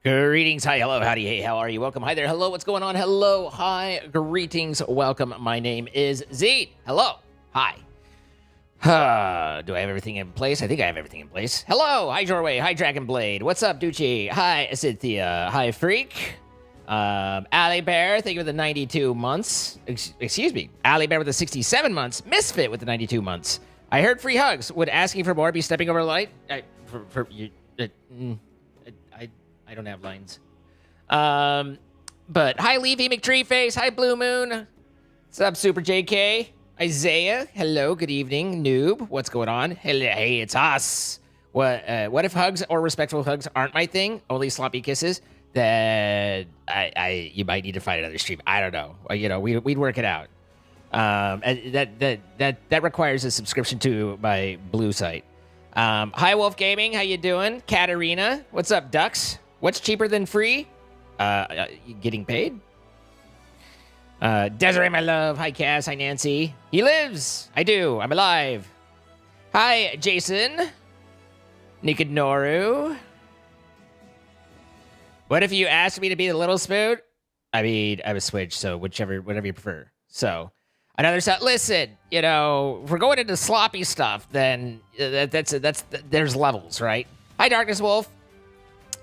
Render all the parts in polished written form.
Greetings, hi, hello, howdy, hey, how are you? Welcome, hi there, hello, what's going on? Hello, hi, greetings, welcome. My name is Zeet. Hello, hi. Do I have everything in place? I think I have everything in place. Hello, hi, Jorway, hi, Dragonblade. What's up, Ducci? Hi, Cynthia. Hi, Freak. Ali Bear, thank you for the 92 months. Excuse me, Ali Bear with the 67 months. Misfit with the 92 months. I heard free hugs. Would asking for more be stepping over the light? I don't have lines. But hi, Leafy McTreeface. Hi, Blue Moon. What's up, Super JK? Isaiah. Hello. Good evening, Noob. What's going on? Hey, it's us. What if hugs or respectful hugs aren't my thing? Only sloppy kisses? Then you might need to find another stream. I don't know. You know, we'd work it out. That requires a subscription to my Blue site. Hi, Wolf Gaming. How you doing? Katarina. What's up, Ducks? What's cheaper than free? Getting paid? Desiree, my love. Hi, Cass. Hi, Nancy. He lives. I do. I'm alive. Hi, Jason. Nikanoru. What if you asked me to be the little spoon? I mean, I was Switch, so whatever you prefer. So, another set. Listen, you know, if we're going into sloppy stuff, then there's levels, right? Hi, Darkness Wolf.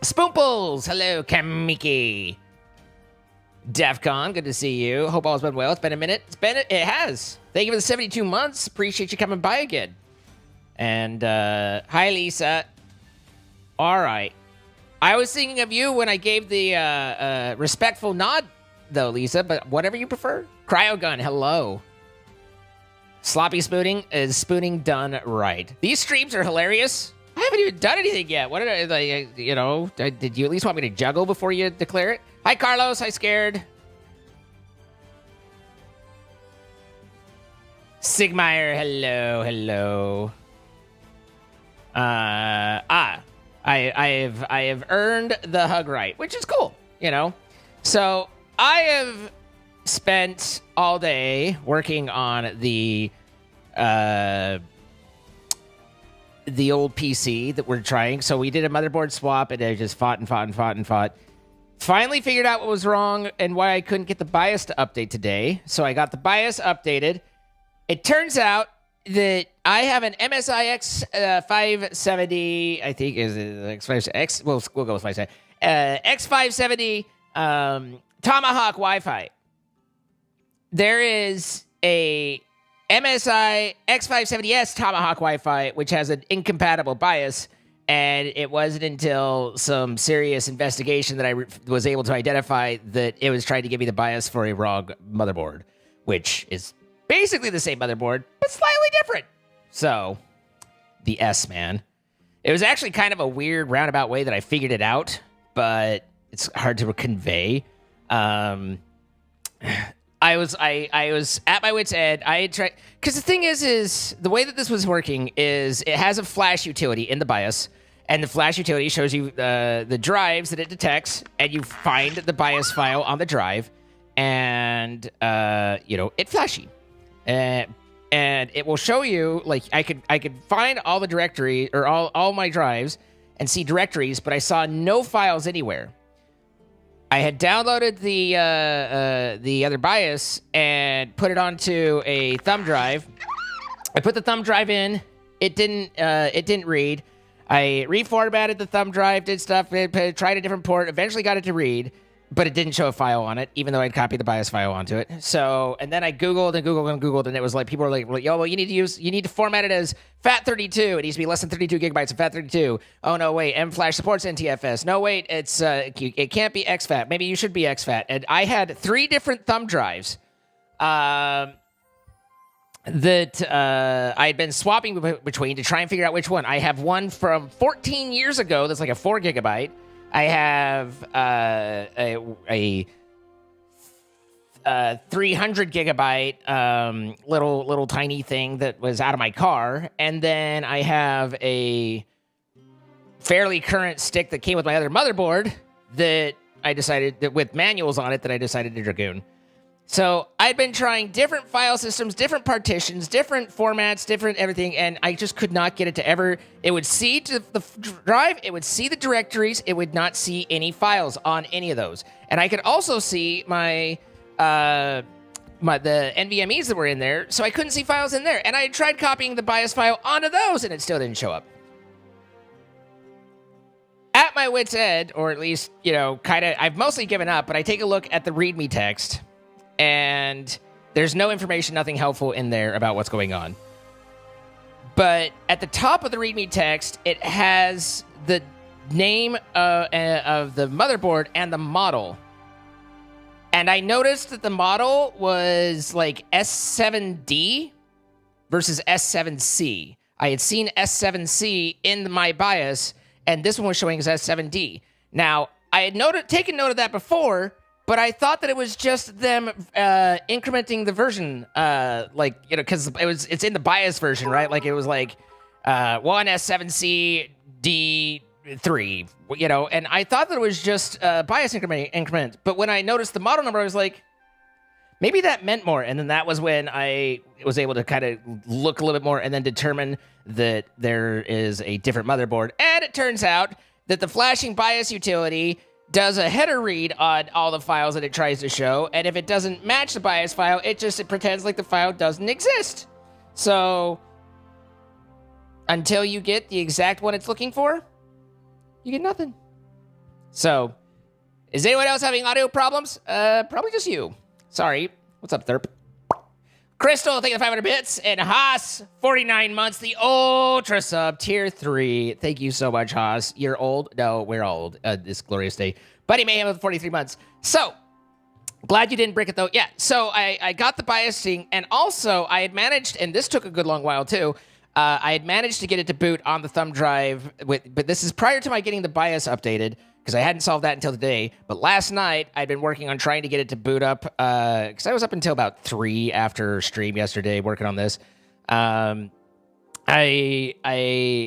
Spoomples. Hello, Kamiki. DEFCON, good to see you. Hope all's been well. It's been a minute. It has. Thank you for the 72 months. Appreciate you coming by again. And hi, Lisa. All right. I was thinking of you when I gave the respectful nod, though, Lisa. But whatever you prefer. Cryogun. Hello. Sloppy spooning is spooning done right. These streams are hilarious. I haven't even done anything yet. What did I, like, you know, did you at least want me to juggle before you declare it? Hi, Carlos. Hi, Scared. Sigmeyer. Hello. Hello. I have earned the hug right, which is cool, you know? So I have spent all day working on the old PC that we're trying. So we did a motherboard swap, and I just fought. Finally figured out what was wrong and why I couldn't get the BIOS to update today. So I got the BIOS updated. It turns out that I have an MSI X570, I think is it X570, we'll go with 570, X570 Tomahawk Wi-Fi. There is a MSI X570S Tomahawk Wi-Fi, which has an incompatible BIOS, and it wasn't until some serious investigation that I was able to identify that it was trying to give me the BIOS for a ROG motherboard, which is basically the same motherboard, but slightly different. So, the S, man. It was actually kind of a weird roundabout way that I figured it out, but it's hard to convey. I was at my wit's end. I had tried, because the thing is the way that this was working is it has a flash utility in the BIOS, and the flash utility shows you the drives that it detects, and you find the BIOS file on the drive, and you know, it flashy, and it will show you, like, I could find all the directory or all my drives and see directories, but I saw no files anywhere. I had downloaded the other BIOS and put it onto a thumb drive. I put the thumb drive in. It didn't read. I reformatted the thumb drive, did stuff, tried a different port, eventually got it to read, but it didn't show a file on it, even though I'd copied the BIOS file onto it. So, and then I Googled, and it was like, people were like, yo, well, you need to format it as FAT32. It needs to be less than 32 gigabytes of FAT32. Oh, no, wait, MFlash supports NTFS. No, wait, it can't be exFAT. Maybe you should be exFAT. And I had 3 different thumb drives that I had been swapping between to try and figure out which one. I have one from 14 years ago that's like a 4 gigabyte. I have a 300 gigabyte little tiny thing that was out of my car, and then I have a fairly current stick that came with my other motherboard that I decided that with manuals on it that I decided to dragoon. So I'd been trying different file systems, different partitions, different formats, different everything, and I just could not get it to ever. It would see to the drive, it would see the directories, it would not see any files on any of those. And I could also see my the NVMEs that were in there, so I couldn't see files in there. And I had tried copying the BIOS file onto those, and it still didn't show up. At my wit's end, or at least, you know, kind of, I've mostly given up, but I take a look at the README text, and there's no information, nothing helpful in there about what's going on. But at the top of the README text, it has the name of the motherboard and the model. And I noticed that the model was like S7D versus S7C. I had seen S7C in my BIOS, and this one was showing as S7D. Now, I had taken note of that before, but I thought that it was just them incrementing the version, like, you know, because it's in the BIOS version, right? Like, it was like 1S7C D3, you know, and I thought that it was just BIOS increment. But when I noticed the model number, I was like, maybe that meant more. And then that was when I was able to kind of look a little bit more and then determine that there is a different motherboard. And it turns out that the flashing BIOS utility does a header read on all the files that it tries to show, and if it doesn't match the BIOS file, it pretends like the file doesn't exist. So, until you get the exact one it's looking for, you get nothing. So, is anyone else having audio problems? Probably just you. Sorry. What's up, Therp? Crystal, thank you for 500 bits, and Haas, 49 months, the Ultra Sub, Tier 3. Thank you so much, Haas. You're old? No, we're old this glorious day. Buddy Mayhem with 43 months. So, glad you didn't break it, though. Yeah, so I got the biosing, and also I had managed, and this took a good long while, too, I had managed to get it to boot on the thumb drive, but this is prior to my getting the BIOS updated, because I hadn't solved that until today. But last night, I'd been working on trying to get it to boot up, because I was up until about 3 after stream yesterday working on this. I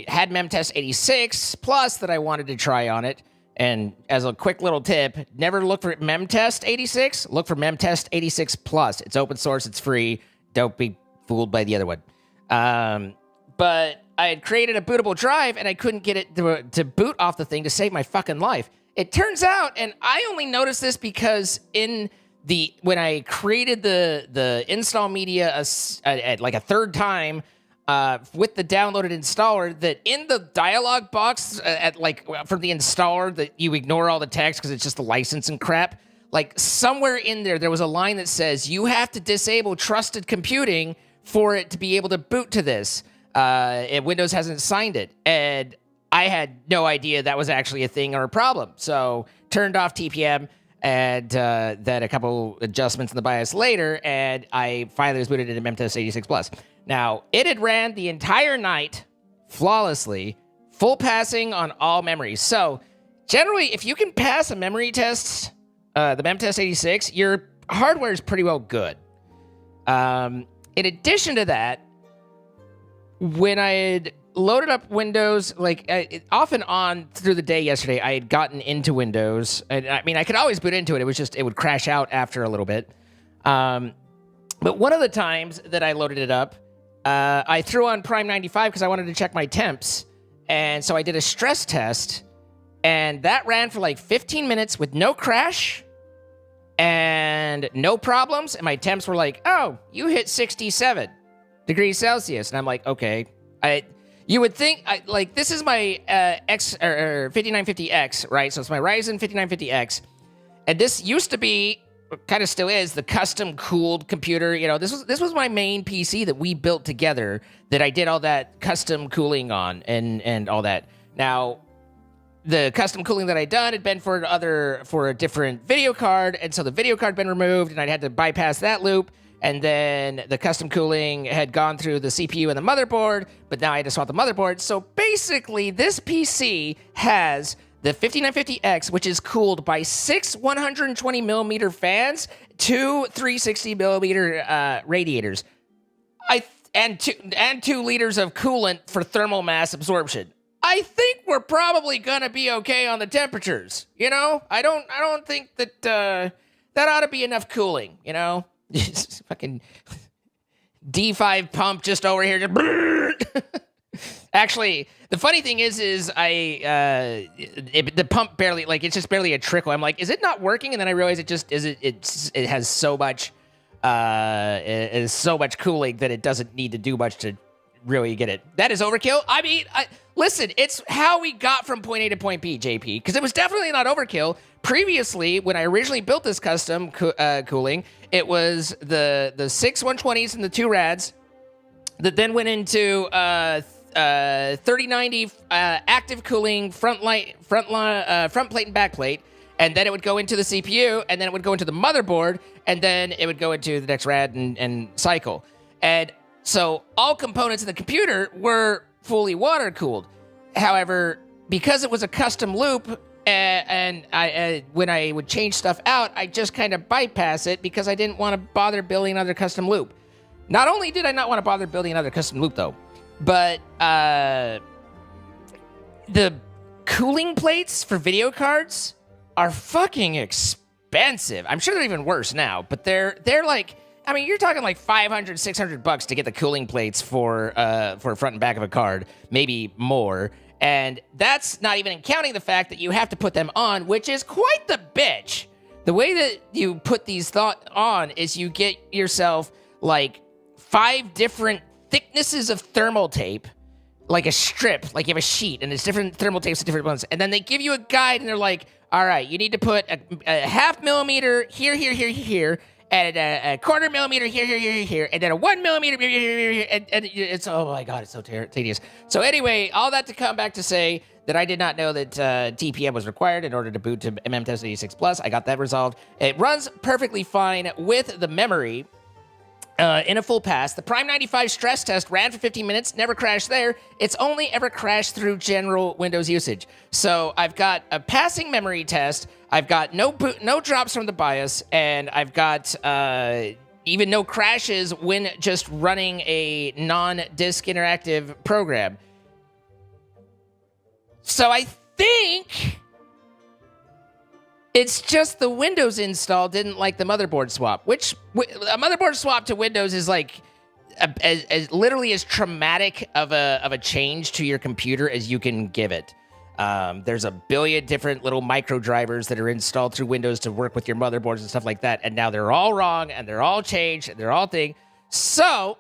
had memtest 86 plus that I wanted to try on it. And as a quick little tip, never look for memtest 86, look for memtest 86 plus. It's open source, it's free. Don't be fooled by the other one. But I had created a bootable drive, and I couldn't get it to boot off the thing to save my fucking life. It turns out, and I only noticed this because when I created the install media like a third time with the downloaded installer, that in the dialog box from the installer that you ignore all the text because it's just the license and crap. Like somewhere in there was a line that says you have to disable trusted computing for it to be able to boot to this. And Windows hasn't signed it. And I had no idea that was actually a thing or a problem. So turned off TPM, and then a couple adjustments in the BIOS later, and I finally was booted into memtest 86 plus. Now, it had ran the entire night flawlessly, full passing on all memories. So generally, if you can pass a memory test, the memtest 86, your hardware is pretty well good. In addition to that, when I had loaded up Windows, off and on through the day yesterday, I had gotten into Windows. And I mean, I could always boot into it. It was just, it would crash out after a little bit. But one of the times that I loaded it up, I threw on Prime 95 because I wanted to check my temps. And so I did a stress test, and that ran for like 15 minutes with no crash and no problems. And my temps were like, oh, you hit 67 degrees Celsius. And I'm like, okay. You would think, this is my 5950X, right? So it's my Ryzen 5950X. And this used to be, kind of still is, the custom cooled computer. You know, this was my main PC that we built together, that I did all that custom cooling on and all that. Now, the custom cooling that I'd done had been for a different video card, and so the video card had been removed, and I'd had to bypass that loop. And then the custom cooling had gone through the CPU and the motherboard, but now I had to swap the motherboard. So basically, this PC has the 5950X, which is cooled by 6 120 millimeter fans, 2 360 millimeter radiators, and 2 liters of coolant for thermal mass absorption. I think we're probably gonna be okay on the temperatures. You know, I don't think that that ought to be enough cooling. You know. Fucking D5 pump just over here. Actually, the funny thing is the pump barely, like, it's just barely a trickle. I'm like, is it not working? And then I realize it just is. It has so much, it is so much cooling that it doesn't need to do much to really get it. That is overkill. I mean, listen, it's how we got from point A to point B, JP, because it was definitely not overkill. Previously, when I originally built this custom cooling, it was the 6 120s and the 2 rads that then went into 3090 active cooling front plate and back plate, and then it would go into the CPU, and then it would go into the motherboard, and then it would go into the next rad and cycle. And so all components in the computer were fully water cooled. However, because it was a custom loop, and when I would change stuff out, I just kind of bypass it because I didn't want to bother building another custom loop. Not only did I not want to bother building another custom loop, though, but the cooling plates for video cards are fucking expensive. I'm sure they're even worse now, but they're like, I mean, you're talking like $500, $600 to get the cooling plates for front and back of a card, maybe more. And that's not even counting the fact that you have to put them on, which is quite the bitch. The way that you put these on is you get yourself like 5 different thicknesses of thermal tape, like a strip, like you have a sheet, and there's different thermal tapes at different ones. And then they give you a guide, and they're like, all right, you need to put a 0.5 millimeter here, and a 1/4 millimeter here, and then a 1 millimeter here, and it's, oh my God, it's so tedious. So anyway, all that to come back to say that I did not know that TPM was required in order to boot to MMTest 86 Plus. I got that resolved. It runs perfectly fine with the memory in a full pass. The Prime 95 stress test ran for 15 minutes, never crashed there. It's only ever crashed through general Windows usage. So I've got a passing memory test, I've got no drops from the BIOS, and I've got even no crashes when just running a non-disk interactive program. So I think it's just the Windows install didn't like the motherboard swap, which a motherboard swap to Windows is like literally as traumatic of a change to your computer as you can give it. There's a billion different little micro drivers that are installed through Windows to work with your motherboards and stuff like that, and now they're all wrong, and they're all changed, and they're all thing. So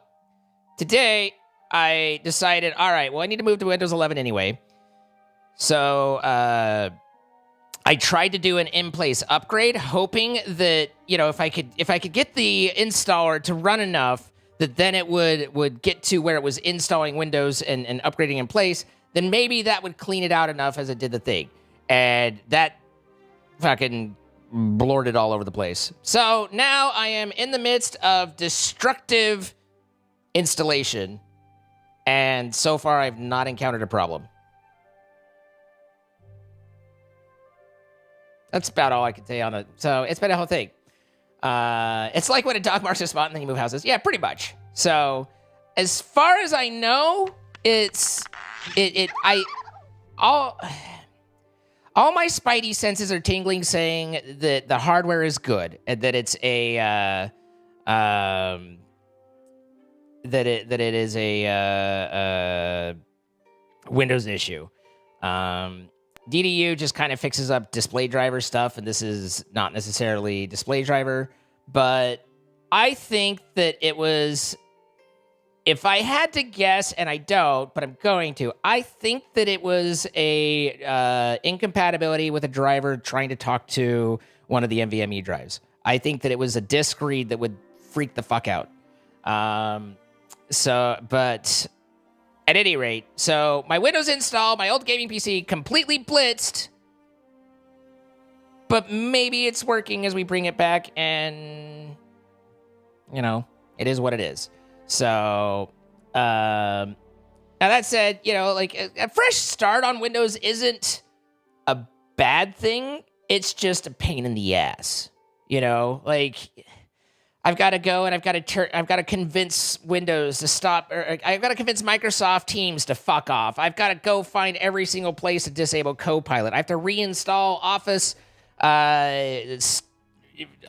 today I decided, all right, well, I need to move to Windows 11 anyway. So I tried to do an in-place upgrade, hoping that, you know, if I could get the installer to run enough that then it would get to where it was installing Windows and upgrading in place, then maybe that would clean it out enough as it did the thing. And that fucking blurred it all over the place. So now I am in the midst of destructive installation, and so far I've not encountered a problem. That's about all I can say on it. So it's been a whole thing. It's like when a dog marks a spot and then you move houses. Yeah, pretty much. So as far as I know, all my spidey senses are tingling, saying that the hardware is good and that it's a that it is a Windows issue. DDU just kind of fixes up display driver stuff, and this is not necessarily display driver, but I think that it was, if I had to guess, and I don't, but I'm going to, I think that it was a incompatibility with a driver trying to talk to one of the NVMe drives. I think that it was a disk read that would freak the fuck out. But at any rate, so my Windows install, my old gaming PC completely blitzed, but maybe it's working as we bring it back, and, you know, it is what it is. So, now that said, you know, like, a fresh start on Windows isn't a bad thing. It's just a pain in the ass, you know? Like, I've got to go and I've got to convince Windows to stop, or I've got to convince Microsoft Teams to fuck off. I've got to go find every single place to disable Copilot. I have to reinstall Office,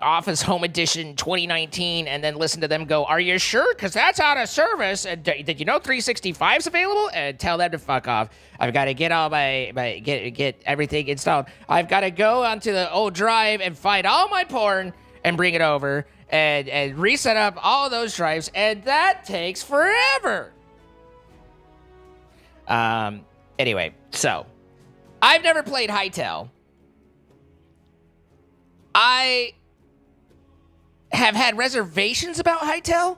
Office Home Edition 2019 and then listen to them go, "Are you sure? Because that's out of service. And did you know 365's available?" And tell them to fuck off. I've got to get all get everything installed. I've got to go onto the old drive and find all my porn and bring it over and reset up all those drives, and that takes forever. Anyway, so I've never played Hytale. I have had reservations about Hytale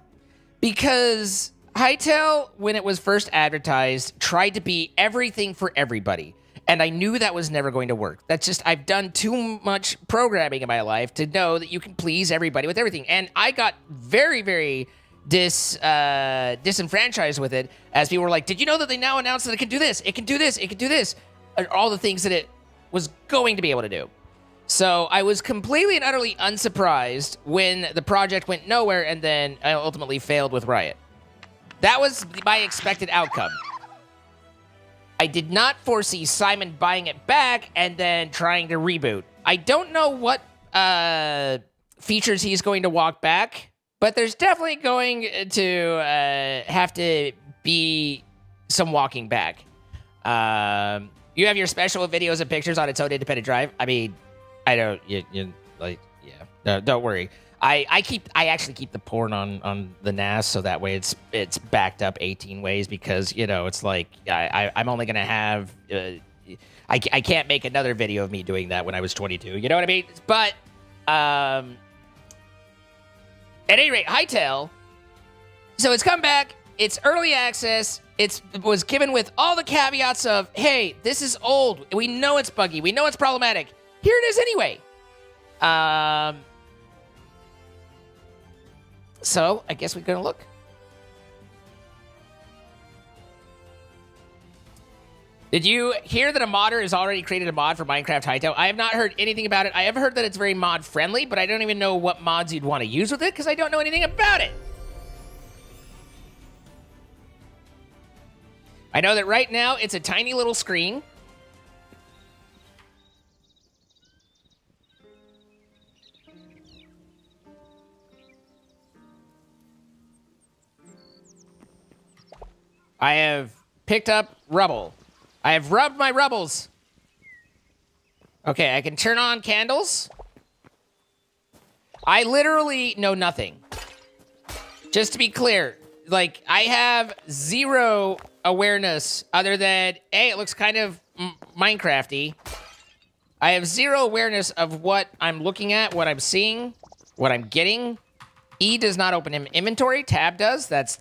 because Hytale, when it was first advertised, tried to be everything for everybody. And I knew that was never going to work. That's just, I've done too much programming in my life to know that you can please everybody with everything. And I got very, very disenfranchised with it as people were like, "Did you know that they now announced that it can do this? It can do this. It can do this." All the things that it was going to be able to do. So I was completely and utterly unsurprised when the project went nowhere and then ultimately failed with Riot. That was my expected outcome. I did not foresee Simon buying it back and then trying to reboot. I don't know what features he's going to walk back, but there's definitely going to have to be some walking back. You have your special videos and pictures on its own independent drive. I mean, I don't, like, yeah. No, don't worry. I actually keep the porn on the NAS so that way it's backed up 18 ways because, it's like I'm only going to have, I can't make another video of me doing that when I was 22. You know what I mean? But, at any rate, Hytale, so it's come back. It's early access. It was given with all the caveats of, hey, this is old. We know it's buggy. We know it's problematic. Here it is anyway. So I guess we're going to look. Did you hear that a modder has already created a mod for Minecraft Hytale? I have not heard anything about it. I have heard that it's very mod friendly, but I don't even know what mods you'd want to use with it because I don't know anything about it. I know that right now it's a tiny little screen. I have picked up rubble. I have rubbed my rubbles. Okay, I can turn on candles. I literally know nothing. Just to be clear, like, I have zero awareness other than, hey, it looks kind of Minecrafty. I have zero awareness of what I'm looking at, what I'm seeing, what I'm getting. E does not open inventory. Tab does. That's,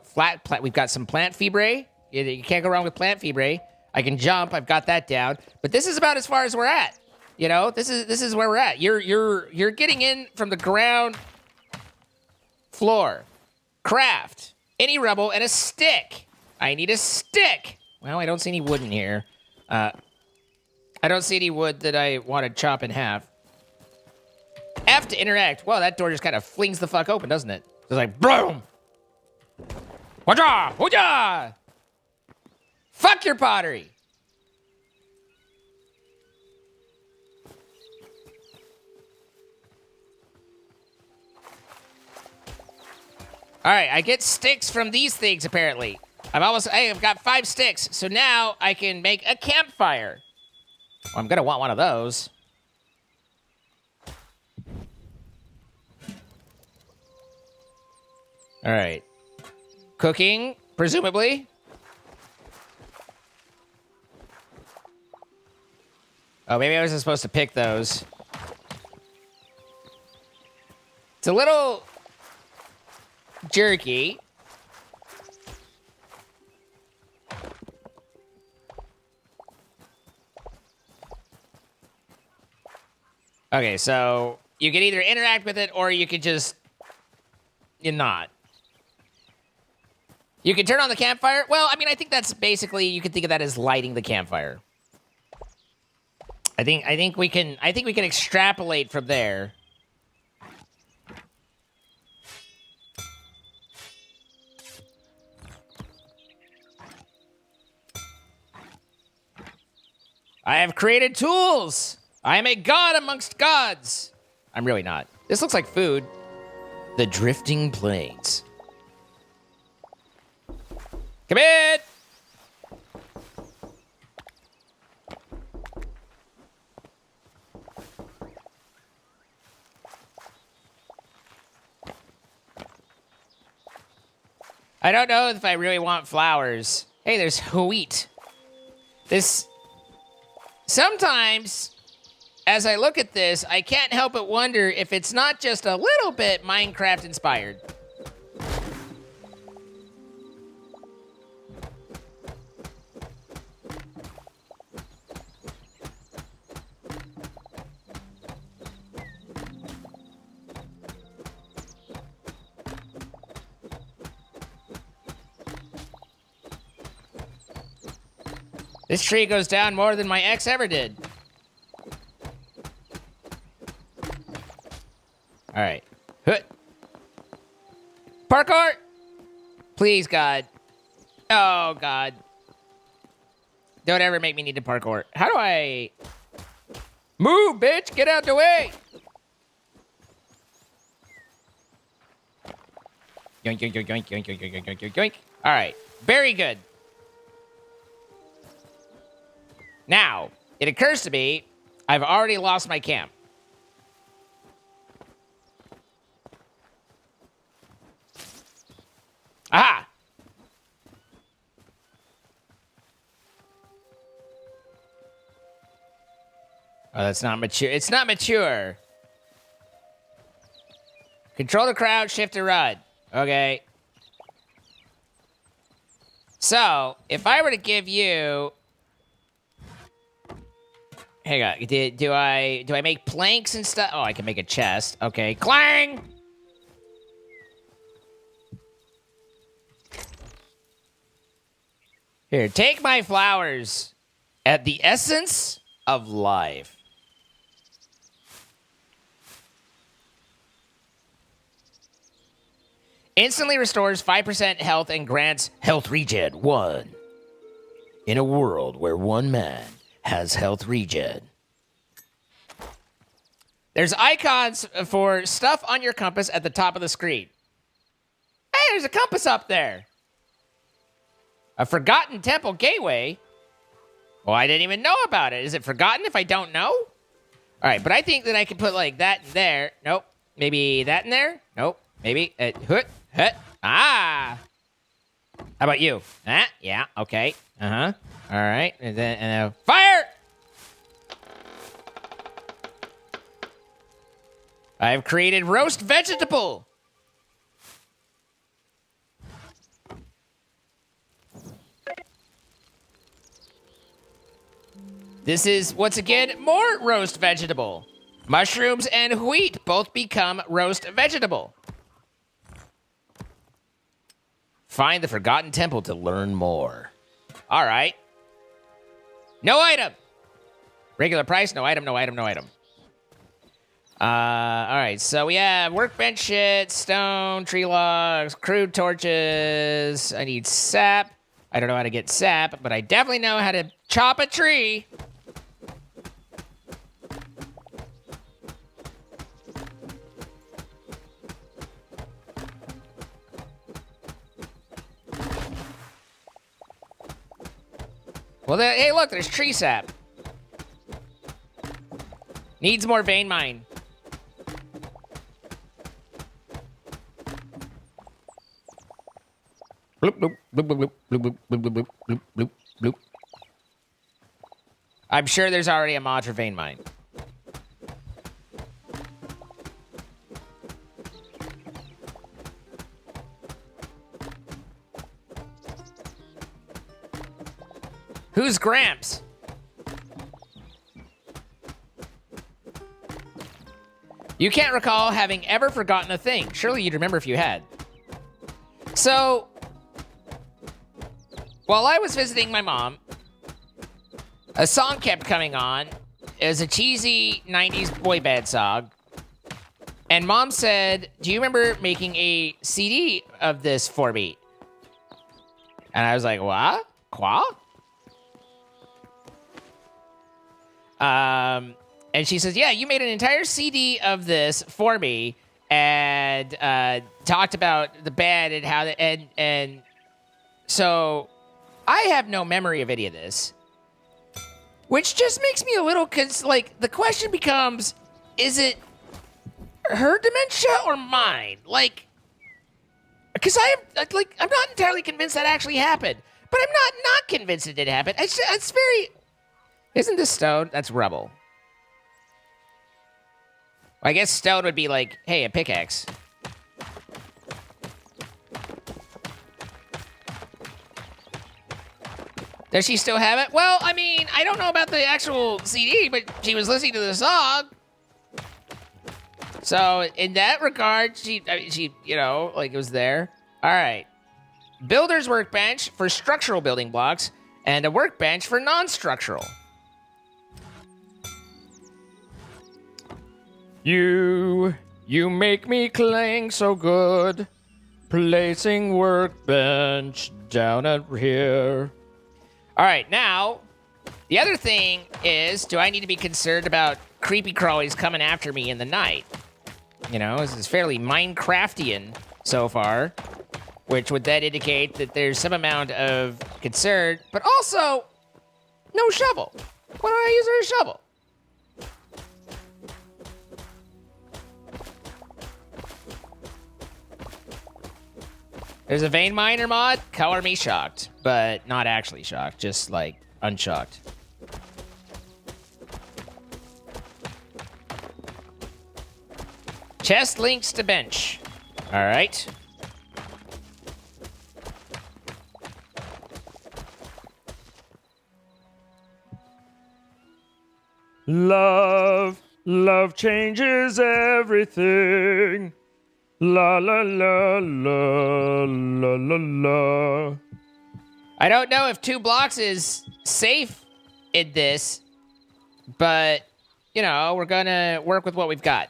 flat. We've got some plant fibre. You can't go wrong with plant fibre. I can jump. I've got that down. But this is about as far as we're at. This is where we're at. You're getting in from the ground floor. Craft. Any rubble and a stick. I need a stick. Well, I don't see any wood in here. I don't see any wood that I want to chop in half. F to interact. Well, that door just kind of flings the fuck open, doesn't it? It's like, boom! Waja! Waja! Fuck your pottery! Alright, I get sticks from these things, apparently. I've got 5 sticks, so now I can make a campfire. Well, I'm gonna want one of those. Alright. Cooking, presumably. Oh, maybe I wasn't supposed to pick those. It's a little jerky. Okay, so you can either interact with it or you could just not. You can turn on the campfire. Well, I mean, I think that's basically, you can think of that as lighting the campfire. I think we can extrapolate from there. I have created tools. I am a god amongst gods. I'm really not. This looks like food. The drifting plains. Come in! I don't know if I really want flowers. Hey, there's wheat. This... Sometimes, as I look at this, I can't help but wonder if it's not just a little bit Minecraft-inspired. This tree goes down more than my ex ever did. All right. Parkour! Please, God. Oh, God. Don't ever make me need to parkour. How do I... Move, bitch! Get out the way! Yoink, yoink, yoink, yoink, yoink, yoink, yoink, yoink, yoink, yoink. All right. Very good. Now, it occurs to me, I've already lost my camp. Aha! Oh, that's not mature. It's not mature. Control the crowd, shift to run. Okay. So, if I were to give you... Hang on. Do I make planks and stuff? Oh, I can make a chest. Okay. Clang! Here, take my flowers. At the essence of life. Instantly restores 5% health and grants health regen 1. In a world where one man has health regen. There's icons for stuff on your compass at the top of the screen. Hey, there's a compass up there. A forgotten temple gateway? Well, I didn't even know about it. Is it forgotten if I don't know? All right, but I think that I can put like that in there. Nope. Maybe that in there? Nope. Maybe. Ah. How about you? Yeah. Okay. All right. And then fire. I've created roast vegetable. This is, once again, more roast vegetable. Mushrooms and wheat both become roast vegetable. Find the forgotten temple to learn more. All right. No item. Regular price, no item, no item, no item. All right, so we have workbench shit, stone, tree logs, crude torches. I need sap. I don't know how to get sap, but I definitely know how to chop a tree. Well, hey, look, there's tree sap. Needs more vein mine. Bloop, bloop, bloop, bloop, bloop, bloop, bloop, bloop, bloop, bloop. I'm sure there's already a mod for vein mine. Who's Gramps? You can't recall having ever forgotten a thing. Surely you'd remember if you had. So, while I was visiting my mom, a song kept coming on. It was a cheesy 90s boy band song. And Mom said, do you remember making a CD of this for me? And I was like, what? Qua? And she says, yeah, you made an entire CD of this for me and talked about the band and how and so I have no memory of any of this, which just makes me a little like the question becomes, is it her dementia or mine? Like, because I'm not entirely convinced that actually happened, but I'm not convinced it did happen. It's very. Isn't this stone? That's rubble. I guess stone would be like, hey, a pickaxe. Does she still have it? Well, I mean, I don't know about the actual CD, but she was listening to the song. So in that regard, she, you know, like it was there. All right. Builder's workbench for structural building blocks and a workbench for non-structural. You make me cling so good, placing workbench down at here. All right, now, the other thing is, do I need to be concerned about creepy crawlies coming after me in the night? You know, this is fairly Minecraftian so far, which would then indicate that there's some amount of concern, but also no shovel. Why don't I use her shovel? There's a vein miner mod. Color me shocked, but not actually shocked, just like unshocked. Chest links to bench. All right. Love changes everything. La la la la la la la. I don't know if 2 blocks is safe in this, but, you know, we're gonna work with what we've got.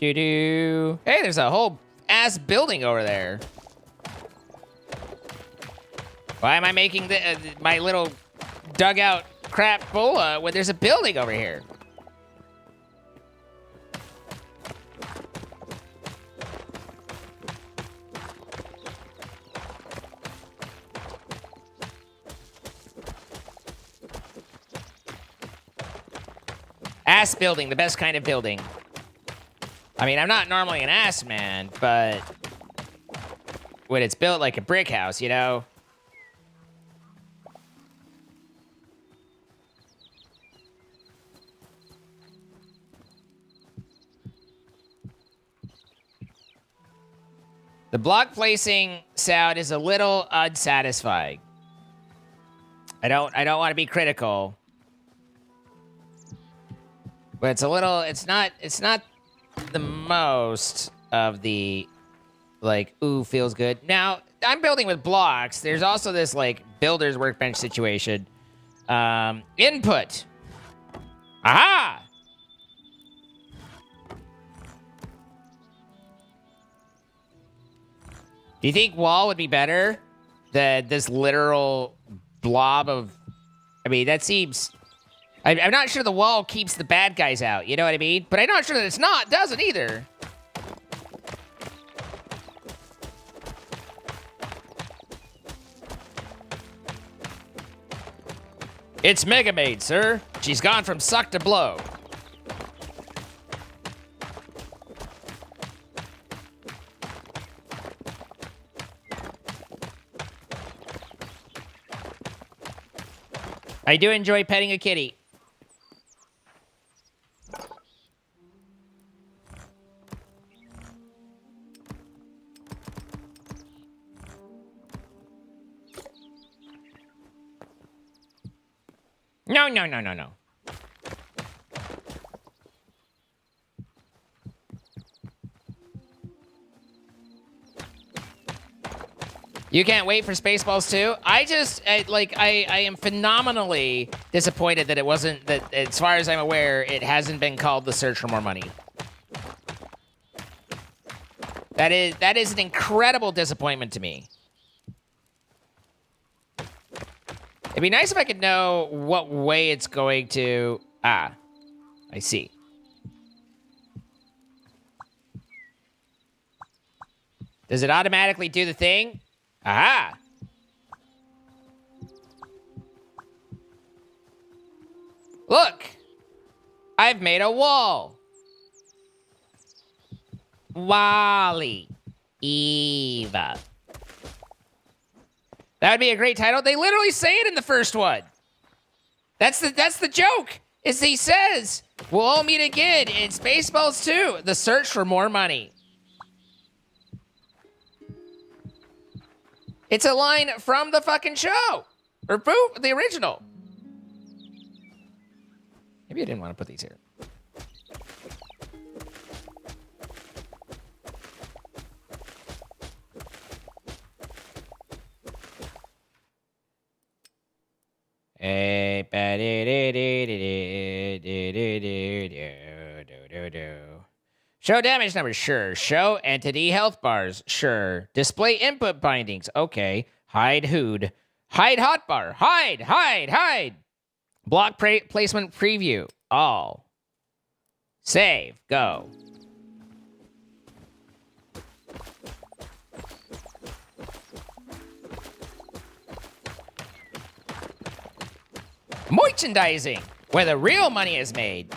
Hey, there's a whole ass building over there. Why am I making my little dugout crap bola when there's a building over here? Ass building, the best kind of building. I mean, I'm not normally an ass man, but when it's built like a brick house, you know? The block placing sound is a little unsatisfying. I don't want to be critical. But it's a little, it's not the most of the, like, ooh, feels good. Now, I'm building with blocks. There's also this, like, builder's workbench situation. Input. Aha! Do you think wall would be better than this literal blob of... I mean, that seems... I'm not sure the wall keeps the bad guys out, you know what I mean? But I'm not sure that it's not, doesn't either. It's Megabonk, sir. She's gone from suck to blow. I do enjoy petting a kitty. No, no, no, no, no. You can't wait for Spaceballs 2? I am phenomenally disappointed that it wasn't, that as far as I'm aware, it hasn't been called The Search for More Money. That is an incredible disappointment to me. It'd be nice if I could know what way it's going to... Ah, I see. Does it automatically do the thing? Aha! Look! I've made a wall. Wally. Eva. That would be a great title. They literally say it in the first one. That's the joke. Is he says, we'll all meet again in Spaceballs 2, The Search for More Money. It's a line from the fucking show. Or the original. Maybe I didn't want to put these here. Show damage numbers, sure. Show entity health bars, sure. Display input bindings, okay. Hide hood. Hide hotbar. Hide. Block placement preview, all. Save, go. Merchandising, where the real money is made.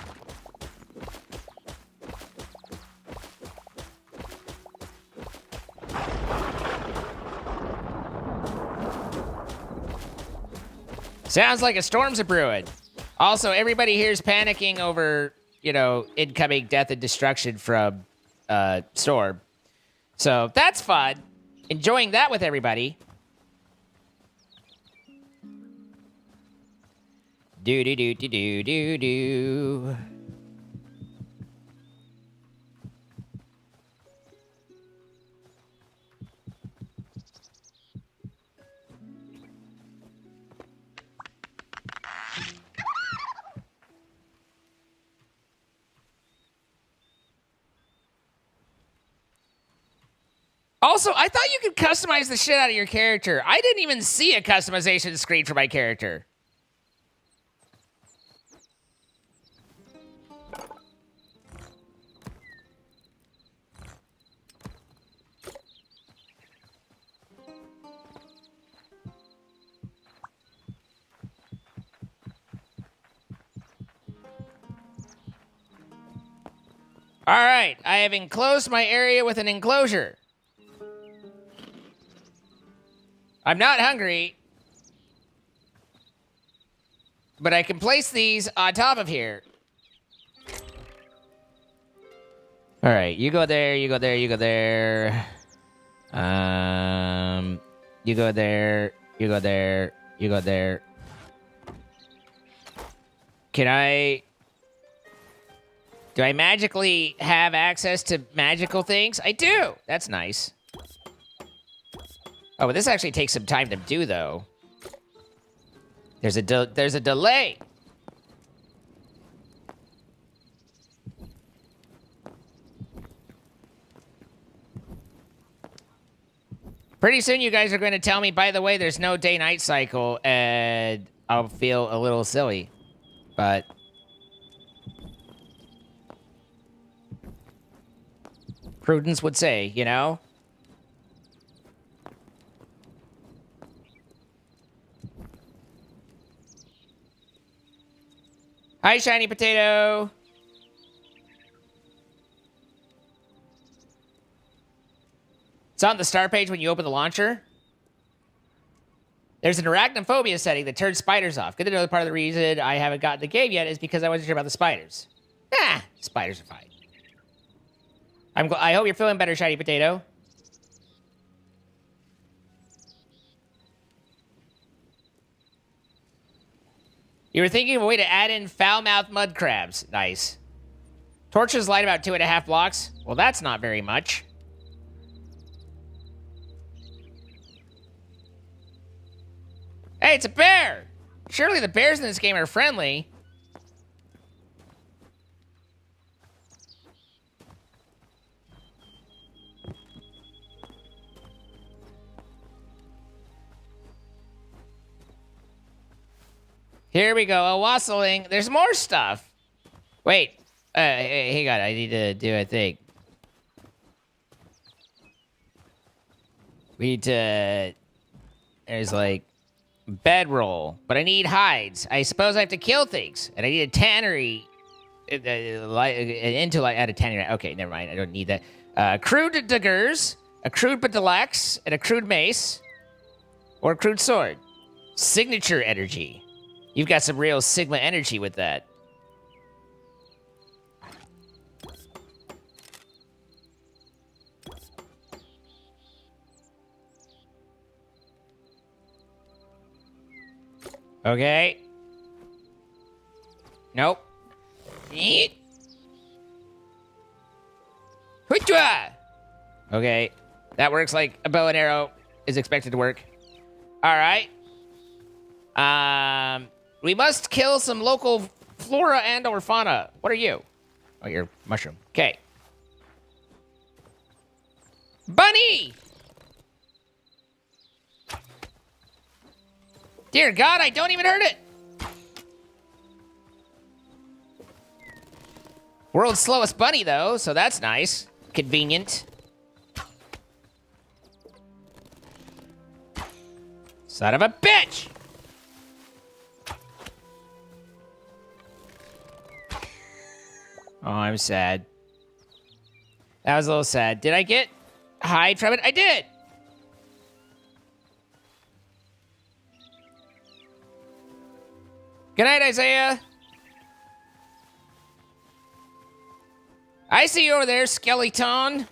Sounds like a storm's a-brewing. Also, everybody here's panicking over, incoming death and destruction from Storm. So that's fun. Enjoying that with everybody. Do. Also, I thought you could customize the shit out of your character. I didn't even see a customization screen for my character. All right, I have enclosed my area with an enclosure. I'm not hungry, but I can place these on top of here. All right, you go there, you go there, you go there. You go there, you go there, you go there. Do I magically have access to magical things? I do. That's nice. Oh, but this actually takes some time to do, though. There's a delay. Pretty soon you guys are going to tell me, by the way, there's no day-night cycle, and I'll feel a little silly. But prudence would say, you know? Hi, Shiny Potato. It's on the start page when you open the launcher. There's an arachnophobia setting that turns spiders off. Good to know that part of the reason I haven't gotten the game yet is because I wasn't sure about the spiders. Spiders are fine. I hope you're feeling better, Shiny Potato. You were thinking of a way to add in foul-mouthed mud crabs. Nice. Torches light about 2.5 blocks. Well, that's not very much. Hey, it's a bear! Surely the bears in this game are friendly. Here we go, a wassailing. There's more stuff. Wait, hang on, I need to do a thing. We need to... There's like... bedroll, but I need hides. I suppose I have to kill things, and I need a tannery. Into like at a tannery. Okay, never mind. I don't need that. Crude daggers, a crude batalax, and a crude mace, or a crude sword. Signature energy. You've got some real Sigma energy with that. Okay. Nope. Yeet. Hoochwa! Okay. That works like a bow and arrow is expected to work. Alright. We must kill some local flora and or fauna. What are you? Oh, you're mushroom. Okay. Bunny! Dear God, I don't even hurt it! World's slowest bunny, though, so that's nice. Convenient. Son of a bitch! Oh, I'm sad. That was a little sad. Did I get hide from it? I did! Good night, Isaiah. I see you over there, skeleton.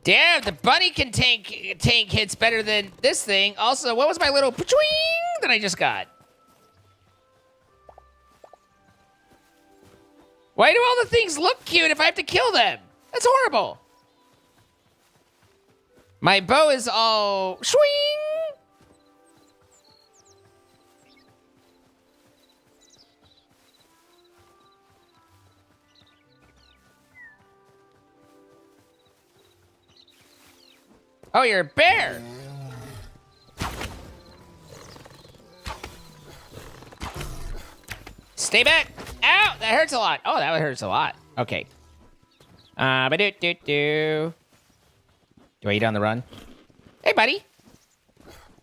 Damn, the bunny can tank hits better than this thing. Also, what was my little pachwing that I just got? Why do all the things look cute if I have to kill them? That's horrible. My bow is all swing. Oh, you're a bear. Stay back. Ow, that hurts a lot. Oh, that hurts a lot. Okay. Do I eat on the run? Hey, buddy.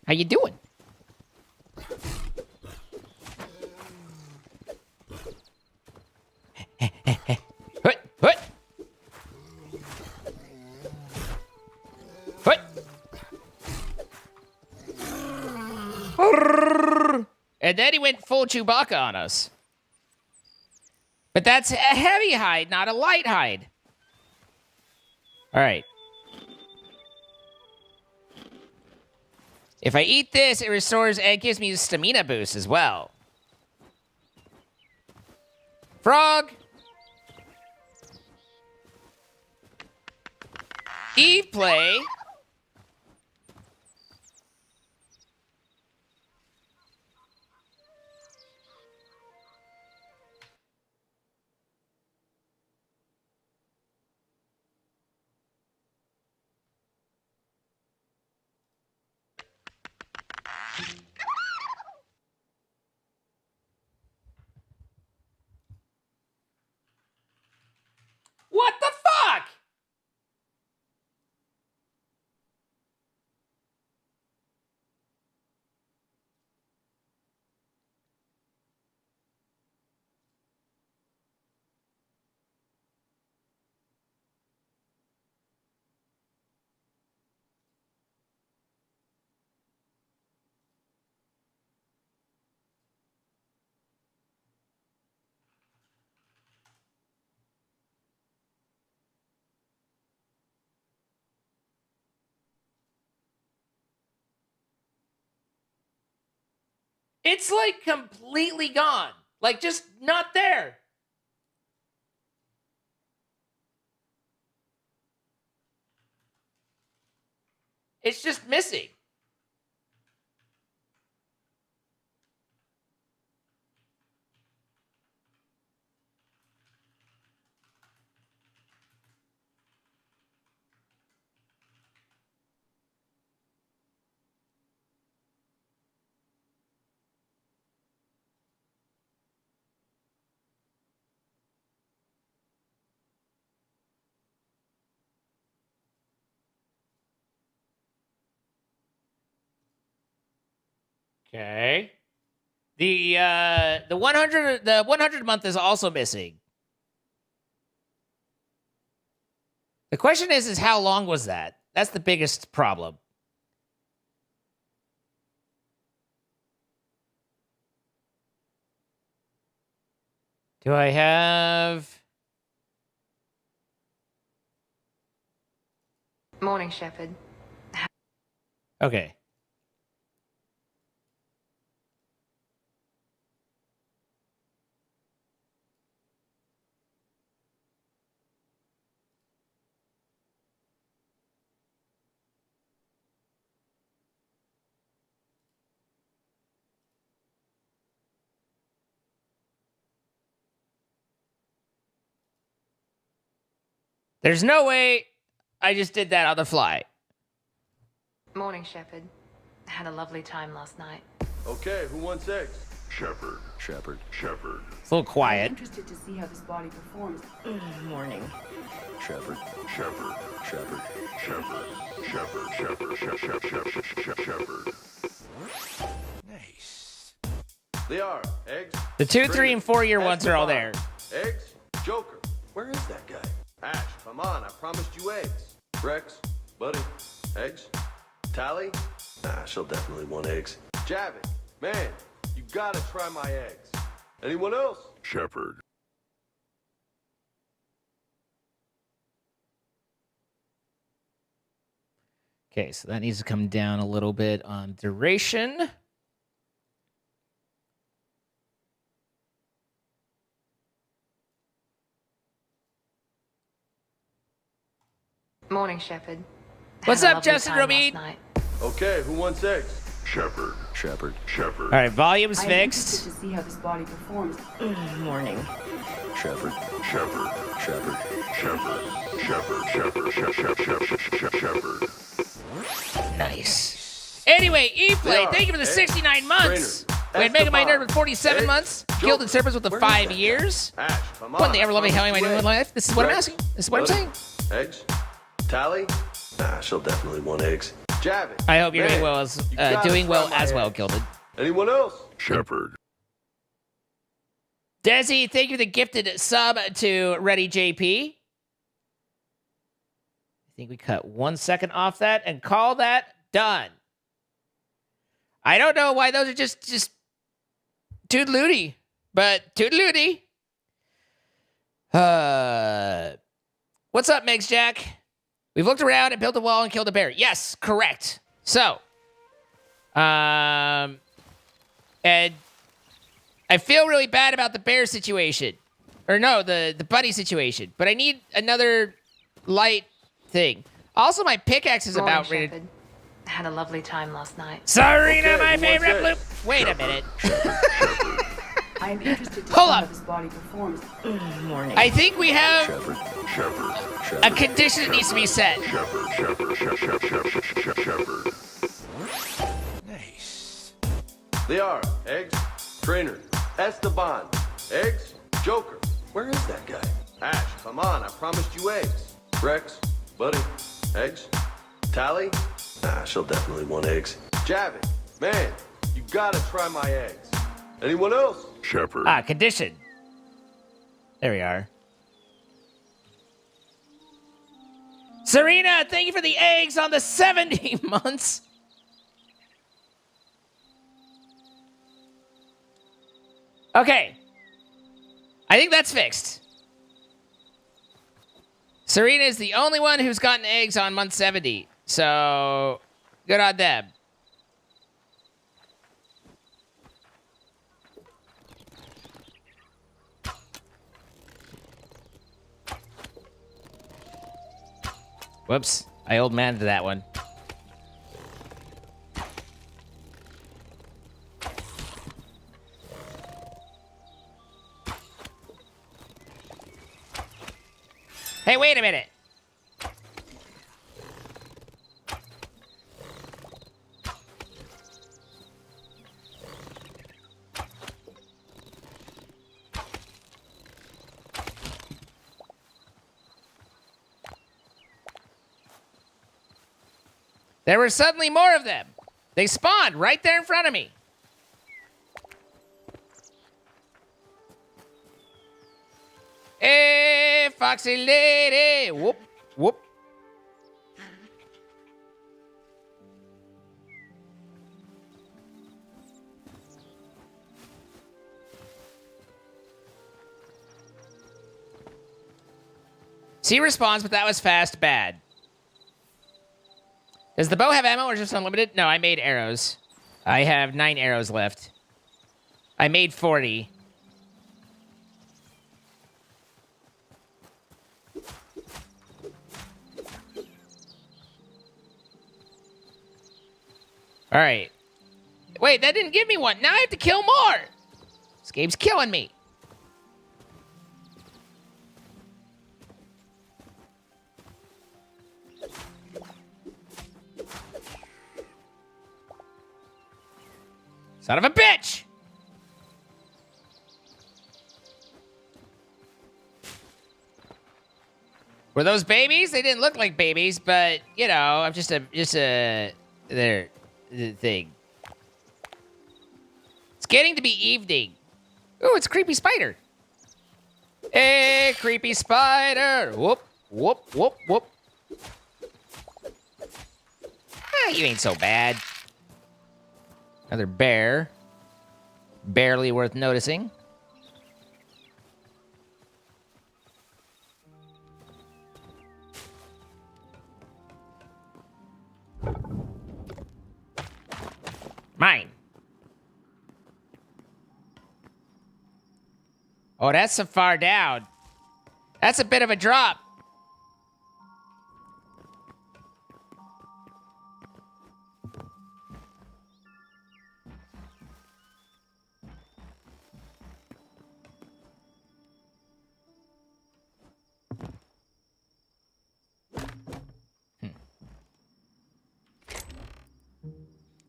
How you doing? Hut, hut. Hut. And then he went full Chewbacca on us. But that's a heavy hide, not a light hide. All right. If I eat this, it restores and gives me a stamina boost as well. Frog! Eve play. What the fuck? It's like completely gone. Like just not there. It's just missing. Okay. The 100 month is also missing. The question is how long was that? That's the biggest problem. Do I have... Morning, Shepherd. Okay. There's no way I just did that on the fly. Morning, Shepherd. Had a lovely time last night. Okay, who wants eggs? Shepherd. It's a little quiet. I'm interested to see how this body performs. Morning. Shepherd. Nice. They are eggs. The 2, 3, and 4 year ones are all there. Eggs. Joker. Where is that guy? Ash, come on. I promised you eggs. Rex, buddy. Eggs. Tally. Nah, she'll definitely want eggs. Javik, man, you gotta try my eggs. Anyone else? Shepherd. Okay, so that needs to come down a little bit on duration. Morning, Shepherd. What's Had a up, lovely Justin time Romine? last night. Okay, who wants eggs? Shepherd. All right, volume's I'm fixed. interested to see how this body performs. Morning. Shepherd. Nice. Anyway, E-Play, thank you for the 69 months. We had Mega My Nerd with 47 months. Gilded Serpents with the 5 years. Ash, come on. What in the ever-loving hell am I doing with my life? This is what I'm asking. This is what I'm saying. Eggs? Tally? Nah, she'll definitely want eggs. Javik. I hope you're man, doing well you gotta as try my well, eggs. Gilded. Anyone else? Shepherd. Desi, thank you for the gifted sub to Ready JP. I think we cut 1 second off that and call that done. I don't know why those are just toodalooty, but toodalooty. What's up, Megs Jack? We've looked around and built a wall and killed a bear. Yes, correct. So, and I feel really bad about the bear situation. Or no, the buddy situation. But I need another light thing. Also, my pickaxe is Morning, about ready. Shepherd. Had a lovely time last night. Serena, Okay, my who wants favorite eggs? blue. Wait a minute. I am interested to Hold see up. how this body performs. Morning. I think we have a condition that needs to be set. Nice. They are eggs. Trainer. Esteban. Eggs. Joker. Where is that guy? Ash, come on. I promised you eggs. Rex. Buddy. Eggs. Tally. Nah, she'll definitely want eggs. Javik. Man, you gotta try my eggs. Anyone else? Shepherd. Condition. There we are. Serena, thank you for the eggs on the 70 months. Okay. I think that's fixed. Serena is the only one who's gotten eggs on month 70. So, good on them. Whoops. I old man to that one. Hey, wait a minute. There were suddenly more of them. They spawned right there in front of me. Hey, foxy lady. Whoop, whoop. C responds, but that was fast bad. Does the bow have ammo or just unlimited? No, I made arrows. I have 9 arrows left. I made 40. All right. Wait, that didn't give me one. Now I have to kill more. This game's killing me. Son of a bitch! Were those babies? They didn't look like babies, but you know, I'm just a the thing. It's getting to be evening. Ooh, it's a creepy spider. Hey, creepy spider! Whoop, whoop, whoop, whoop. Ah, you ain't so bad. Another bear. Barely worth noticing. Mine. Oh, that's so far down. That's a bit of a drop.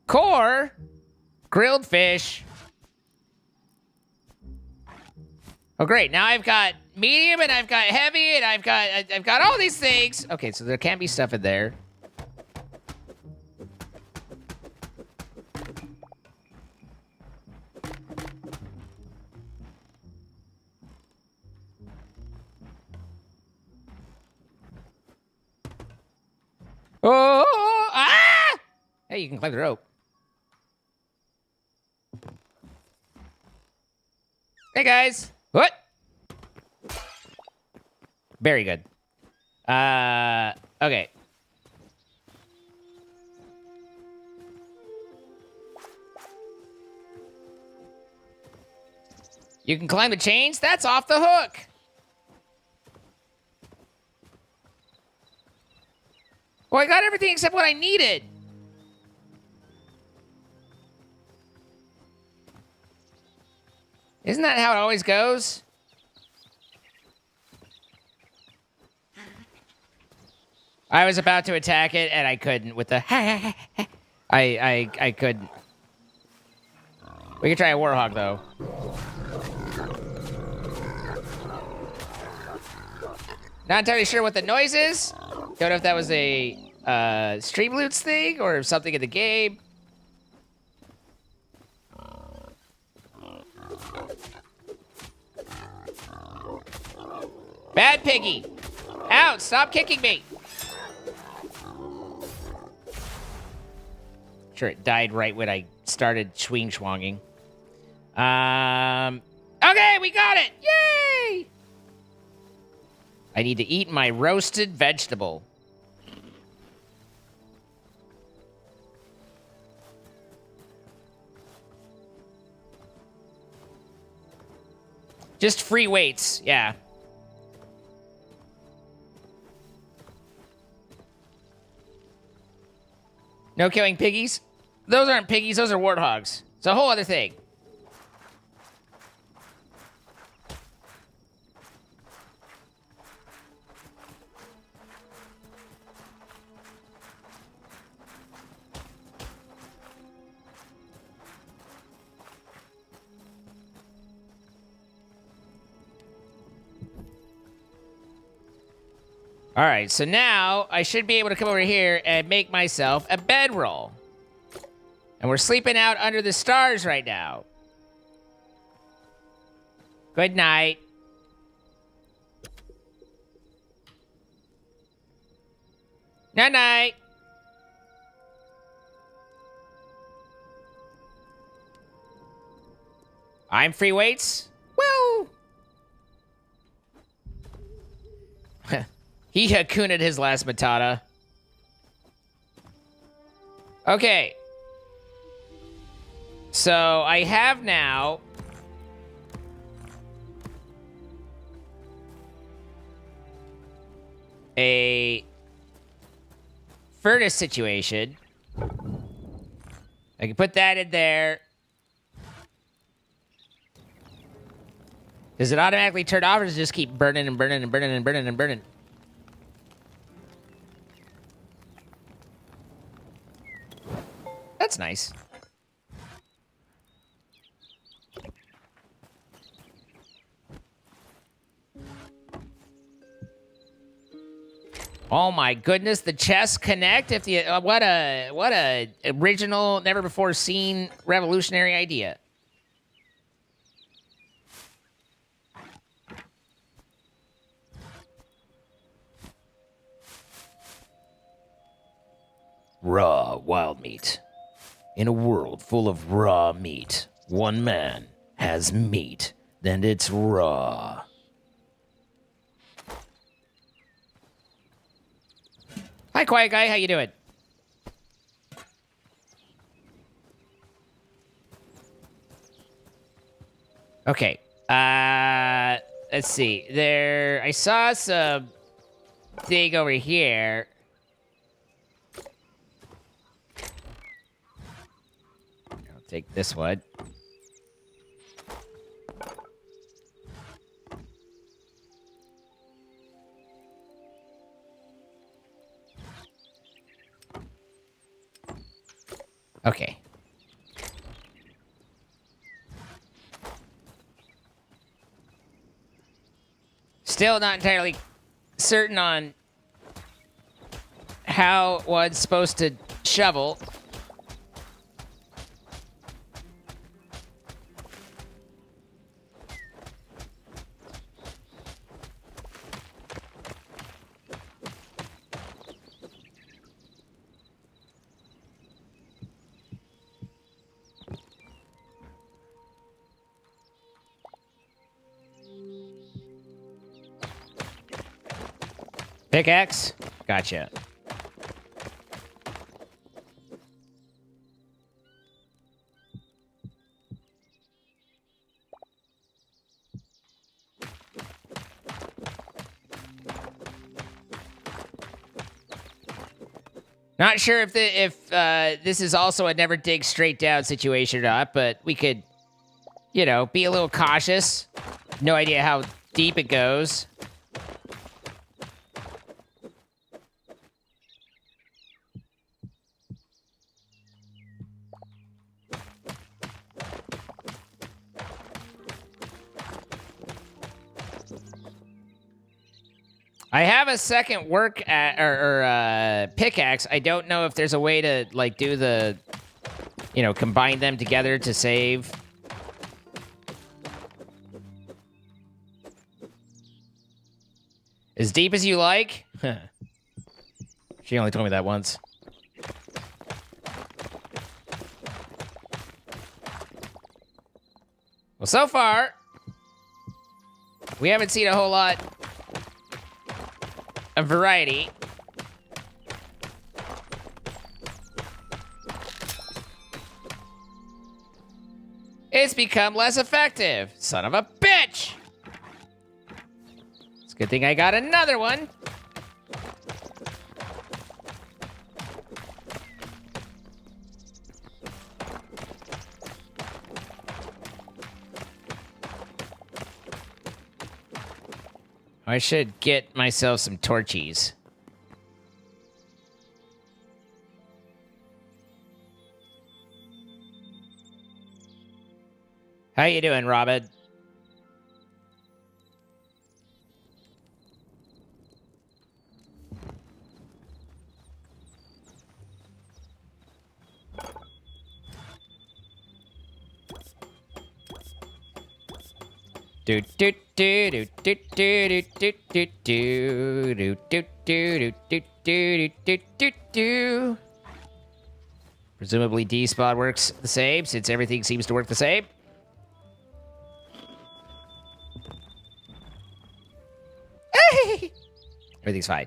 Core, grilled fish. Oh, great. Now I've got medium and I've got heavy and I've got all these things. Okay, so there can be stuff in there. Oh, ah! Hey, you can climb the rope. Hey, guys. What? Very good. Okay. You can climb the chains? That's off the hook. Well, I got everything except what I needed. Isn't that how it always goes? I was about to attack it and I couldn't with the I couldn't. We can try a warhog though. Not entirely sure what the noise is. Don't know if that was a Streamloots thing or something in the game. Bad piggy! Out! Stop kicking me! Sure, it died right when I started swing-schwanging. Okay, we got it! Yay! I need to eat my roasted vegetable. Just free weights, yeah. No killing piggies? Those aren't piggies, those are warthogs. It's a whole other thing. All right, so now I should be able to come over here and make myself a bedroll. And we're sleeping out under the stars right now. Good night. Night-night. I'm free weights. Woo! He Hakuna'd his last Matata. Okay. So I have now a furnace situation. I can put that in there. Does it automatically turn off or does it just keep burning and burning and burning and burning and burning? That's nice. Oh my goodness, the chests connect. If the what a original, never before seen, revolutionary idea. Raw wild meat. In a world full of raw meat, one man has meat, then it's raw. Hi, quiet guy. How you doing? Okay. Let's see. I saw some thing over here. I'll take this one. Okay. Still not entirely certain on how one's supposed to shovel. Pickaxe? Gotcha. Not sure if this is also a never dig straight down situation or not, but we could, you know, be a little cautious. No idea how deep it goes. I have a second pickaxe. I don't know if there's a way to like do the, you know, combine them together to save. As deep as you like? She only told me that once. Well, so far, we haven't seen a whole lot of variety. It's become less effective. Son of a bitch! It's a good thing I got another one. I should get myself some torchies. How you doing, Robin? Do do do do do do do do do do do do do do do do do. Presumably D spot works the same since everything seems to work the same. Everything's fine.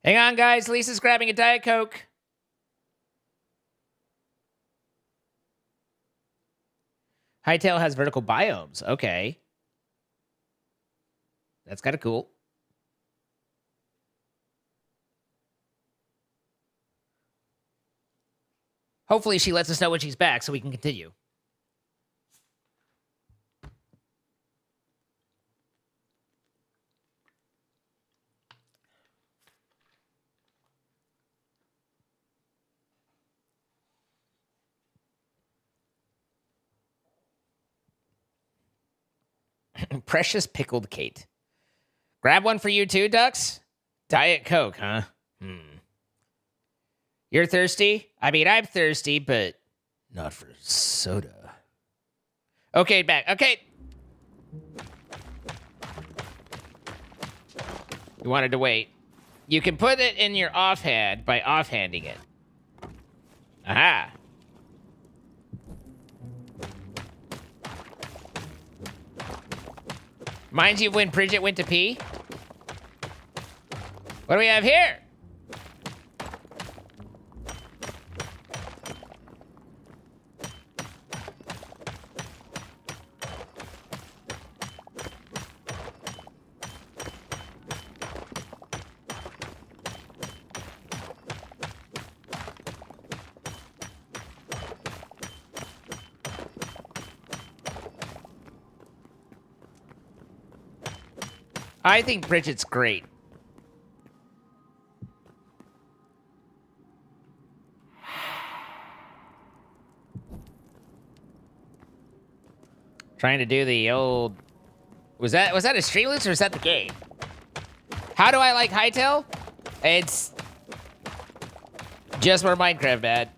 Hang on, guys. Lisa's grabbing a Diet Coke. Hytale has vertical biomes. Okay. That's kind of cool. Hopefully she lets us know when she's back so we can continue. Precious pickled Kate. Grab one for you too, Ducks? Diet Coke, huh? You're thirsty? I mean, I'm thirsty, but not for soda. Okay, back. Okay. You wanted to wait. You can put it in your offhand by offhanding it. Aha. Reminds you of when Bridget went to pee? What do we have here? I think Bridget's great. Trying to do the old... Was that a Streamlabs or is that the game? How do I like Hytale? It's just more Minecraft bad.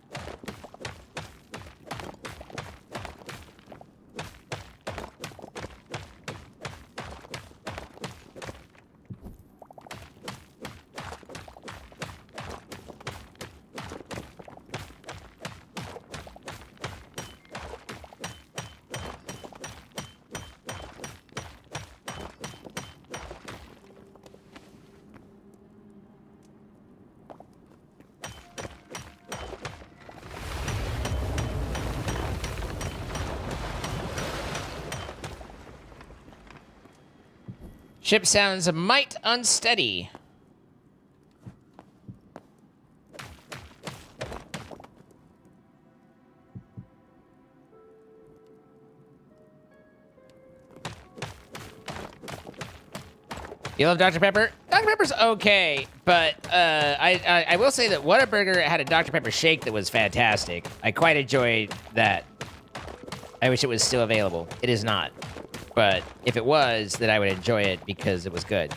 Ship sounds a mite unsteady. You love Dr. Pepper? Dr. Pepper's okay, but I will say that Whataburger had a Dr. Pepper shake that was fantastic. I quite enjoyed that. I wish it was still available. It is not. But if it was, then I would enjoy it because it was good.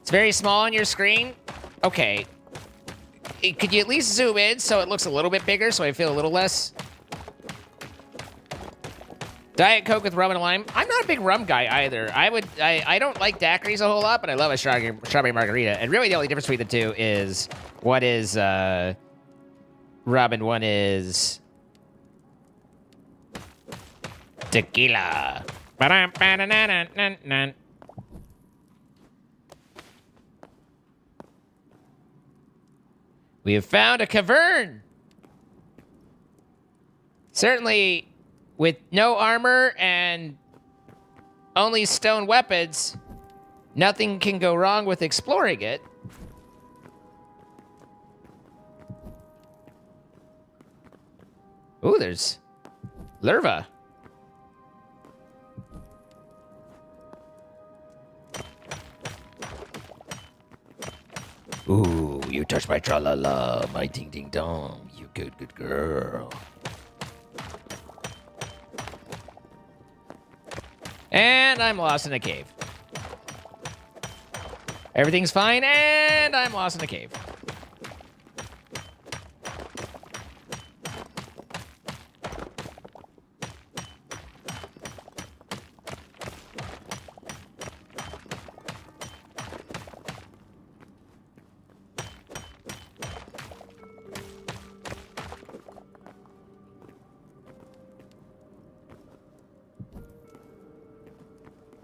It's very small on your screen. Okay. Could you at least zoom in so it looks a little bit bigger so I feel a little less... Diet Coke with rum and lime. I'm not a big rum guy either. I don't like daiquiris a whole lot, but I love a strawberry margarita. And really the only difference between the two is one is rum and one is tequila. We have found a cavern. Certainly, with no armor and only stone weapons, nothing can go wrong with exploring it. Ooh, there's Lerva. Ooh, you touch my tra-la-la, my ding-ding-dong. You good girl. And I'm lost in a cave. Everything's fine, and I'm lost in a cave.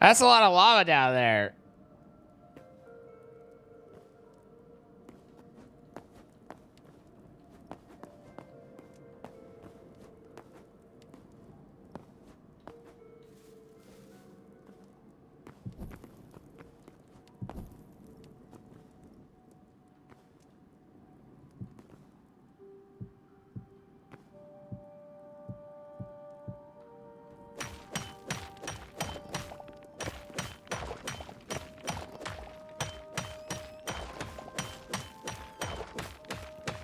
That's a lot of lava down there.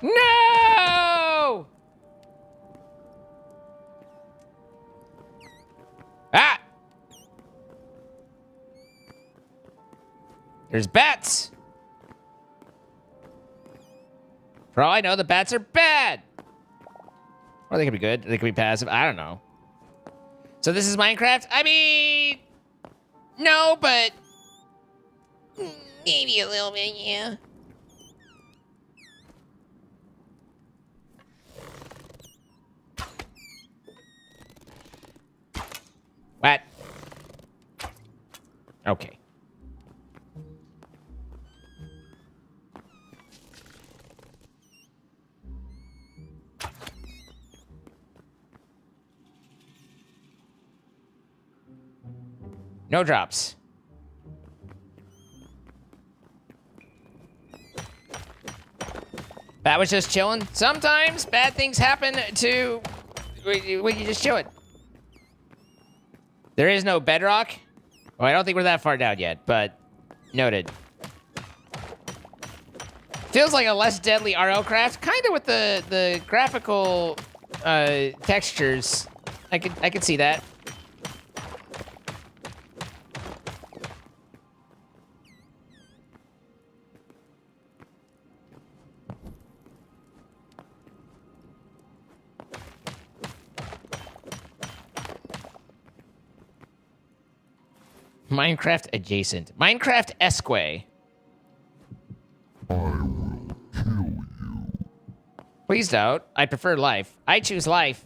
No! Ah! There's bats. For all I know, the bats are bad. Or they could be good. They could be passive. I don't know. So this is Minecraft? I mean, no, but maybe a little bit, yeah. What? Okay. No drops. Bat was just chilling. Sometimes bad things happen to when you just chilling. There is no bedrock. Well, I don't think we're that far down yet, but noted. Feels like a less deadly RL craft, kind of with the graphical textures. I could see that. Minecraft adjacent. Minecraft Esque. I will kill you. Please don't. I prefer life. I choose life.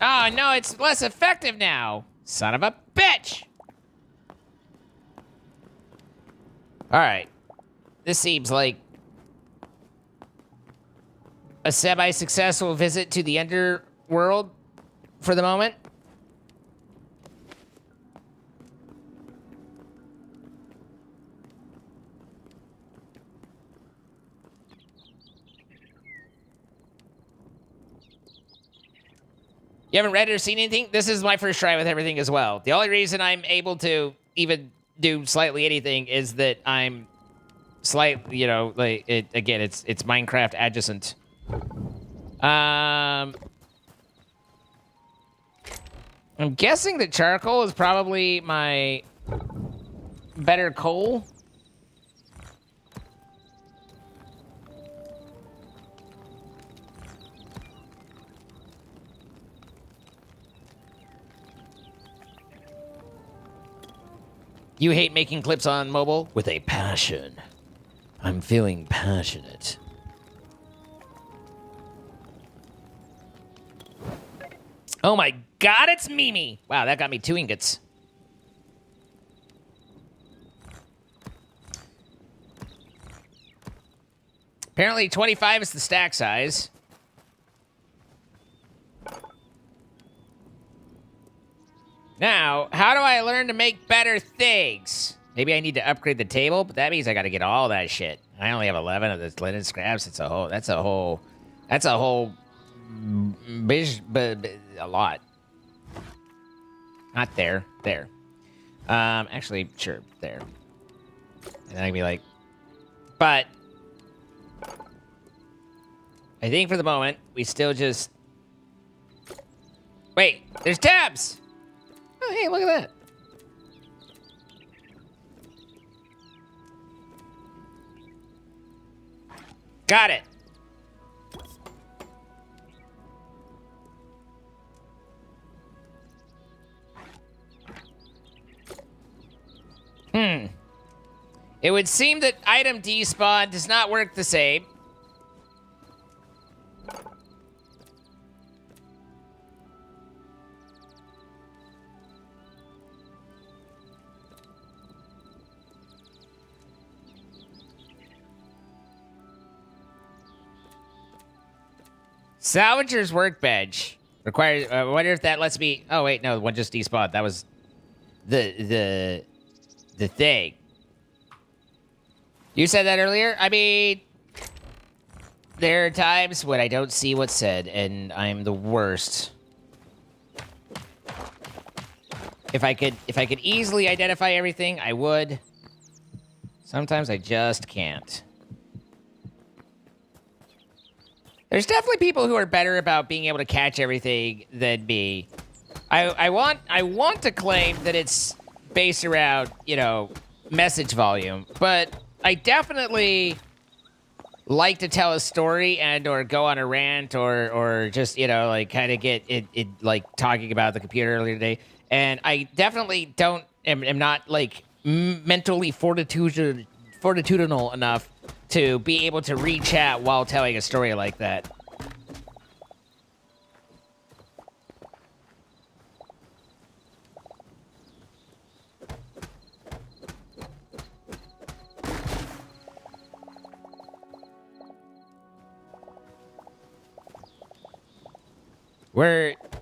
Oh, no, it's less effective now. Son of a bitch. All right. This seems like a semi-successful visit to the underworld for the moment. You haven't read or seen anything? This is my first try with everything as well. The only reason I'm able to even do slightly anything is that I'm slightly, you know, like it again. It's Minecraft adjacent. I'm guessing that charcoal is probably my better coal. You hate making clips on mobile? With a passion. I'm feeling passionate. Oh my god, it's Mimi! Wow, that got me 2 ingots. Apparently 25 is the stack size. now, how do I learn to make better things? Maybe I need to upgrade the table, but that means I got to get all that shit. I only have 11 of this linen scraps. That's a whole a lot. Not there. There. Actually, sure, there. And then I'd be like, but I think for the moment, we still just... Wait, there's tabs! Oh, hey, look at that. Got it. It would seem that item despawn does not work the same. Salvager's workbench requires. I wonder if that lets me. Oh wait, no, one just despawned. That was the thing. You said that earlier. I mean, there are times when I don't see what's said, and I'm the worst. If I could easily identify everything, I would. Sometimes I just can't. There's definitely people who are better about being able to catch everything than me. I want to claim that it's based around, you know, message volume, but I definitely like to tell a story and or go on a rant or just, you know, like kind of get it like talking about the computer earlier today. And I definitely am not like mentally fortitudinal enough to be able to read chat while telling a story like that.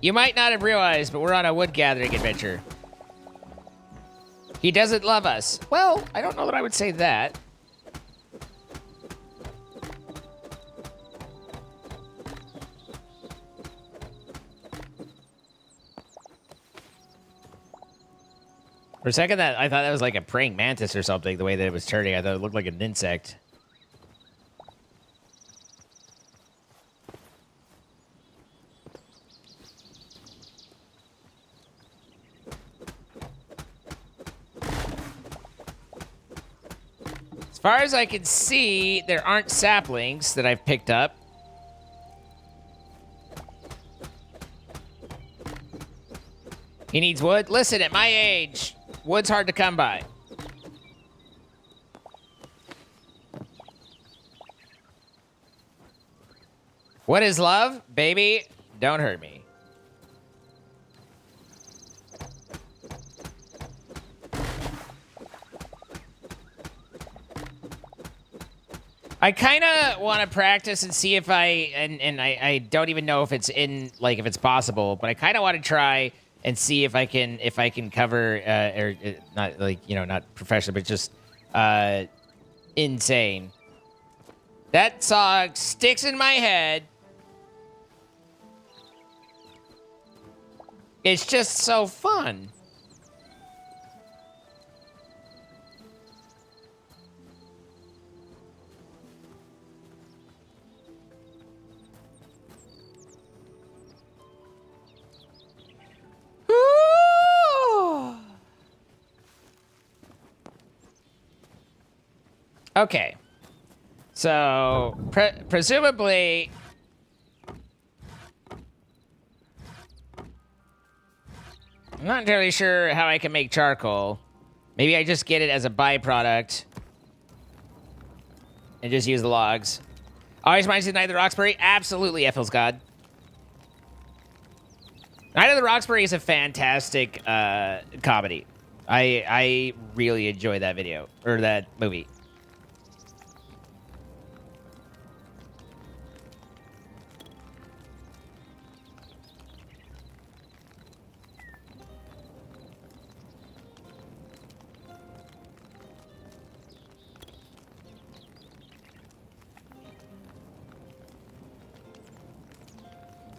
You might not have realized, but we're on a wood gathering adventure. He doesn't love us. Well, I don't know that I would say that. For a second, I thought that was like a praying mantis or something, the way that it was turning. I thought it looked like an insect. As far as I can see, there aren't saplings that I've picked up. He needs wood? Listen, at my age, wood's hard to come by. What is love? Baby, don't hurt me. I kind of want to practice and see if I don't even know if it's if it's possible, but I kind of want to try and see if I can cover or not not professional, but just insane. That song sticks in my head. It's just so fun. Okay, so presumably, I'm not entirely sure how I can make charcoal. Maybe I just get it as a byproduct and just use the logs. Always reminds you of Night of the Roxbury? Absolutely, Ethel's God. Night of the Roxbury is a fantastic comedy. I really enjoy that video, or that movie.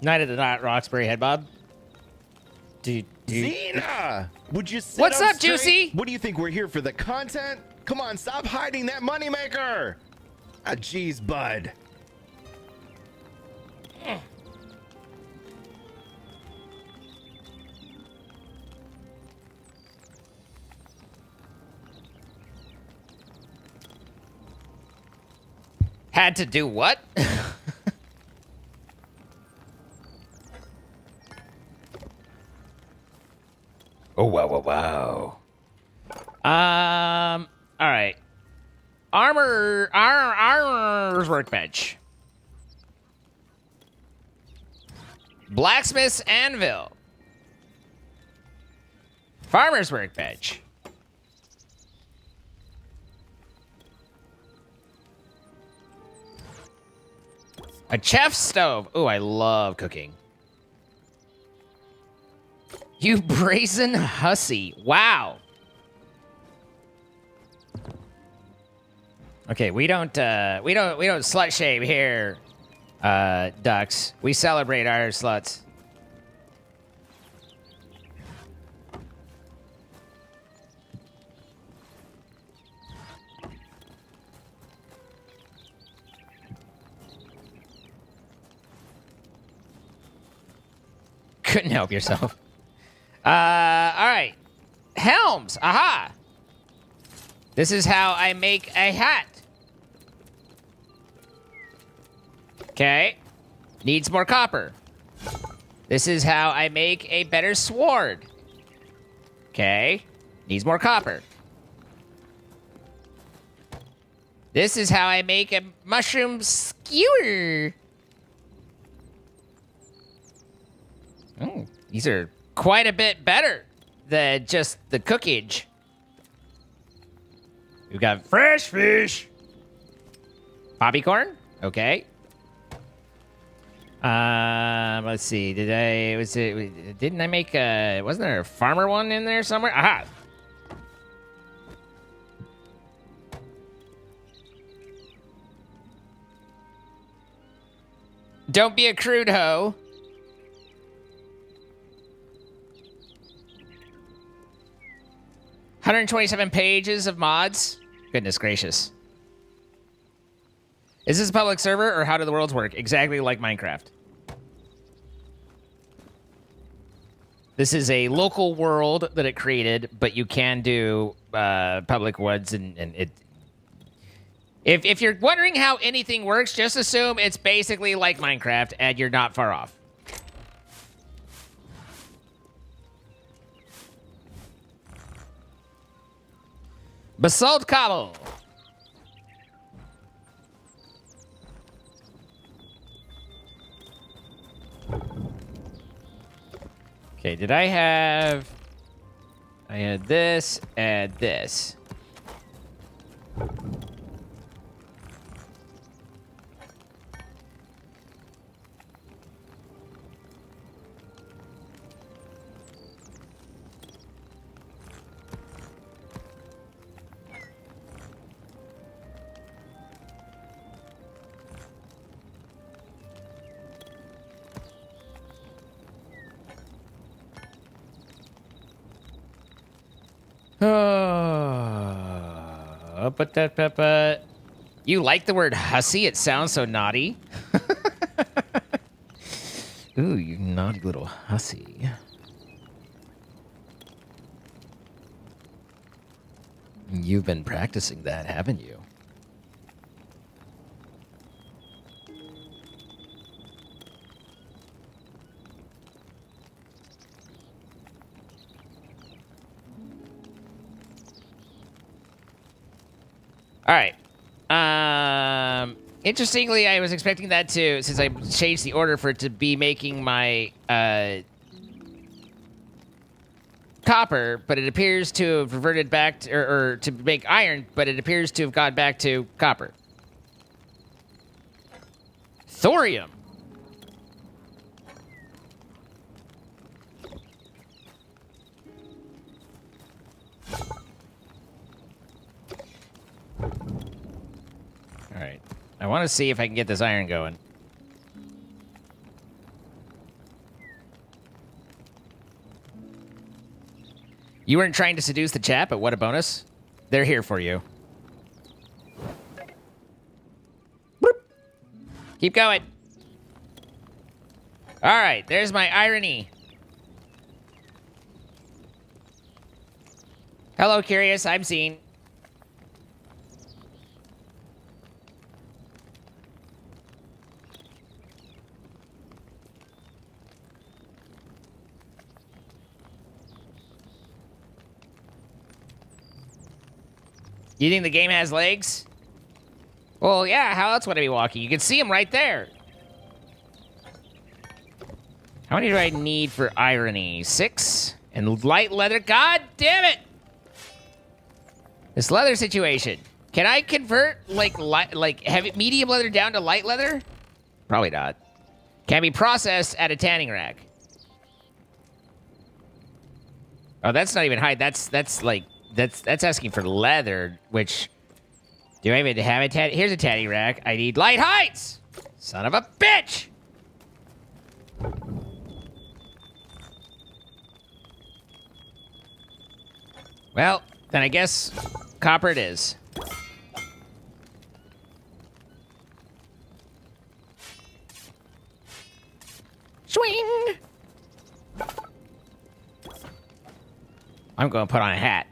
Night of the Roxbury head bob. Xena! Would you sit What's up up, straight? Juicy? What do you think? We're here for the content? Come on, stop hiding that moneymaker! Ah, jeez, bud. Had to do what? Oh, wow. All right. Armor's workbench. Blacksmith's anvil. Farmer's workbench. A chef's stove. Ooh, I love cooking. You brazen hussy. Wow. Okay, we don't slut shame here, ducks. We celebrate our sluts. Couldn't help yourself. All right. Helms. Aha. This is how I make a hat. Okay. Needs more copper. This is how I make a better sword. Okay. Needs more copper. This is how I make a mushroom skewer. Oh, these are quite a bit better than just the cookage. We've got fresh fish. Poppycorn? Okay. Let's see. Didn't I make wasn't there a farmer one in there somewhere? Aha. Don't be a crude hoe. $127 pages of mods. Goodness gracious. Is this a public server or how do the worlds work? Exactly like Minecraft. This is a local world that it created, but you can do public ones and it. If you're wondering how anything works, just assume it's basically like Minecraft and you're not far off. Basalt cobble. Okay, did I have... I had this and this. But you like the word hussy? It sounds so naughty. Ooh, you naughty little hussy. You've been practicing that, haven't you? All right. Interestingly, I was expecting that to, since I changed the order for it to be making my copper, but it appears to have reverted back to, or to make iron, but it appears to have gone back to copper. Thorium. All right. I want to see if I can get this iron going. You weren't trying to seduce the chat, but what a bonus. They're here for you. Boop. Keep going. All right, there's my irony. Hello, Curious. I'm seen. You think the game has legs? Well, yeah, how else would I be walking? You can see them right there. How many do I need for irony? 6? And light leather? God damn it! This leather situation. Can I convert, like heavy, medium leather down to light leather? Probably not. Can be processed at a tanning rack. Oh, that's not even high. That's asking for leather, which... Do I even have a tanning... Here's a tanning rack. I need light heights! Son of a bitch! Well, then I guess copper it is. Swing! I'm going to put on a hat.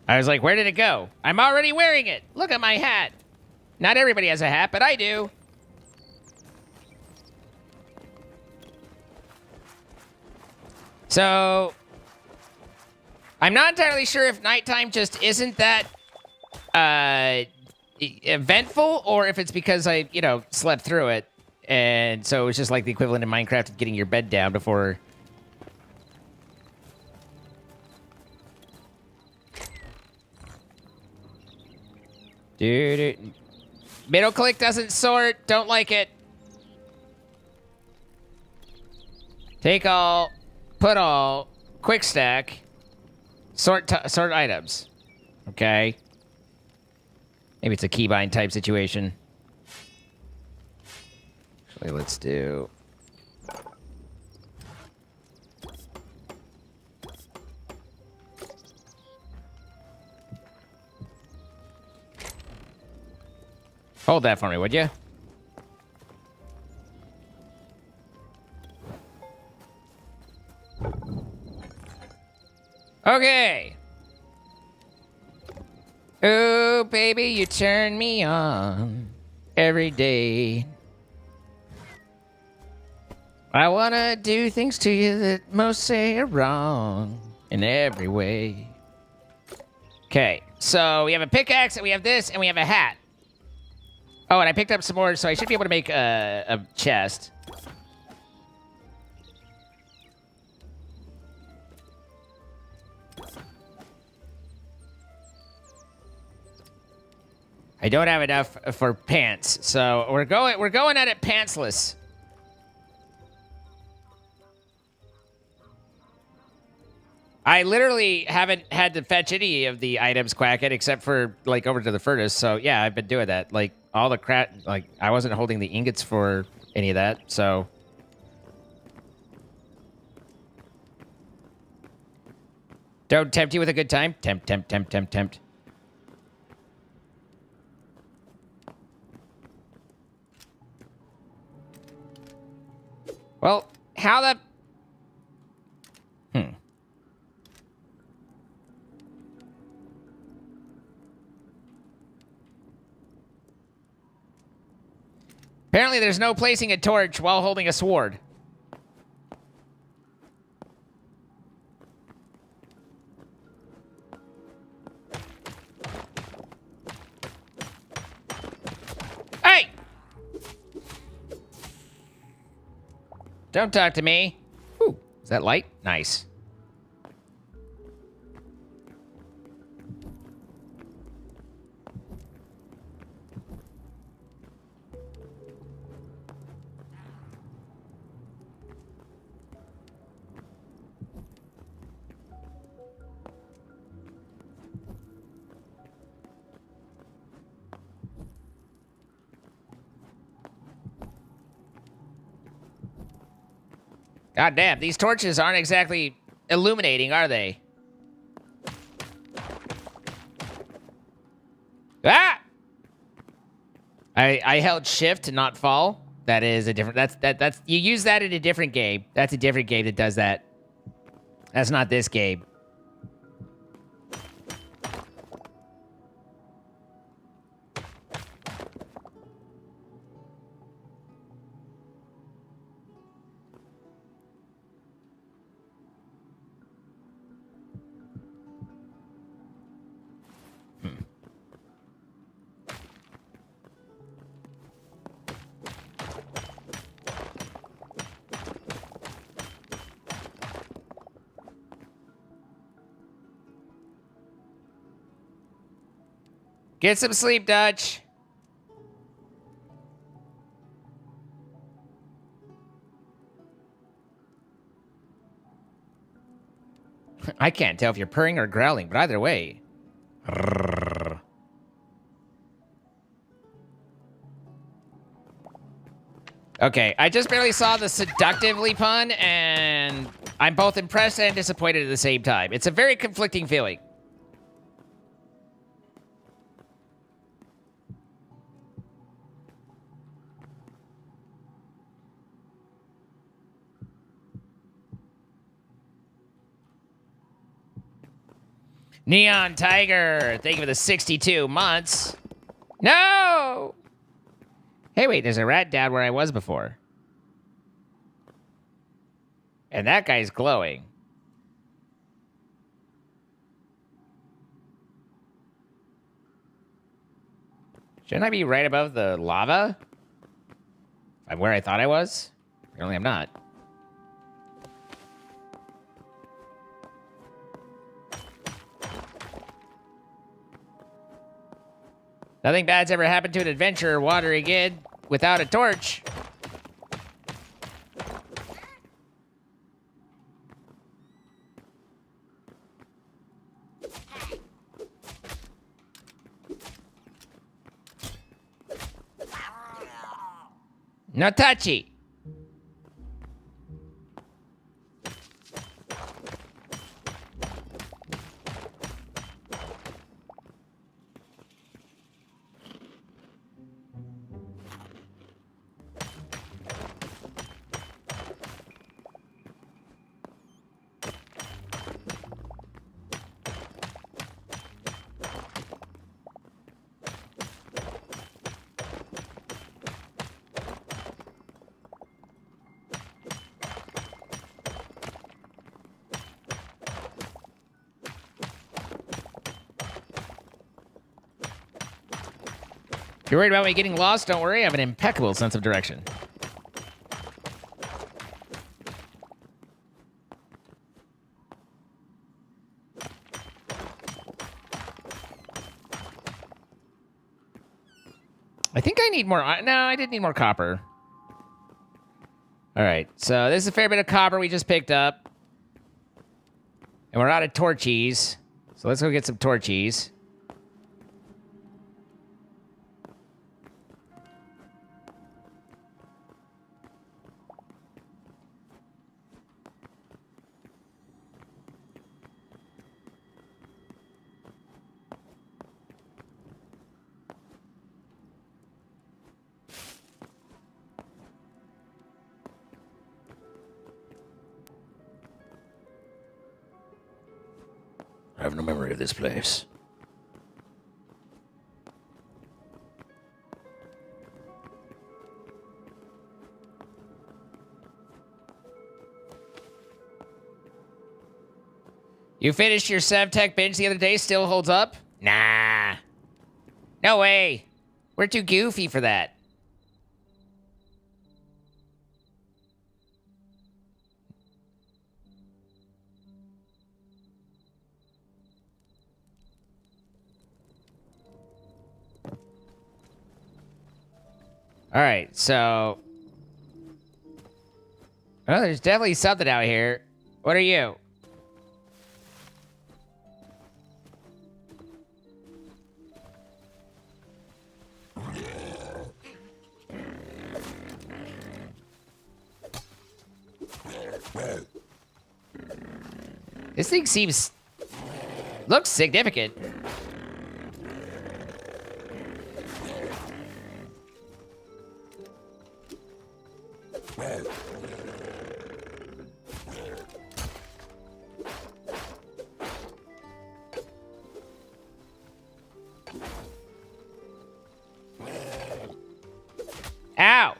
I was like, where did it go? I'm already wearing it. Look at my hat. Not everybody has a hat, but I do. So, I'm not entirely sure if nighttime just isn't that eventful, or if it's because I, slept through it. And so it's just like the equivalent in Minecraft of getting your bed down before... Dude, middle click doesn't sort. Don't like it. Take all, put all, quick stack, sort items. Okay. Maybe it's a keybind type situation. Actually, let's do... Hold that for me, would you? Okay. Oh, baby, you turn me on every day. I wanna do things to you that most say are wrong in every way. Okay, so we have a pickaxe, and we have this, and we have a hat. Oh, and I picked up some more, so I should be able to make a chest. I don't have enough for pants, so we're going at it pantsless. I literally haven't had to fetch any of the items, Quackhead, except for, like, over to the furnace. So, yeah, I've been doing that. Like, all the crap... Like, I wasn't holding the ingots for any of that, so... Don't tempt you with a good time. Tempt, tempt, tempt, tempt, tempt. Well, how the... Apparently there's no placing a torch while holding a sword. Hey! Don't talk to me. Ooh, is that light? Nice. God damn, these torches aren't exactly illuminating, are they? Ah! I held shift to not fall. That is a different. That's you use that in a different game. That's a different game that does that. That's not this game. Get some sleep, Dutch. I can't tell if you're purring or growling, but either way. Okay, I just barely saw the seductively pun, and I'm both impressed and disappointed at the same time. It's a very conflicting feeling. Neon Tiger, thank you for the 62 months. No! Hey, wait, there's a rat down where I was before. And that guy's glowing. Shouldn't I be right above the lava? I'm where I thought I was? Apparently I'm not. Nothing bad's ever happened to an adventurer wandering in without a torch. No touchy. If you're worried about me getting lost, don't worry. I have an impeccable sense of direction. I think I need more. No, I did need more copper. All right, so this is a fair bit of copper we just picked up. And we're out of torchies. So let's go get some torchies. I have no memory of this place. You finished your SevTech binge the other day, still holds up? Nah. No way. We're too goofy for that. All right, so... Oh, there's definitely something out here. What are you? This thing looks significant. Ow!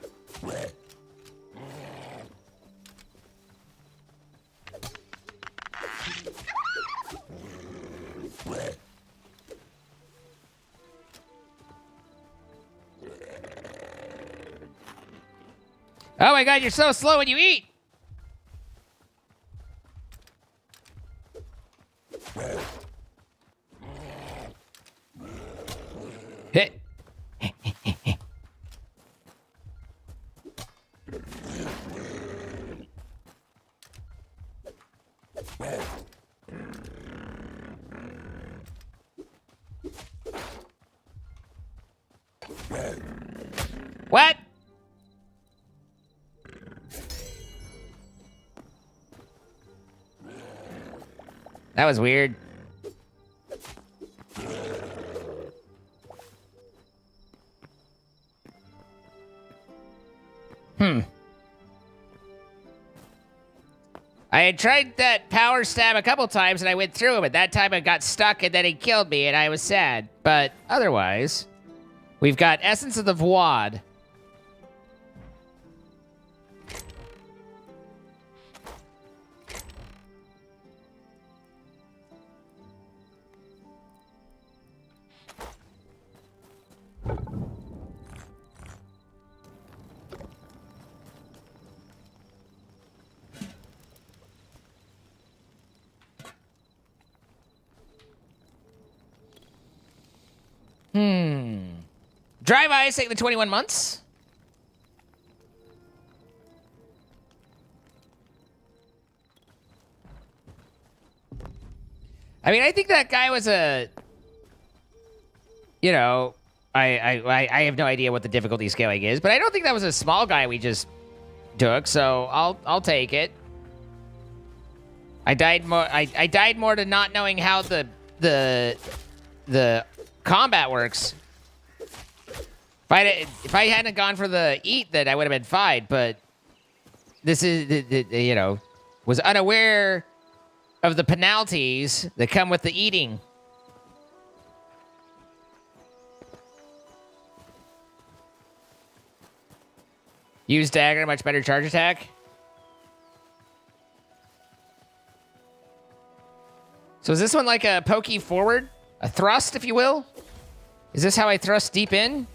Oh my god, you're so slow when you eat! Hit. What? That was weird. I had tried that power stab a couple times and I went through it, but that time it got stuck and then it killed me and I was sad. But otherwise, we've got Essence of the Void. Drive ice, take the 21 months. I mean, I think that guy was a... You know, I have no idea what the difficulty scaling is, but I don't think that was a small guy we just took, so I'll take it. I died more to not knowing how the combat works. If I hadn't gone for the eat, then I would have been fine. But this is, you know, was unaware of the penalties that come with the eating. Use dagger, much better charge attack. So is this one like a pokey forward? A thrust, if you will? Is this how I thrust deep in?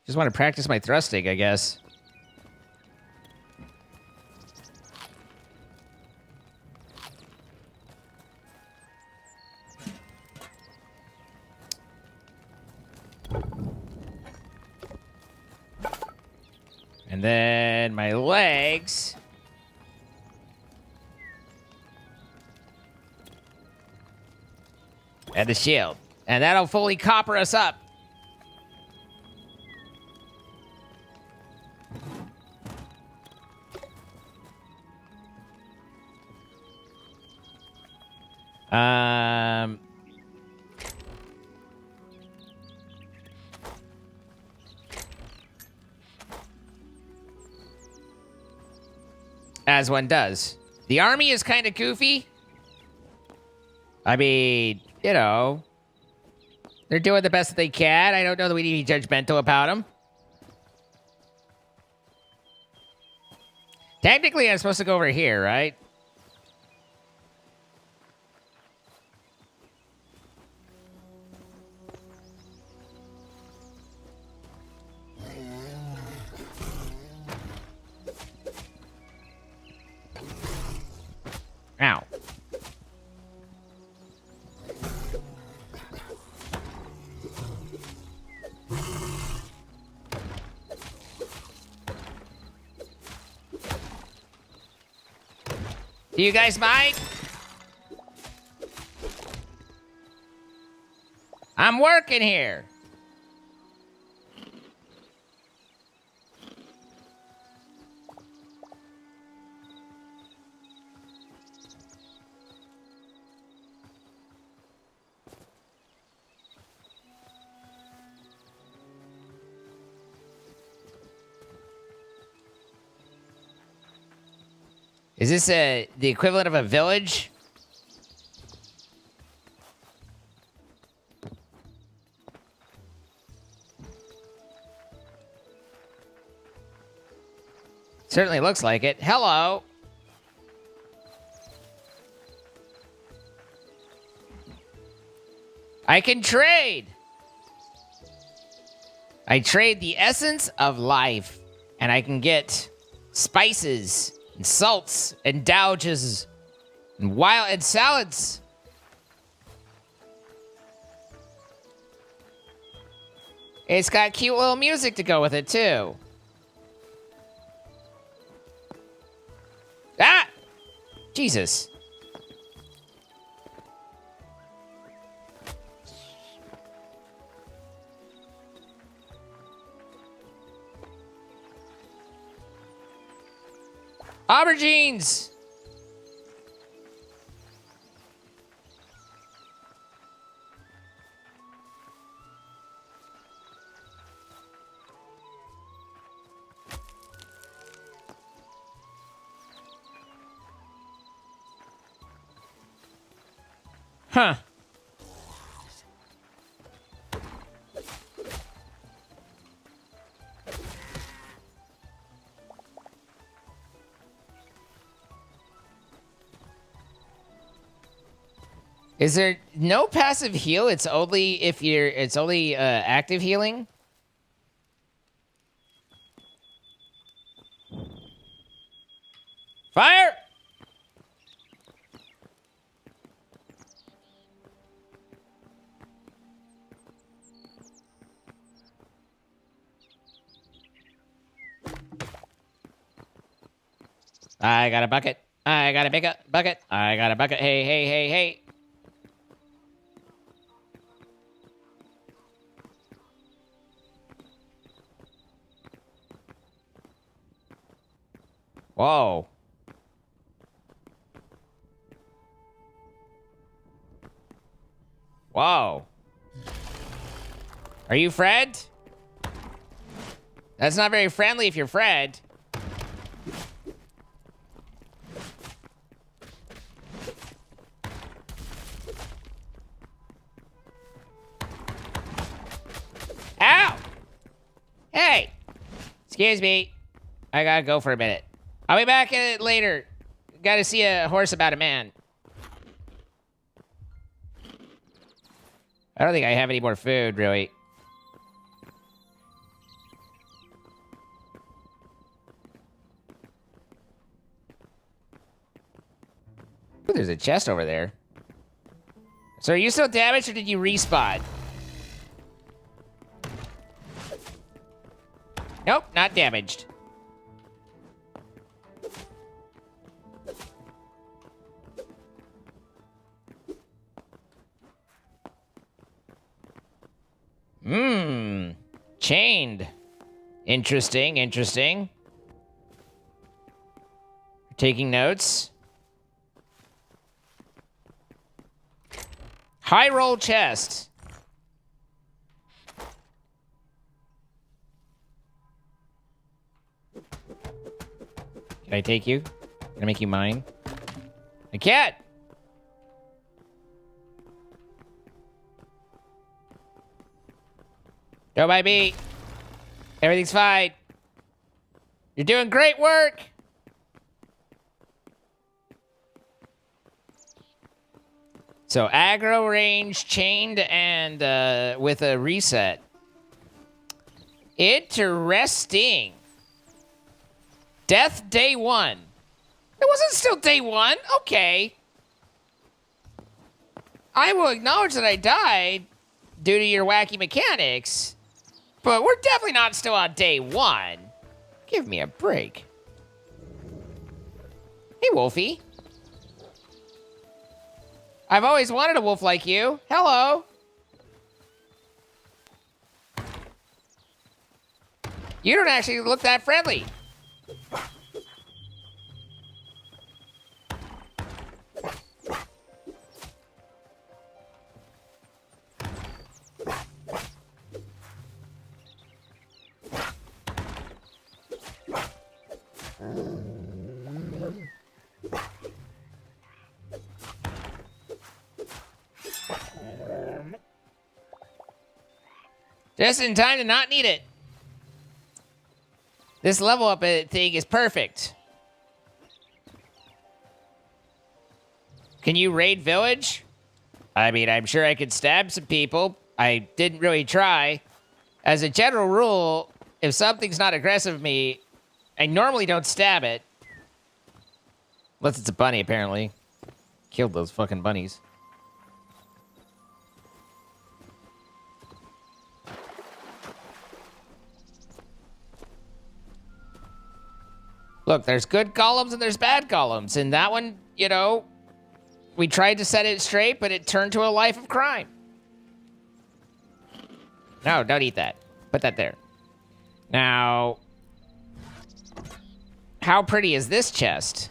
Just want to practice my thrusting, I guess. And then my legs. And the shield. And that'll fully copper us up. As one does. The army is kind of goofy. I mean, you know, they're doing the best that they can. I don't know that we need to be judgmental about them. Technically, I'm supposed to go over here, right? Ow. Do you guys mind? I'm working here. Is this the equivalent of a village? Certainly looks like it. Hello. I can trade. I trade the essence of life, and I can get spices and salts and douges and wild and salads. It's got cute little music to go with it too. Ah! Jesus. Aubergines! Huh. Is there no passive heal? It's only if you're. It's only active healing. Fire! I got a bucket. I got a big bucket. I got a bucket. Hey, hey, hey, hey. Whoa. Whoa. Are you Fred? That's not very friendly if you're Fred. Ow! Hey! Excuse me. I gotta go for a minute. I'll be back at it later. Gotta see a horse about a man. I don't think I have any more food, really. Ooh, there's a chest over there. So are you still damaged or did you respawn? Nope, not damaged. Chained. Interesting, interesting. Taking notes. High roll chest. Can I take you? Can I make you mine? I can't! Don't mind me. Everything's fine. You're doing great work. So aggro range, chained, and with a reset. Interesting. Death day 1. It wasn't still day 1. Okay. I will acknowledge that I died due to your wacky mechanics. But we're definitely not still on day 1. Give me a break. Hey, Wolfie. I've always wanted a wolf like you. Hello. You don't actually look that friendly. Just in time to not need it. This level up thing is perfect. Can you raid village? I mean, I'm sure I could stab some people. I didn't really try. As a general rule, if something's not aggressive with me, I normally don't stab it. Unless it's a bunny, apparently. Killed those fucking bunnies. Look, there's good columns and there's bad columns. And that one, you know, we tried to set it straight, but it turned to a life of crime. No, don't eat that. Put that there. Now, how pretty is this chest?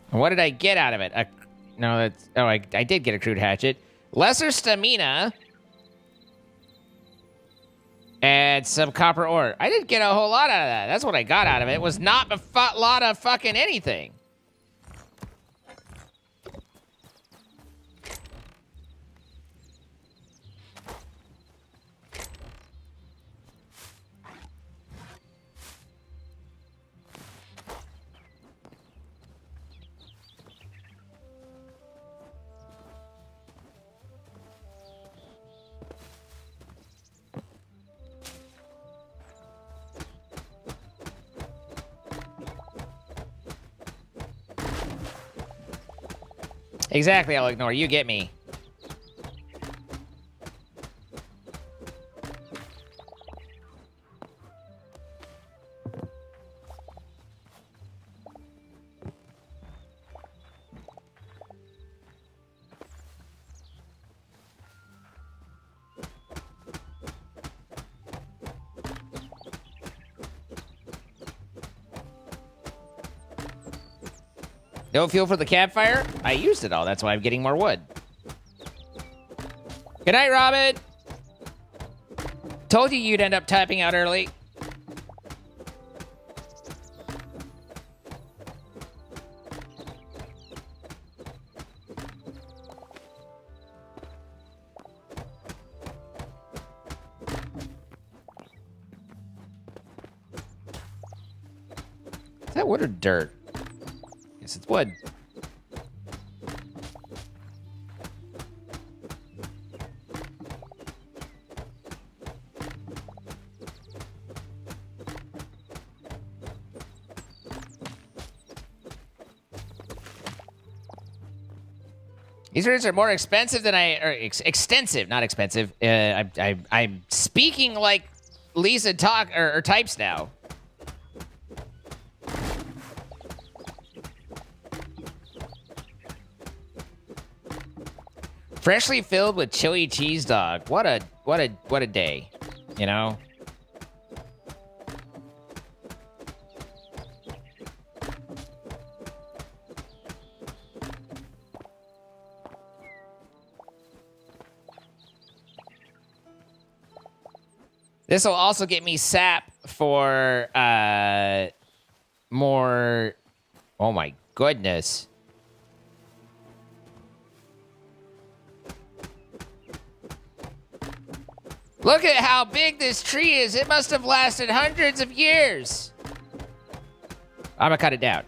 What did I get out of it? No, that's... Oh, I did get a crude hatchet. Lesser stamina. And some copper ore. I didn't get a whole lot out of that. That's what I got out of it. It was not a lot of fucking anything. Exactly, I'll ignore. You get me. No fuel for the campfire? I used it all. That's why I'm getting more wood. Good night, Robin. Told you you'd end up tapping out early. Is that wood or dirt? Guess it's wood. These roots are more expensive than extensive, not expensive. I'm speaking like Lisa or types now. Freshly filled with chili cheese dog. What a day, you know? This will also get me sap for more. Oh my goodness. Look at how big this tree is. It must have lasted hundreds of years. I'm gonna cut it down.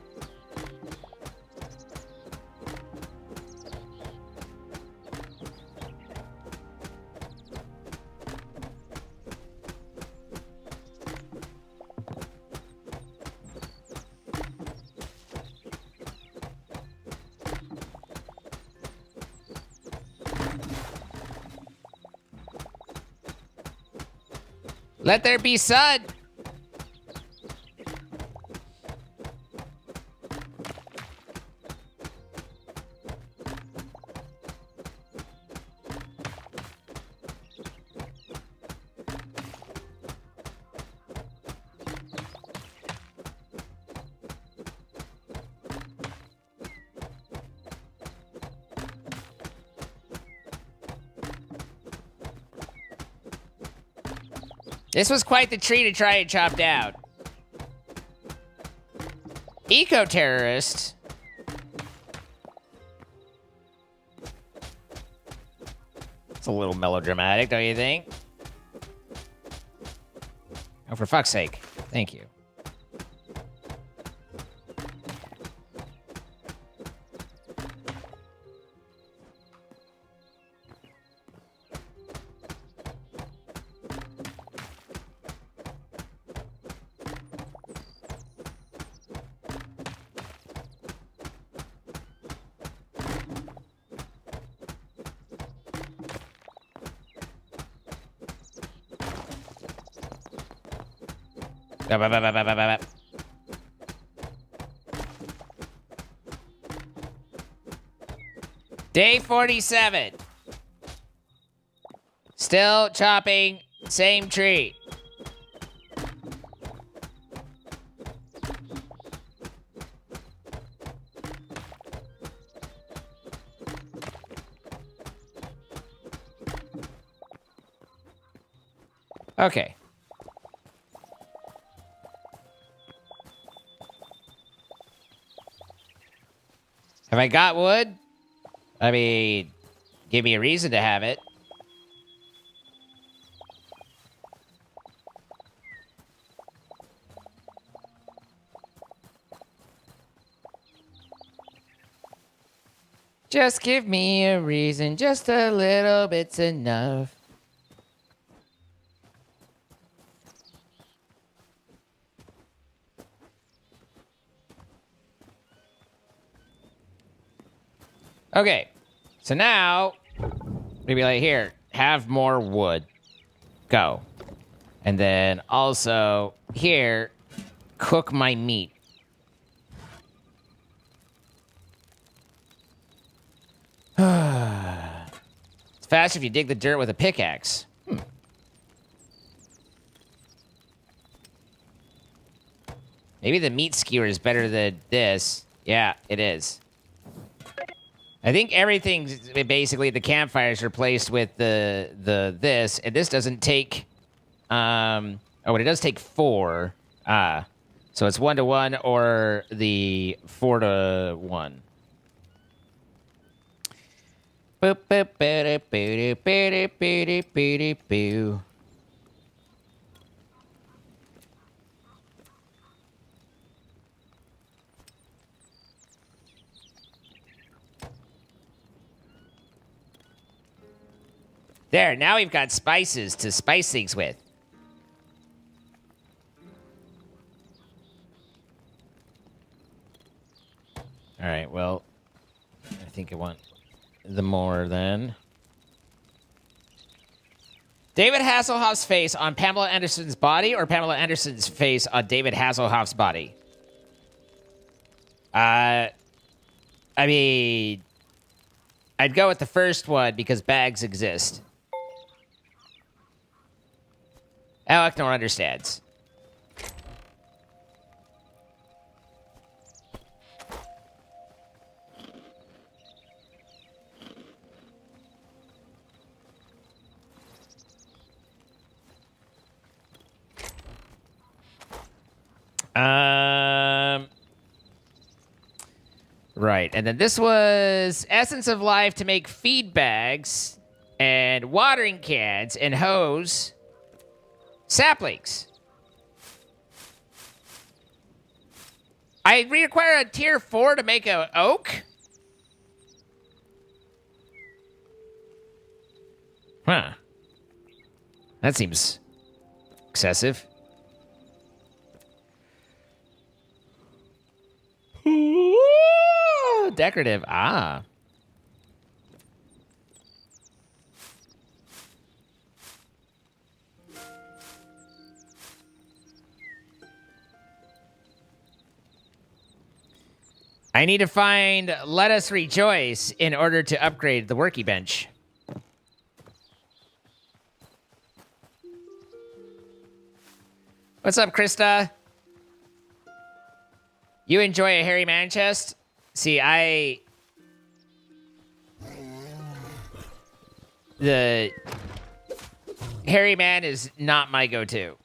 Let there be sun. This was quite the tree to try and chop down. Eco-terrorist. It's a little melodramatic, don't you think? Oh, for fuck's sake. Thank you. Up, up, up, up, up, up, up. Day 47. Still chopping, same tree. Okay. Have I got wood? I mean, give me a reason to have it. Just give me a reason, just a little bit's enough. Okay, so now, maybe like here, have more wood. Go. And then also, here, cook my meat. It's faster if you dig the dirt with a pickaxe. Maybe the meat skewer is better than this. Yeah, it is. I think everything's basically the campfire's replaced with the this, and this doesn't take oh, but it does take 4. So it's 1 to 1 or the 4 to 1. Boop boop boop boop boop boop boop boop. There, now we've got spices to spice things with. All right, well, I think I want the more then. David Hasselhoff's face on Pamela Anderson's body or Pamela Anderson's face on David Hasselhoff's body? I mean, I'd go with the first one because bags exist. Alec nor understands. Right, and then this was Essence of Life to make feed bags and watering cans and hose. Saplings. I require a tier 4 to make an oak? Huh. That seems excessive. Ooh, decorative. Ah. I need to find Let Us Rejoice in order to upgrade the worky bench. What's up, Krista? You enjoy a hairy man chest? See, the hairy man is not my go-to.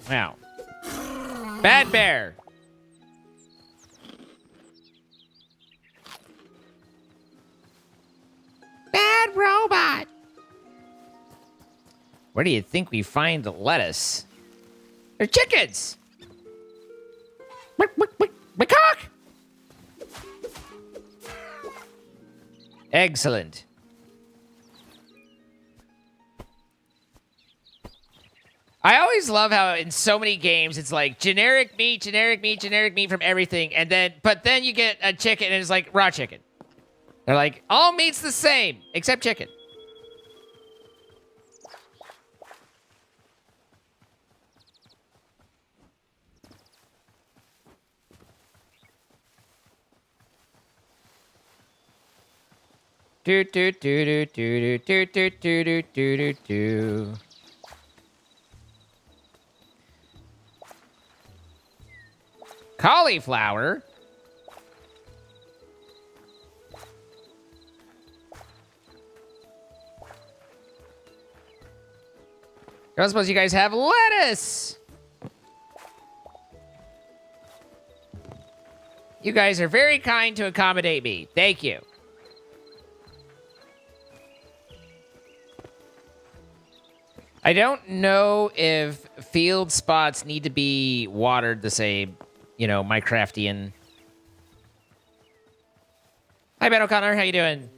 Wow. Bad bear. bad robot. Where do you think we find the lettuce? They're chickens. Cock. Excellent. I always love how in so many games it's like generic meat from everything, and then you get a chicken and it's like raw chicken. They're like, all meat's the same except chicken. Do do do do do do do do do do do do. Cauliflower. I don't suppose you guys have lettuce. You guys are very kind to accommodate me. Thank you. I don't know if field spots need to be watered the same, you know, Minecraftian. Hi, Ben O'Connor. How you doing?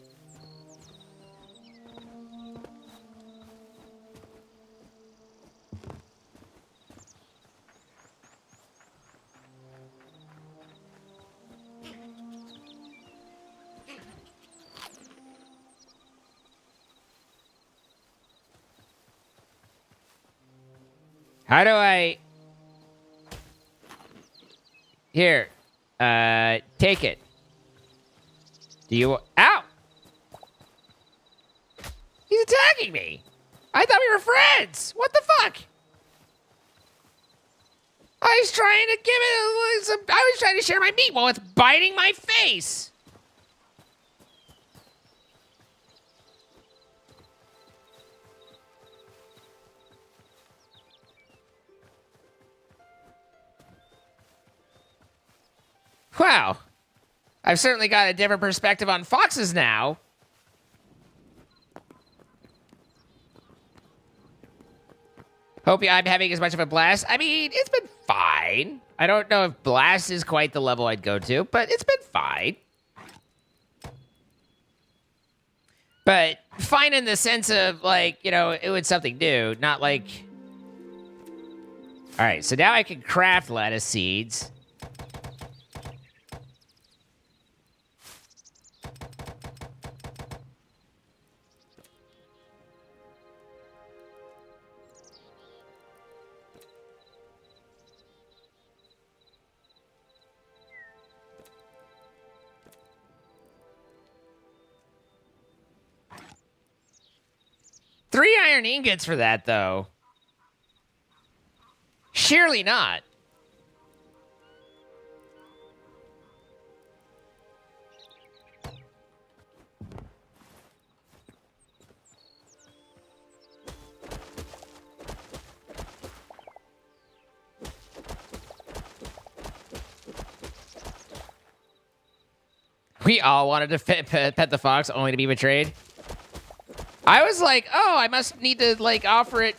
How do I... Here. Take it. Do you... Ow! He's attacking me! I thought we were friends! What the fuck? I was trying to give it some... I was trying to share my meat while it's biting my face! Wow. I've certainly got a different perspective on foxes now. Hope I'm having as much of a blast. I mean, it's been fine. I don't know if blast is quite the level I'd go to, but it's been fine. But fine in the sense of, like, you know, it was something new, not like... All right, so now I can craft lettuce seeds. Three iron ingots for that, though. Surely not. We all wanted to pet the fox, only to be betrayed. I was like, oh, I must need to, like, offer it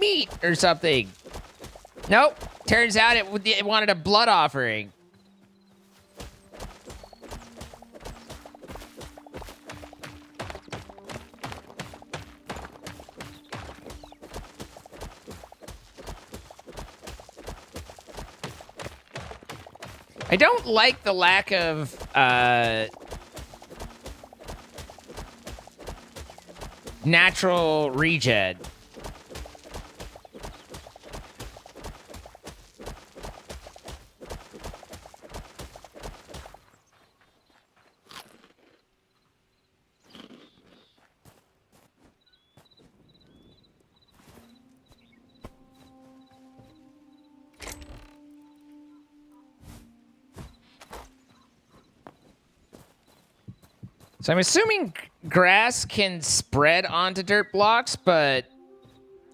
meat or something. Nope. Turns out it wanted a blood offering. I don't like the lack of, natural regen. So I'm assuming grass can spread onto dirt blocks, but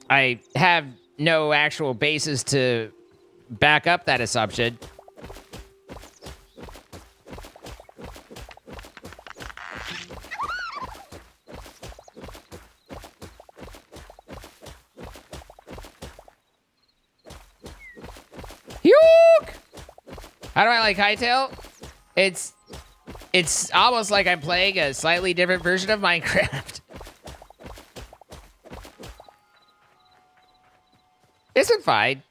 I have no actual basis to back up that assumption. How do I like Hytale? It's almost like I'm playing a slightly different version of Minecraft. Isn't fine.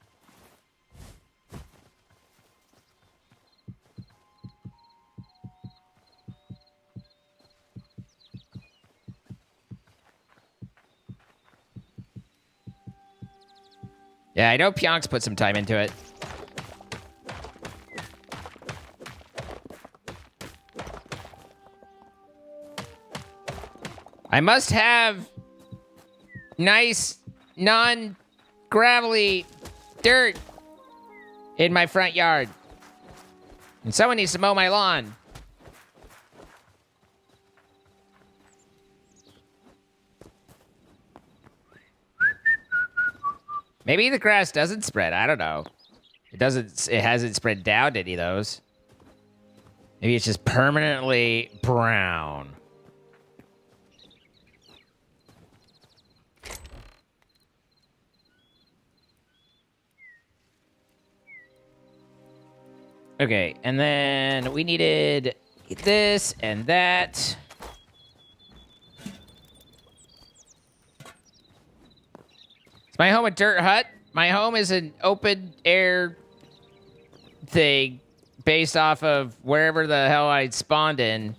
Yeah, I know Pyonk's put some time into it. I must have nice, non-gravelly dirt in my front yard. And someone needs to mow my lawn. Maybe the grass doesn't spread. I don't know. It hasn't spread down to any of those. Maybe it's just permanently brown. Okay, and then we needed this and that. Is my home a dirt hut? My home is an open air thing based off of wherever the hell I spawned in.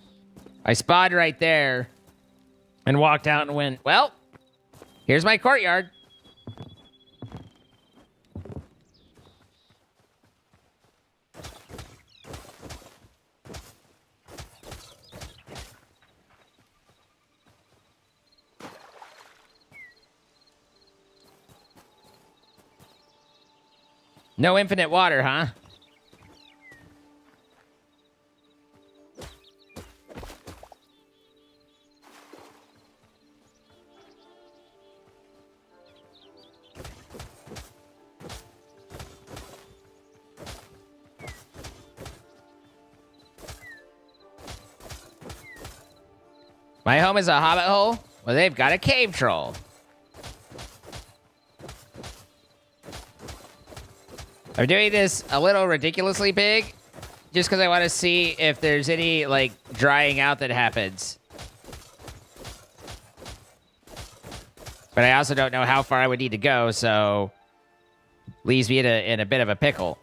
I spawned right there and walked out and went, well, here's my courtyard. No infinite water, huh? My home is a hobbit hole? Well, they've got a cave troll. I'm doing this a little ridiculously big, just because I want to see if there's any, like, drying out that happens. But I also don't know how far I would need to go, so leaves me in a bit of a pickle.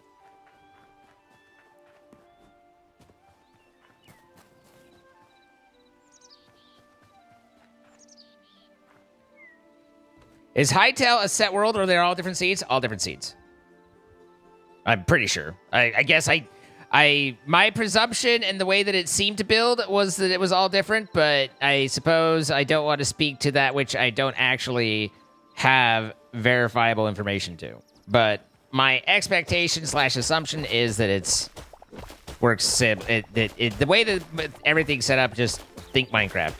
Is Hytale a set world, or they're all different seeds? All different seeds. I'm pretty sure. I guess my presumption and the way that it seemed to build was that it was all different, but I suppose I don't want to speak to that which I don't actually have verifiable information to. But my expectation / assumption is that it's works the way that everything's set up. Just think Minecraft.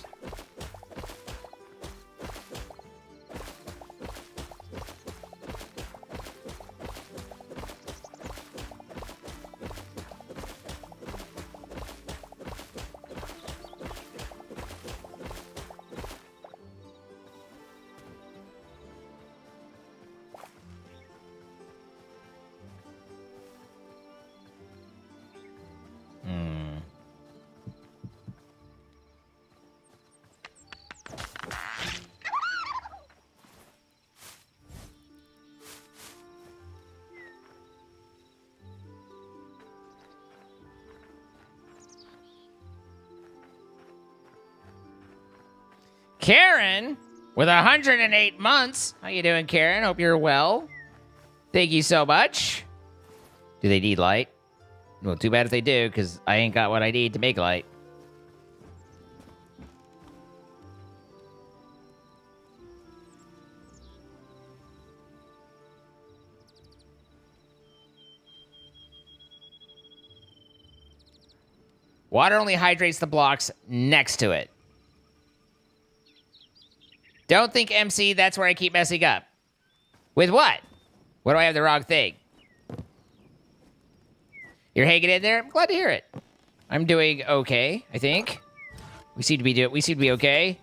Karen, with 108 months. How you doing, Karen? Hope you're well. Thank you so much. Do they need light? Well, too bad if they do, because I ain't got what I need to make light. Water only hydrates the blocks next to it. Don't think, MC, that's where I keep messing up. With what? What do I have the wrong thing? You're hanging in there? I'm glad to hear it. I'm doing okay, I think. We seem to be okay.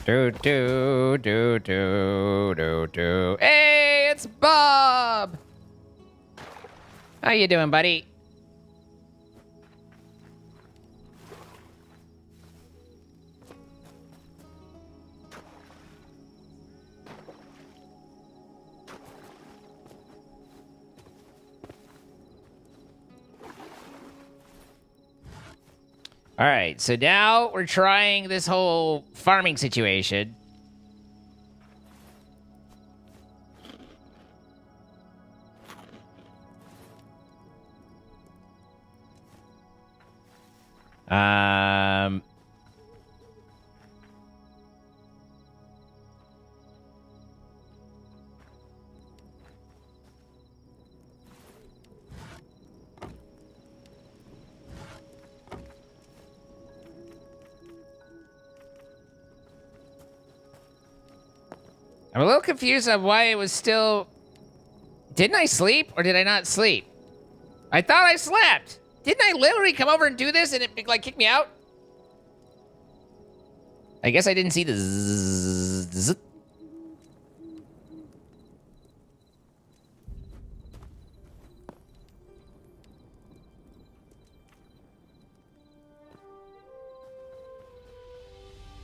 Do do do do do do. Hey, it's Bob. How you doing, buddy? All right, so now we're trying this whole farming situation. Um, I'm a little confused on why it was still... Didn't I sleep or did I not sleep? I thought I slept. Didn't I literally come over and do this and it like kicked me out? I guess I didn't see the zzz.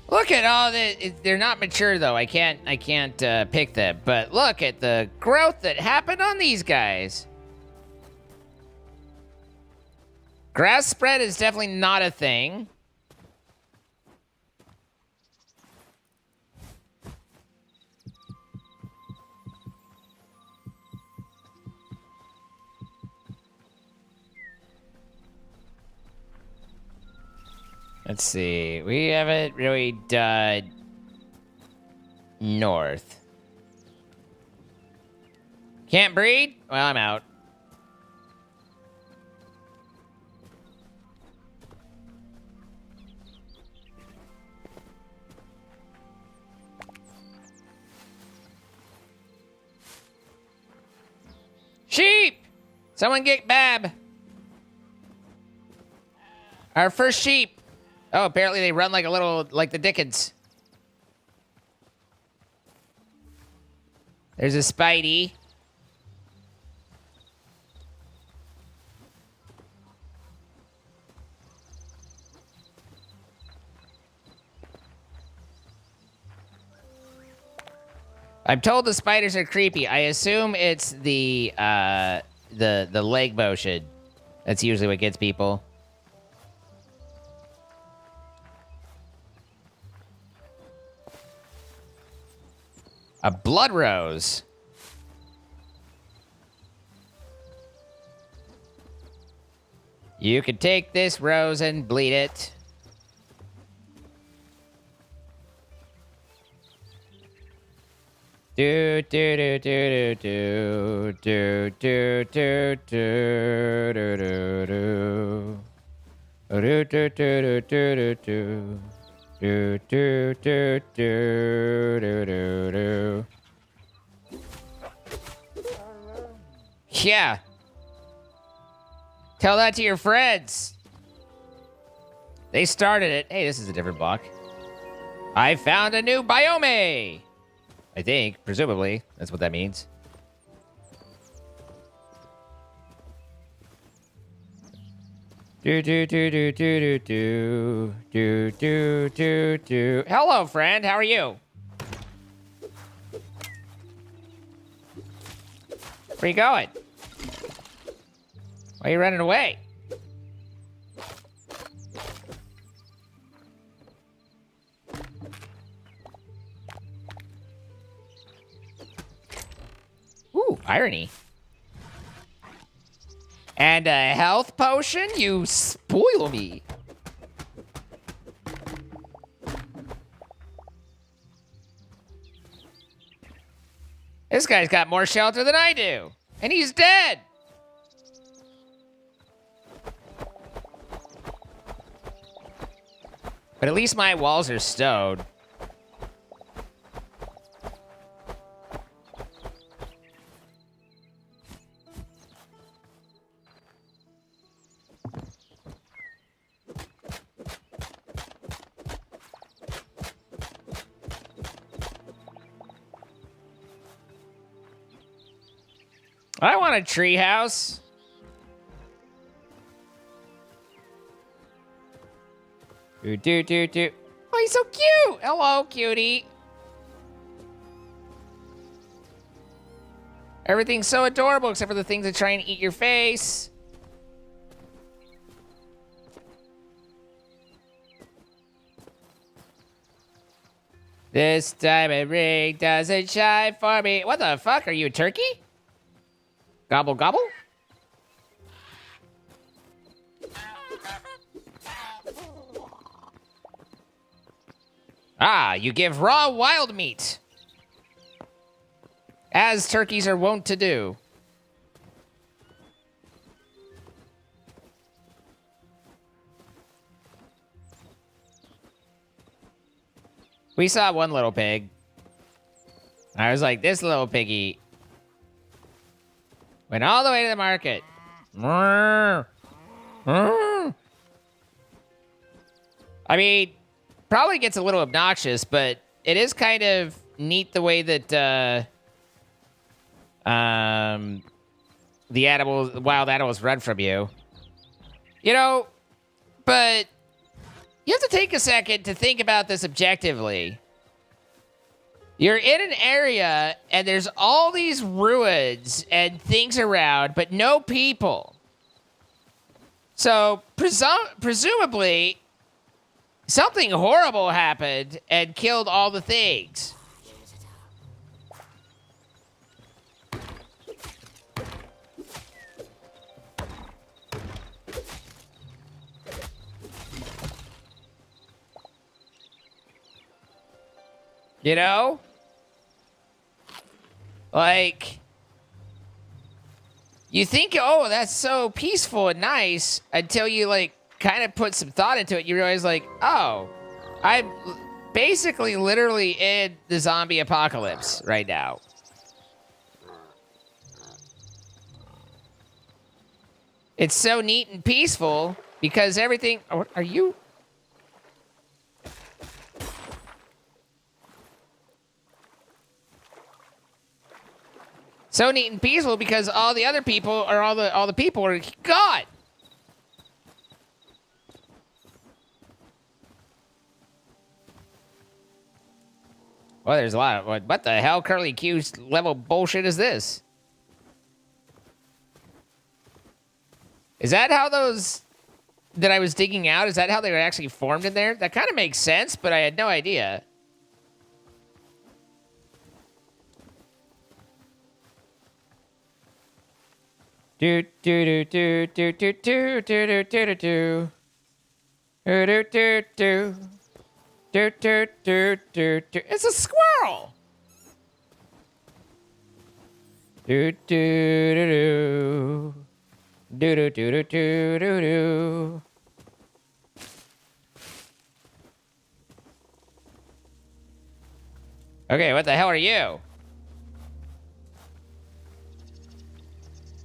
Look at all the, they're not mature though. I can't pick them. But look at the growth that happened on these guys. Grass spread is definitely not a thing. Let's see. We haven't really done north. Can't breed? Well, I'm out. Sheep! Someone get Bab. Our first sheep. Oh, apparently they run like a little, like the Dickens. There's a Spidey. I'm told the spiders are creepy. I assume it's the leg motion. That's usually what gets people. A blood rose. You could take this rose and bleed it. Do do do do do do do do do do do do do do do do do do. Do do do do do do do. Yeah. Tell that to your friends. They started it. Hey, this is a different block. I found a new biome. I think, presumably, that's what that means. Do do do do do do do do do do. Hello, friend. How are you? Where you going? Why are you running away? Ooh, irony. And a health potion? You spoil me. This guy's got more shelter than I do. And he's dead. But at least my walls are stone. I want a tree house. Do do do do. Oh, he's so cute. Hello, cutie. Everything's so adorable except for the things that try and eat your face. This diamond ring doesn't shine for me. What the fuck? Are you a turkey? Gobble, gobble? Ah, you give raw wild meat. As turkeys are wont to do. We saw one little pig. I was like, this little piggy went all the way to the market. I mean, probably gets a little obnoxious, but it is kind of neat the way that the wild animals run from you. You know, but you have to take a second to think about this objectively. You're in an area, and there's all these ruins and things around, but no people. So, presumably, something horrible happened and killed all the things. You know? Like, you think, oh, that's so peaceful and nice until you, like, kind of put some thought into it. You realize, like, oh, I'm basically literally in the zombie apocalypse right now. It's so neat and peaceful because everything... Oh, are you... So neat and peaceful because all the other people, or all the people are gone. Well, there's a lot of... What the hell Curly Q's level bullshit is this? Is that how those that I was digging out, is that how they were actually formed in there? That kind of makes sense, but I had no idea. Do do do do do do do do do do do do do do do. Do, do, do, do, do. It's a squirrel! Do, do, do, do. Do, do, do, do, do, do, do. Okay, what the hell are you?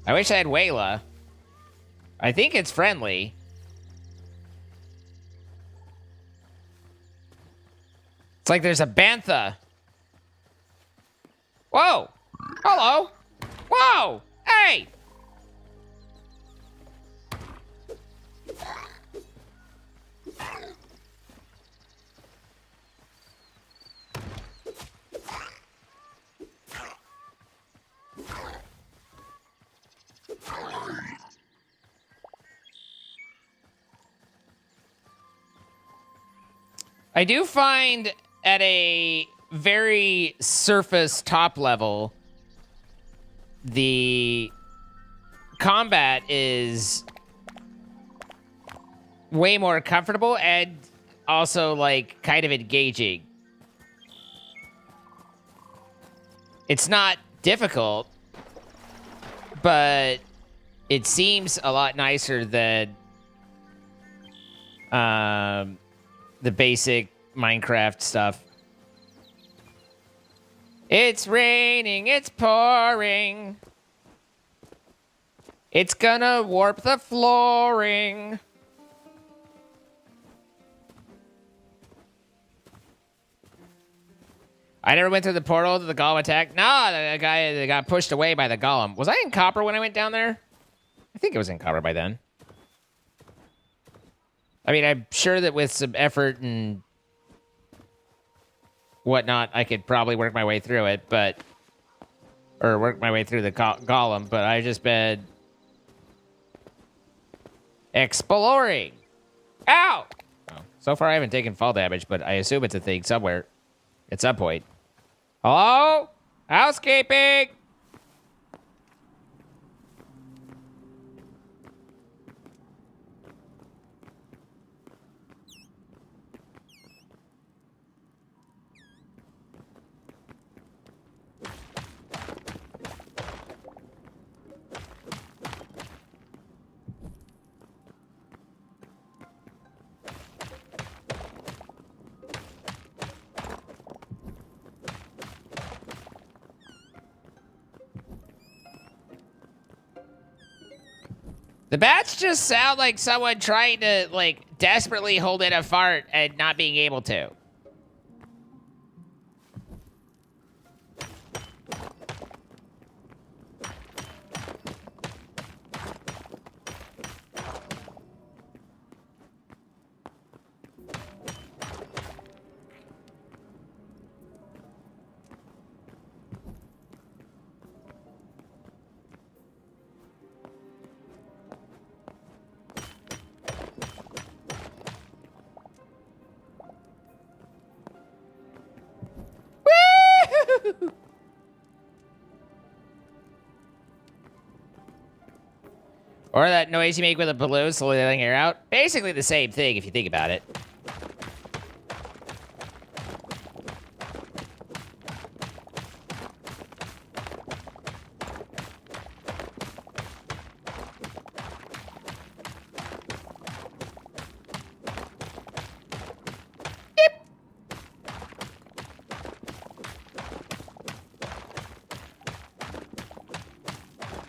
I wish I had Wayla. I think it's friendly. It's like there's a bantha. Whoa! Hello! Whoa! Hey! I do find at a very surface top level, the combat is way more comfortable and also, like, kind of engaging. It's not difficult, but it seems a lot nicer than the basic Minecraft stuff. It's raining, it's pouring. It's gonna warp the flooring. I never went through the portal to the golem attack. No, the guy that got pushed away by the golem. Was I in copper when I went down there? I think it was in copper by then. I mean, I'm sure that with some effort and whatnot, I could probably work my way through it, but... Or work my way through the golem, but I've just been... exploring. Ow! Oh, so far, I haven't taken fall damage, but I assume it's a thing somewhere. At some point. Hello? Housekeeping! The bats just sound like someone trying to, like, desperately hold in a fart and not being able to. Or that noise you make with a balloon slowly letting air out. Basically the same thing if you think about it.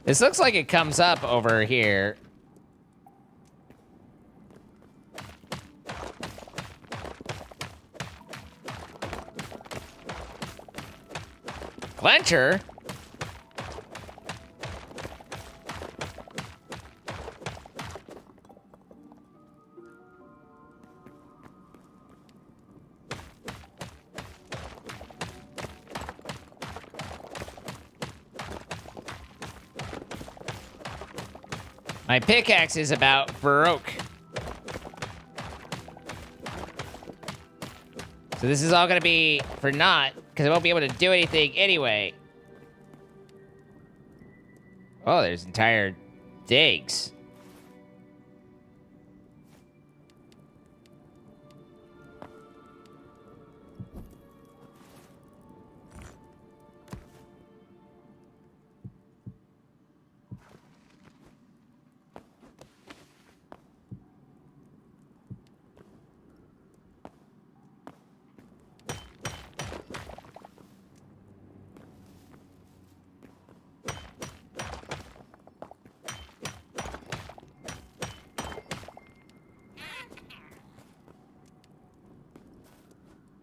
This looks like it comes up over here. Clencher? My pickaxe is about broke. So this is all gonna be for naught, because I won't be able to do anything anyway. Oh, there's entire digs.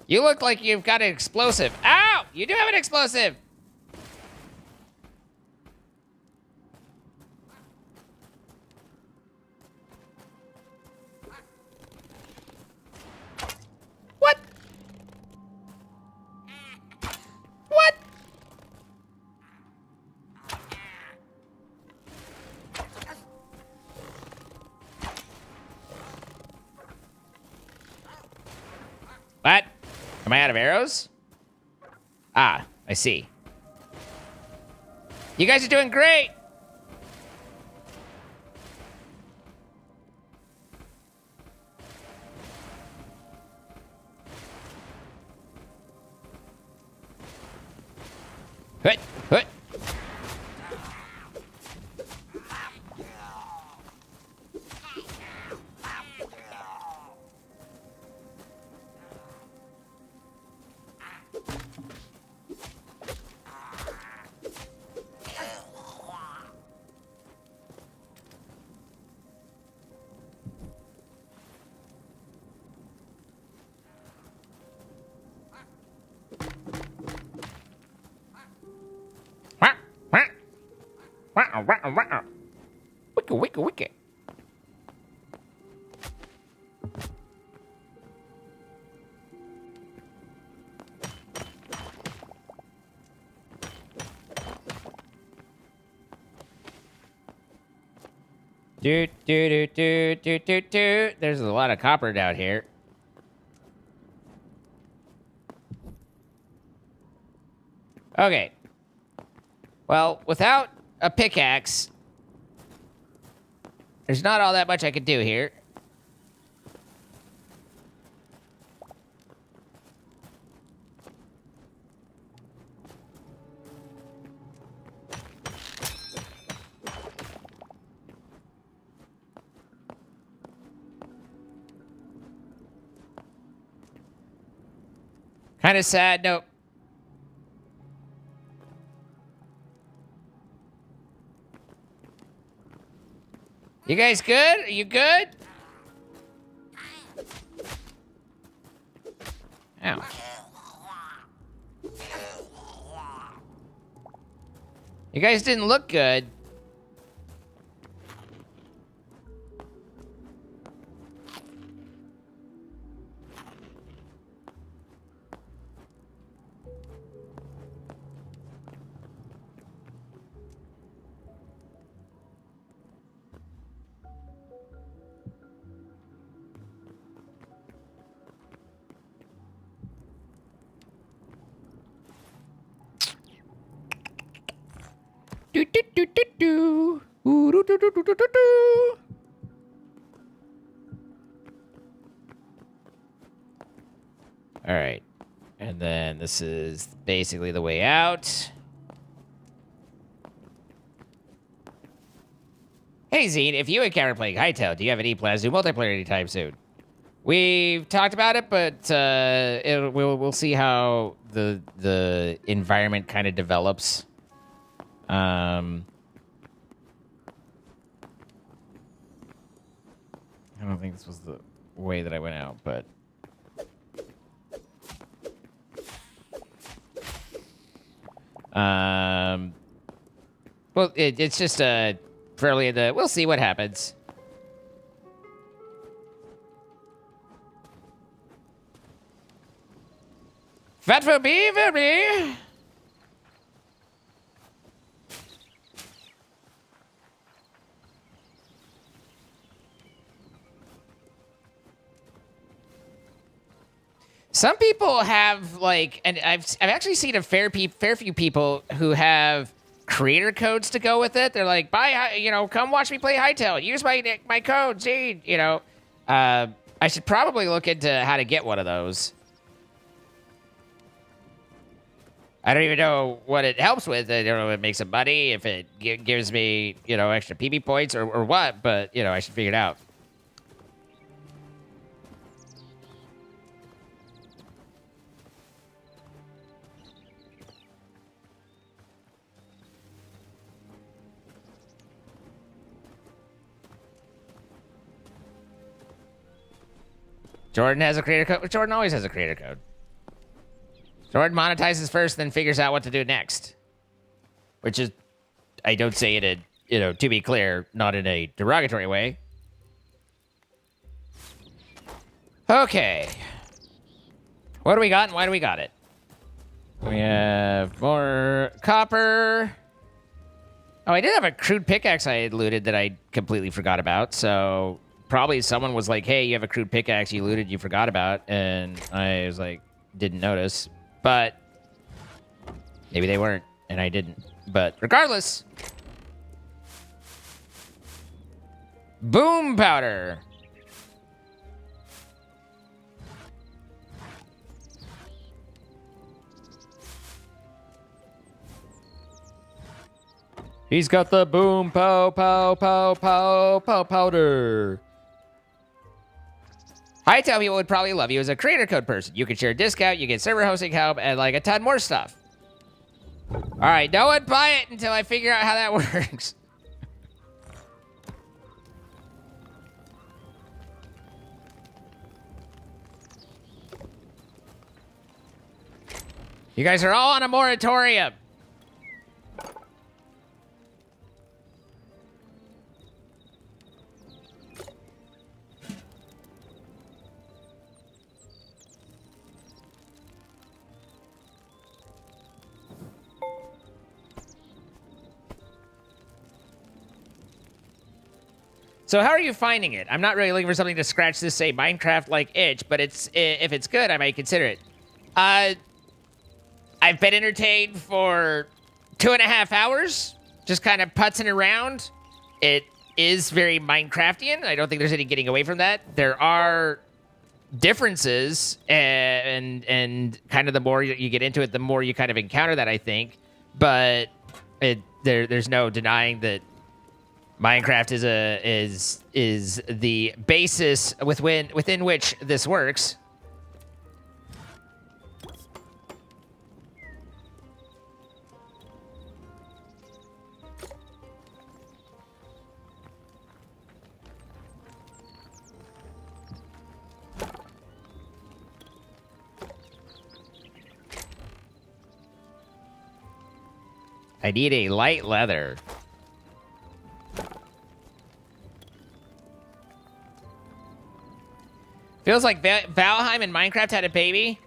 You look like you've got an explosive. Ow! You do have an explosive! What? What? What? Am I out of arrows? Ah, I see. You guys are doing great! Hut, hut. Wow, wow, wow. Wicka, wicka, wicka. Do, do, do, do, do, do, do. There's a lot of copper down here. Okay. Well, without a pickaxe, there's not all that much I could do here. Kind of sad. Nope. You guys good? Are you good? Ow. You guys didn't look good. Do, do, do, do, do. Ooh, do, do, do, do, do, do, do. All right. And then this is basically the way out. Hey, Zine, if you encounter playing Hytale, do you have any plans to do multiplayer anytime soon? We've talked about it, but we'll see how the environment kind of develops. I don't think this was the way that I went out, but... well, it's just fairly we'll see what happens. That will be very... Some people have, like, and I've actually seen a fair few people who have creator codes to go with it. They're like, come watch me play Hytale. Use my code, Zine, I should probably look into how to get one of those. I don't even know what it helps with. I don't know if it makes some money, if it gives me, extra PB points or what, but, I should figure it out. Jordan has a creator code. Jordan always has a creator code. Jordan monetizes first, then figures out what to do next. Which is, I don't say it, to be clear, not in a derogatory way. Okay. What do we got and why do we got it? We have more copper. Oh, I did have a crude pickaxe I had looted that I completely forgot about, so... Probably someone was like, hey, you have a crude pickaxe you looted, you forgot about. And I was like, didn't notice. But maybe they weren't, and I didn't. But regardless. Boom powder. He's got the boom pow pow pow pow pow powder. Hytale people would probably love you as a creator code person. You can share a discount, you get server hosting help, and like a ton more stuff. All right, no one buy it until I figure out how that works. You guys are all on a moratorium. So how are you finding it? I'm not really looking for something to scratch this, say, Minecraft-like itch, but if it's good, I might consider it. I've been entertained for 2.5 hours, just kind of putzing around. It is very Minecraftian. I don't think there's any getting away from that. There are differences, and kind of the more you get into it, the more you kind of encounter that, I think. But there's no denying that Minecraft is the basis within which this works. I need a light leather. Feels like Valheim and Minecraft had a baby.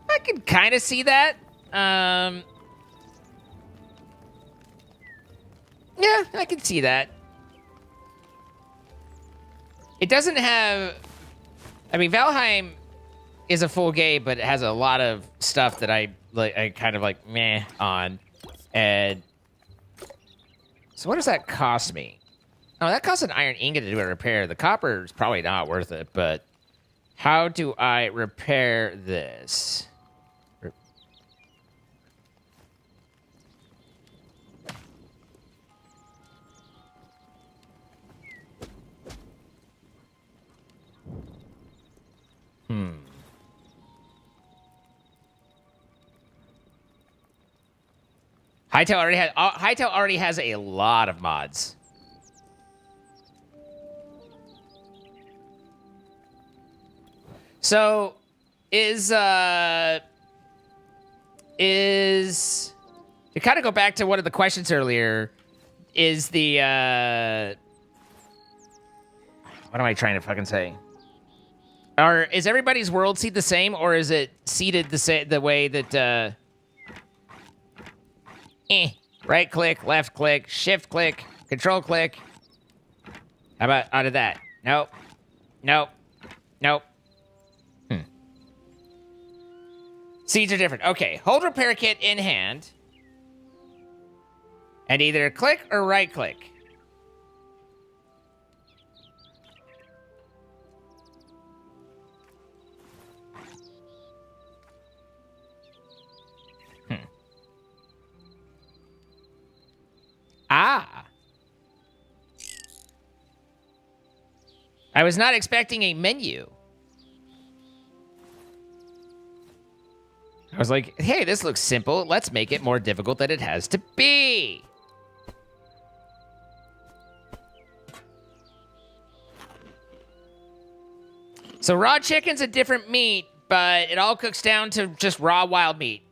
I can kind of see that. Yeah, I can see that. It doesn't have... I mean, Valheim is a full game, but it has a lot of stuff that I kind of like meh on. And so what does that cost me? Oh, that costs an iron ingot to do a repair. The copper is probably not worth it, but how do I repair this? Hytale already has a lot of mods. So, to kind of go back to one of the questions earlier, is the, what am I trying to fucking say? Is everybody's world seed the same, or is it seeded the way that, right click, left click, shift click, control click? How about out of that? Nope. Nope. Nope. Seeds are different. Okay, hold repair kit in hand. And either click or right click. Ah. I was not expecting a menu. I was like, hey, this looks simple. Let's make it more difficult than it has to be. So raw chicken's a different meat, but it all cooks down to just raw wild meat.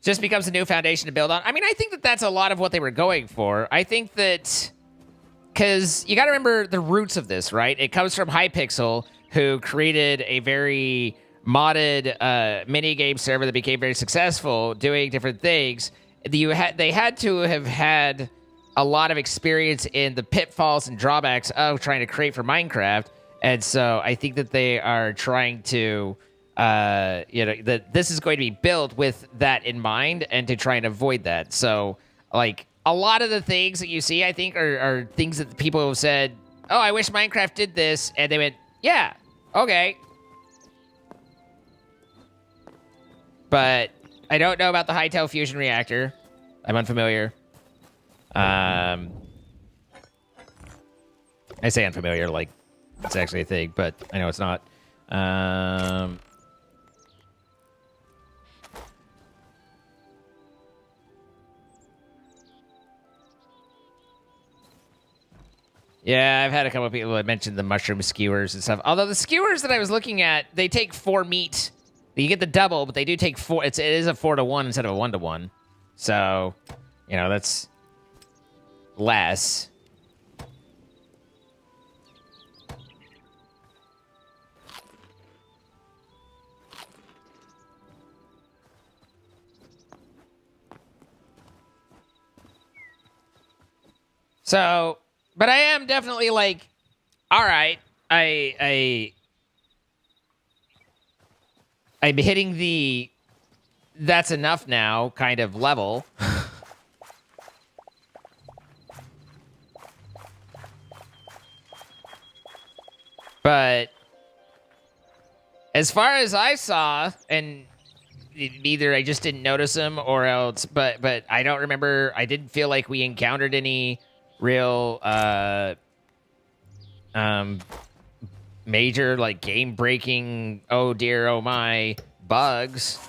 Just becomes a new foundation to build on. I mean, I think that that's a lot of what they were going for. I think that... Because you got to remember the roots of this, right? It comes from Hypixel, who created a very modded minigame server that became very successful, doing different things. They had to have had a lot of experience in the pitfalls and drawbacks of trying to create for Minecraft. And so I think that they are trying to, that this is going to be built with that in mind and to try and avoid that. So, like... A lot of the things that you see, I think, are things that people have said, oh, I wish Minecraft did this. And they went, yeah, okay. But I don't know about the Hytale fusion reactor. I'm unfamiliar. I say unfamiliar like it's actually a thing, but I know it's not. Yeah, I've had a couple of people that mentioned the mushroom skewers and stuff. Although the skewers that I was looking at, they take 4 meat. You get the double, but they do take 4. It is a 4-to-1 instead of a 1-to-1. So, that's less. So, but I am definitely like, all right, I'm hitting the that's enough now kind of level. But as far as I saw, and either I just didn't notice them or else, but I don't remember. I didn't feel like we encountered any real major like game breaking, oh dear, oh my bugs.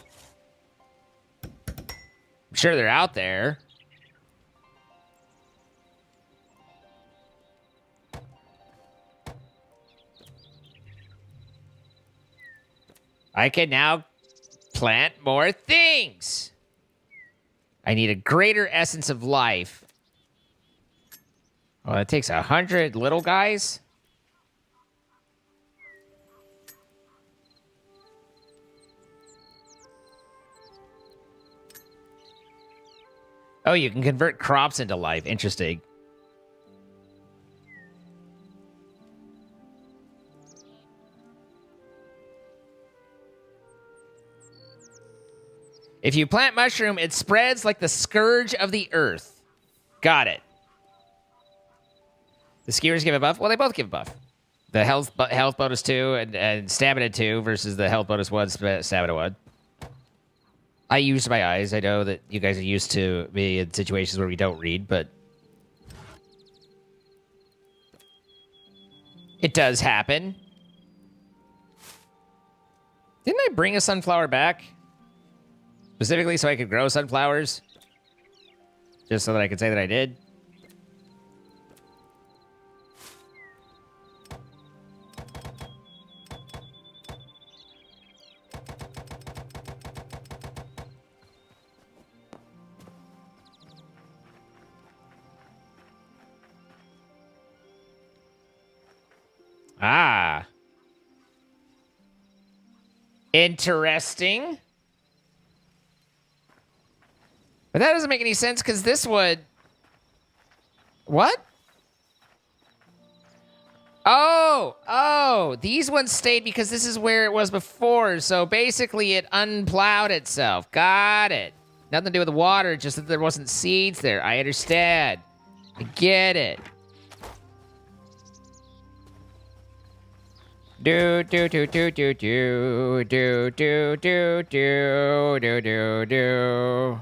I'm sure they're out there. I can now plant more things. I need a greater essence of life. Oh, it takes 100 little guys? Oh, you can convert crops into life. Interesting. If you plant mushroom, it spreads like the scourge of the earth. Got it. The skewers give a buff? Well, they both give a buff. The health bonus 2 and stamina 2 versus the health bonus 1, stamina 1. I used my eyes. I know that you guys are used to be in situations where we don't read, but it does happen. Didn't I bring a sunflower back? Specifically so I could grow sunflowers? Just so that I could say that I did? Ah. Interesting. But that doesn't make any sense because this would... What? Oh, these ones stayed because this is where it was before. So basically it unplowed itself. Got it. Nothing to do with the water, just that there wasn't seeds there. I understand. I get it. Do do do do do do do do do do do do do.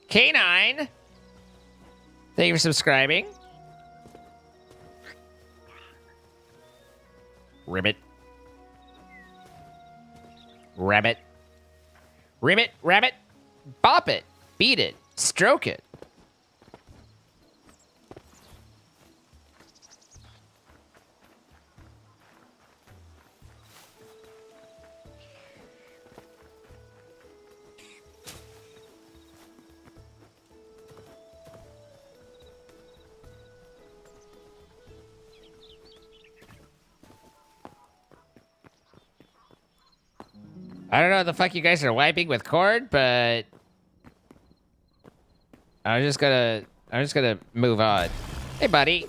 K9, thank you for subscribing. Ribbit. Rabbit. Ribbit, rabbit. Bop it. Beat it. Stroke it. I don't know what the fuck you guys are wiping with cord, but I'm just gonna move on. Hey, buddy.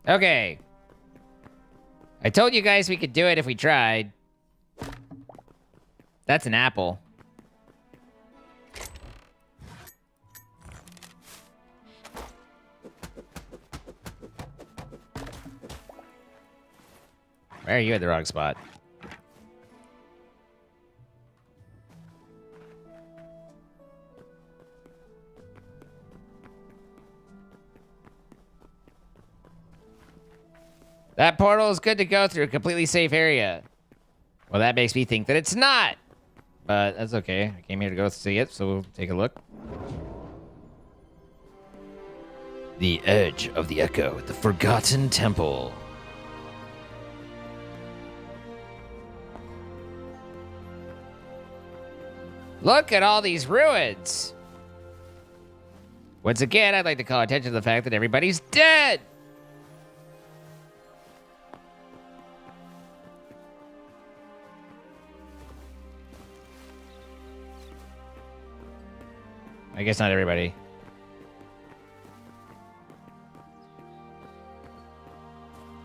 Okay. I told you guys we could do it if we tried. That's an apple. Why are you at the wrong spot? That portal is good to go through a completely safe area. Well, that makes me think that it's not. But that's okay. I came here to go see it, so we'll take a look. The edge of the echo, the forgotten temple. Look at all these ruins. Once again, I'd like to call attention to the fact that everybody's dead. I guess not everybody.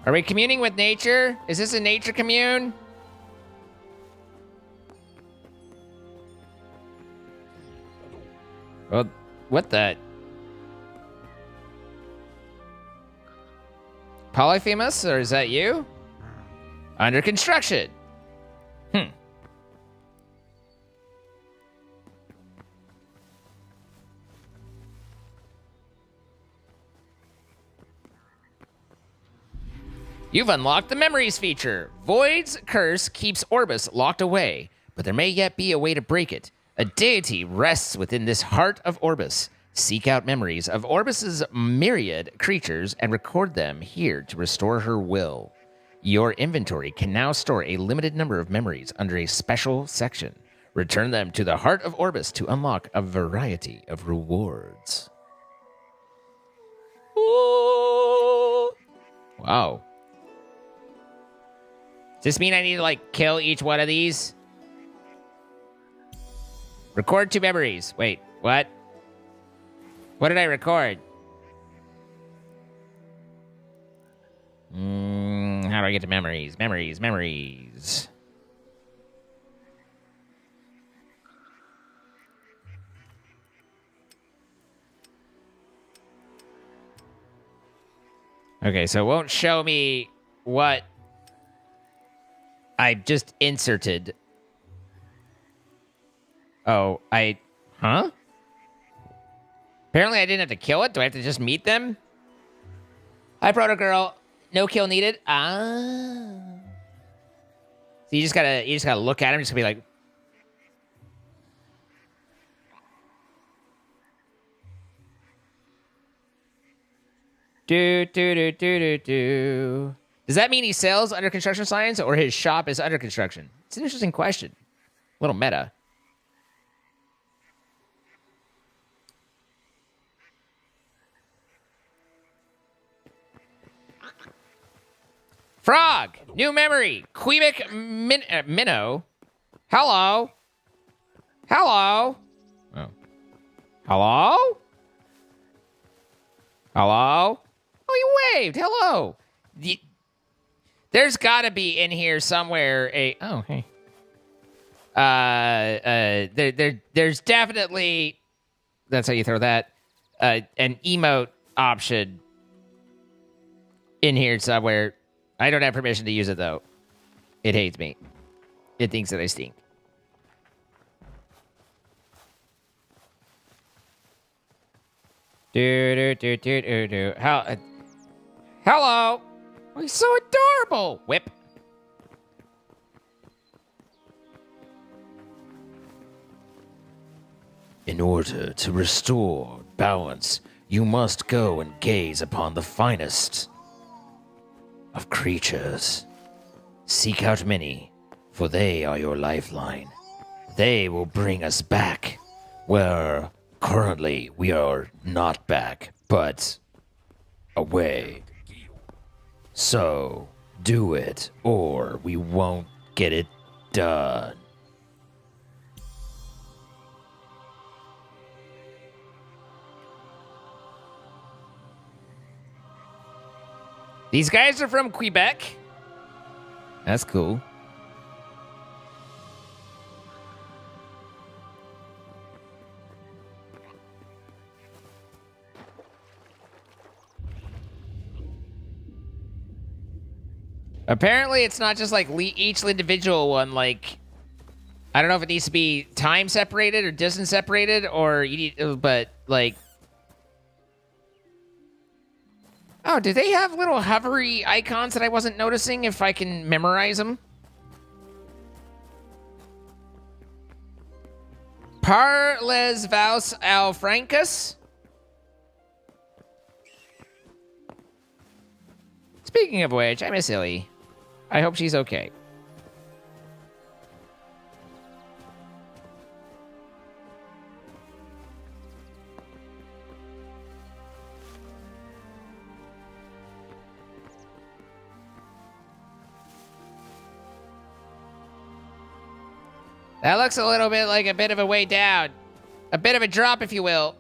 Are we communing with nature? Is this a nature commune? Well, what the? Polyphemus, or is that you? Under construction. You've unlocked the memories feature. Void's curse keeps Orbis locked away, but there may yet be a way to break it. A deity rests within this heart of Orbis. Seek out memories of Orbis's myriad creatures and record them here to restore her will. Your inventory can now store a limited number of memories under a special section. Return them to the heart of Orbis to unlock a variety of rewards. Ooh. Wow. Does this mean I need to, like, kill each one of these? Record 2 memories. Wait, what? What did I record? How do I get to memories? Memories. Okay, so it won't show me what I just inserted. Oh, huh? Apparently I didn't have to kill it. Do I have to just meet them? Hi, Proto Girl. No kill needed. Ah. So you just gotta look at him. Just be like, do. Does that mean he sells under construction signs or his shop is under construction? It's an interesting question. A little meta. Frog! New memory! Quebec Minnow. Hello? Hello? Oh. Hello? Hello? Oh, you waved. Hello. There's got to be in here somewhere a... Oh, hey. There's definitely... That's how you throw that. An emote option in here somewhere. I don't have permission to use it, though. It hates me. It thinks that I stink. Hello. Oh, he's so adorable. Whip. In order to restore balance, you must go and gaze upon the finest of creatures. Seek out many, for they are your lifeline. They will bring us back, where currently we are not back, but away. So, do it, or we won't get it done. These guys are from Quebec. That's cool. Apparently, it's not just like each individual one. Like, I don't know if it needs to be time separated or distance separated, or you need, but like, Oh, do they have little hovery icons that I wasn't noticing if I can memorize them? Par les Vaus al Francus. Speaking of which, I miss Illy. I hope she's okay. That looks a little bit like a bit of a way down. A bit of a drop, if you will.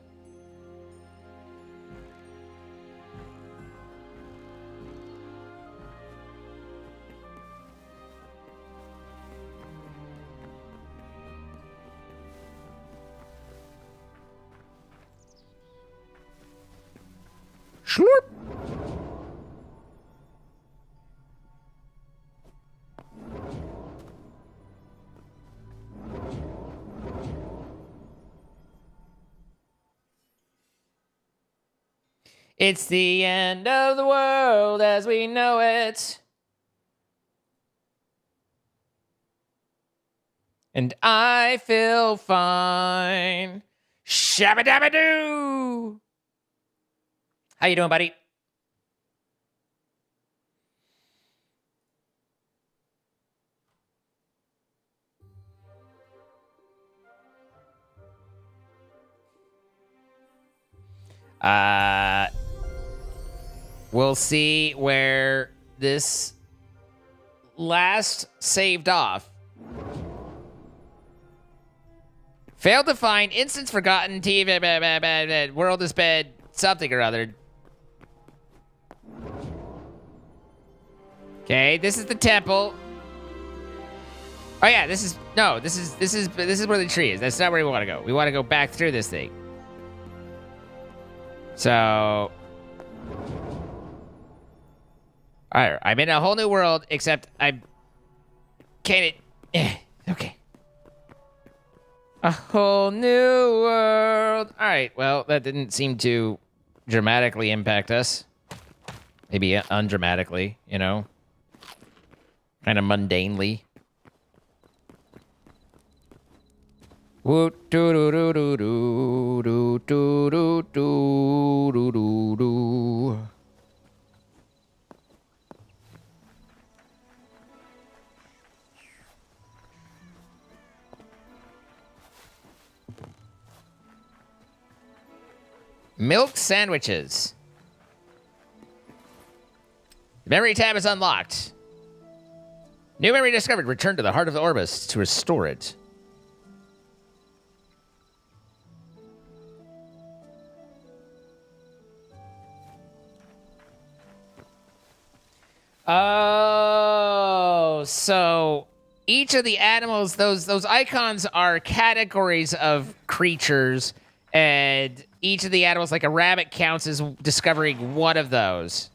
Slurp. It's the end of the world as we know it. And I feel fine. Shabba-dabba-doo! How you doing, buddy? We'll see where this last saved off. Failed to find instance forgotten TV world is bed something or other. Okay, this is the temple. Oh yeah, this is where the tree is. That's not where we want to go. We want to go back through this thing. So, alright, I'm in a whole new world, except I can't. Okay. A whole new world. Alright, well, that didn't seem to dramatically impact us. Maybe undramatically, you know? Kind of mundanely. Woo doo doo doo doo doo doo doo doo doo doo doo. Milk sandwiches. The memory tab is unlocked. New memory discovered. Return to the heart of the Orbis to restore it. Oh, so each of the animals, those icons are categories of creatures, and each of the animals, like a rabbit, counts as discovering one of those.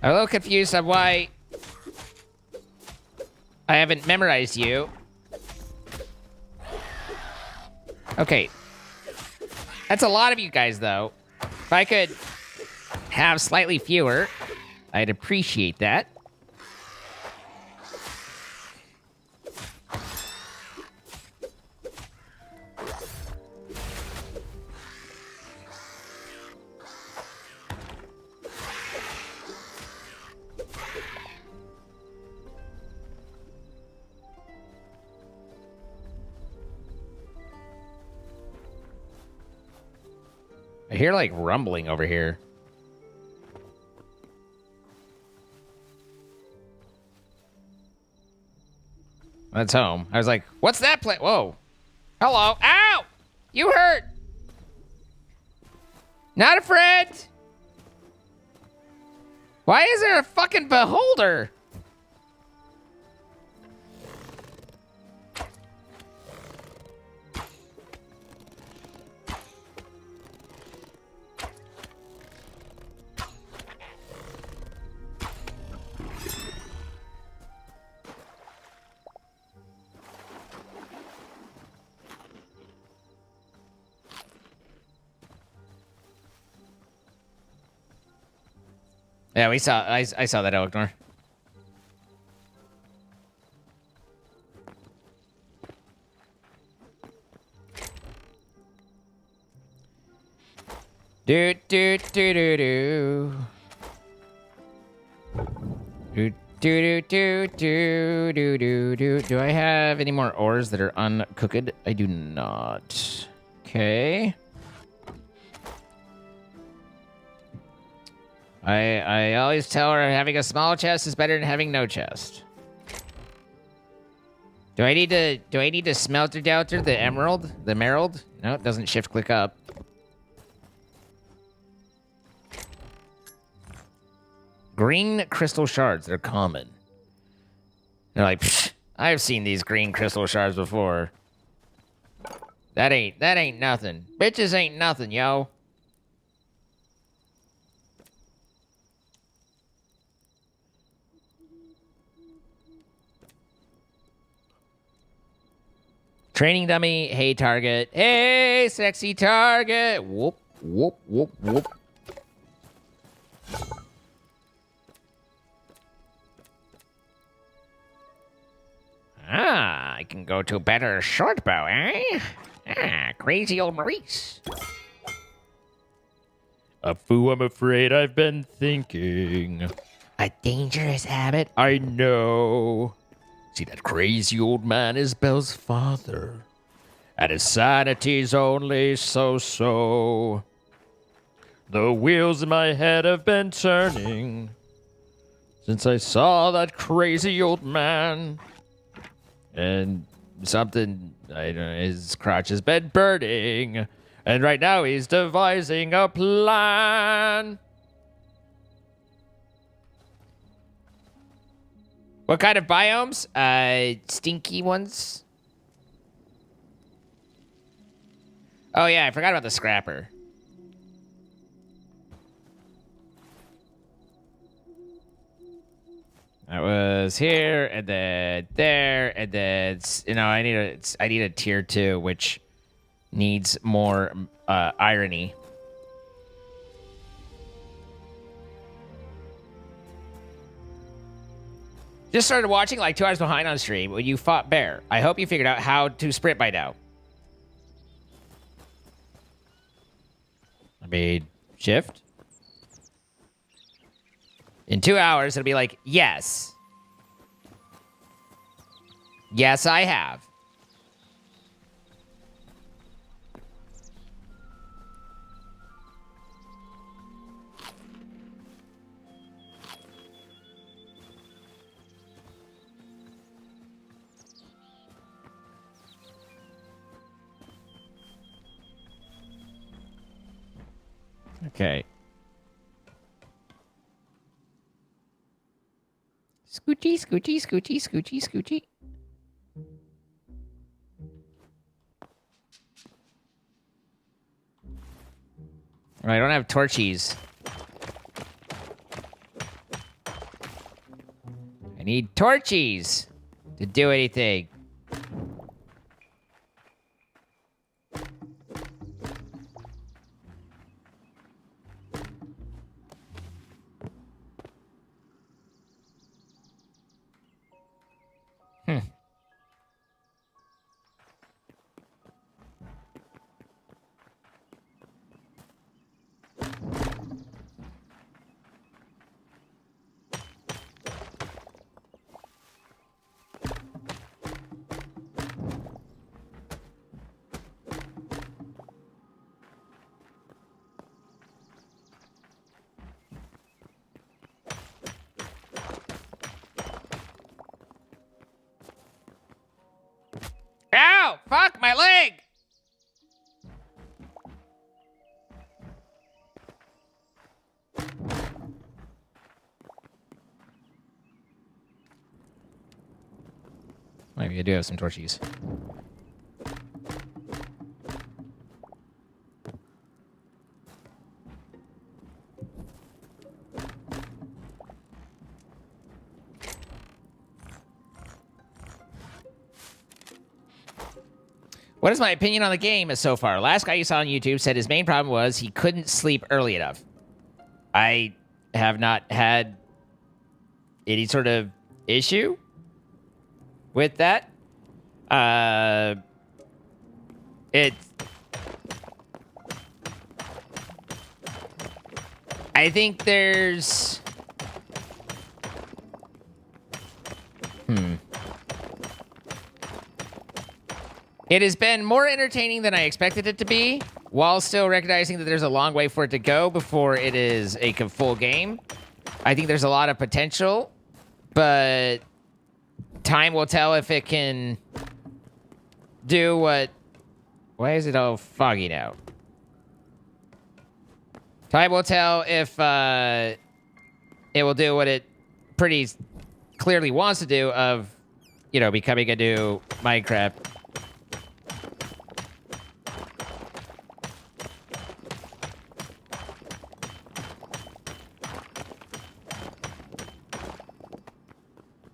I'm a little confused on why I haven't memorized you. Okay. That's a lot of you guys, though. If I could have slightly fewer, I'd appreciate that. I hear, like, rumbling over here. That's home. I was like, what's that play? Whoa. Hello. Ow! You hurt! Not a friend! Why is there a fucking beholder? Yeah, we saw. I saw that, Elknor. Do do do do do. Do do do do do do do. Do I have any more ores that are uncooked? I do not. Okay. I always tell her having a small chest is better than having no chest. Do I need to smelter delta the emerald? The emerald? No, it doesn't shift click up. Green crystal shards, they're common. They're like, pfft, I've seen these green crystal shards before. That ain't nothing. Bitches ain't nothing, yo. Training dummy, hey target. Hey, sexy target. Whoop, whoop, whoop, whoop. Ah, I can go to better short bow, eh? Ah, crazy old Maurice. A foo, I'm afraid I've been thinking. A dangerous habit? I know. See, that crazy old man is Belle's father. And his sanity's only so-so. The wheels in my head have been turning since I saw that crazy old man. And something, I don't know, his crotch has been burning. And right now he's devising a plan. What kind of biomes? Stinky ones. Oh yeah, I forgot about the scrapper. That was here, and then there, and then I need a tier 2, which needs more irony. Just started watching like 2 hours behind on stream when you fought Bear. I hope you figured out how to sprint by now. I made shift. In 2 hours, it'll be like, yes. Yes, I have. Okay. Scoochie, scoochie, scoochie, scoochie, scoochie. I don't have torchies. I need torchies to do anything. Ow! Fuck, my leg! Maybe I do have some torchies. What is my opinion on the game so far? Last guy you saw on YouTube said his main problem was he couldn't sleep early enough. I have not had any sort of issue with that. I think there's... It has been more entertaining than I expected it to be, while still recognizing that there's a long way for it to go before it is a full game. I think there's a lot of potential, but time will tell if it can do what... Why is it all foggy now? Time will tell if it will do what it pretty clearly wants to do of, you know, becoming a new Minecraft.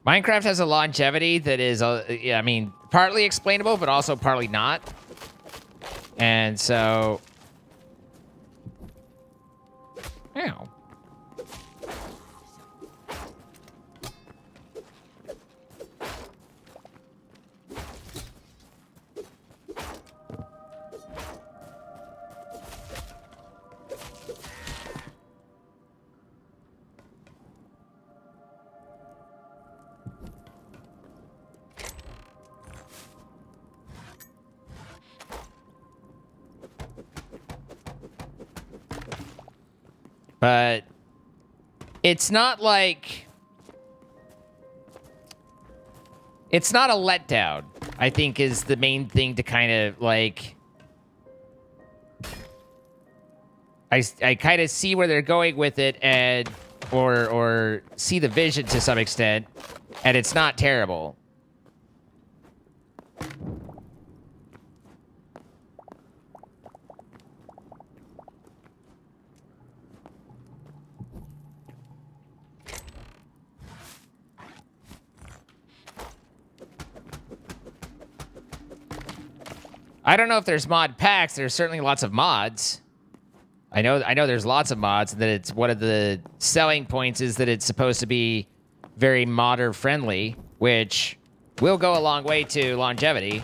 Minecraft has a longevity that is, I mean, partly explainable, but also partly not. And so... Ow. But it's not like... It's not a letdown, I think, is the main thing to kind of, like... I kind of see where they're going with it, and... Or see the vision to some extent, and it's not terrible. I don't know if there's mod packs. There's certainly lots of mods. I know there's lots of mods. That it's one of the selling points is that it's supposed to be very modder friendly, which will go a long way to longevity.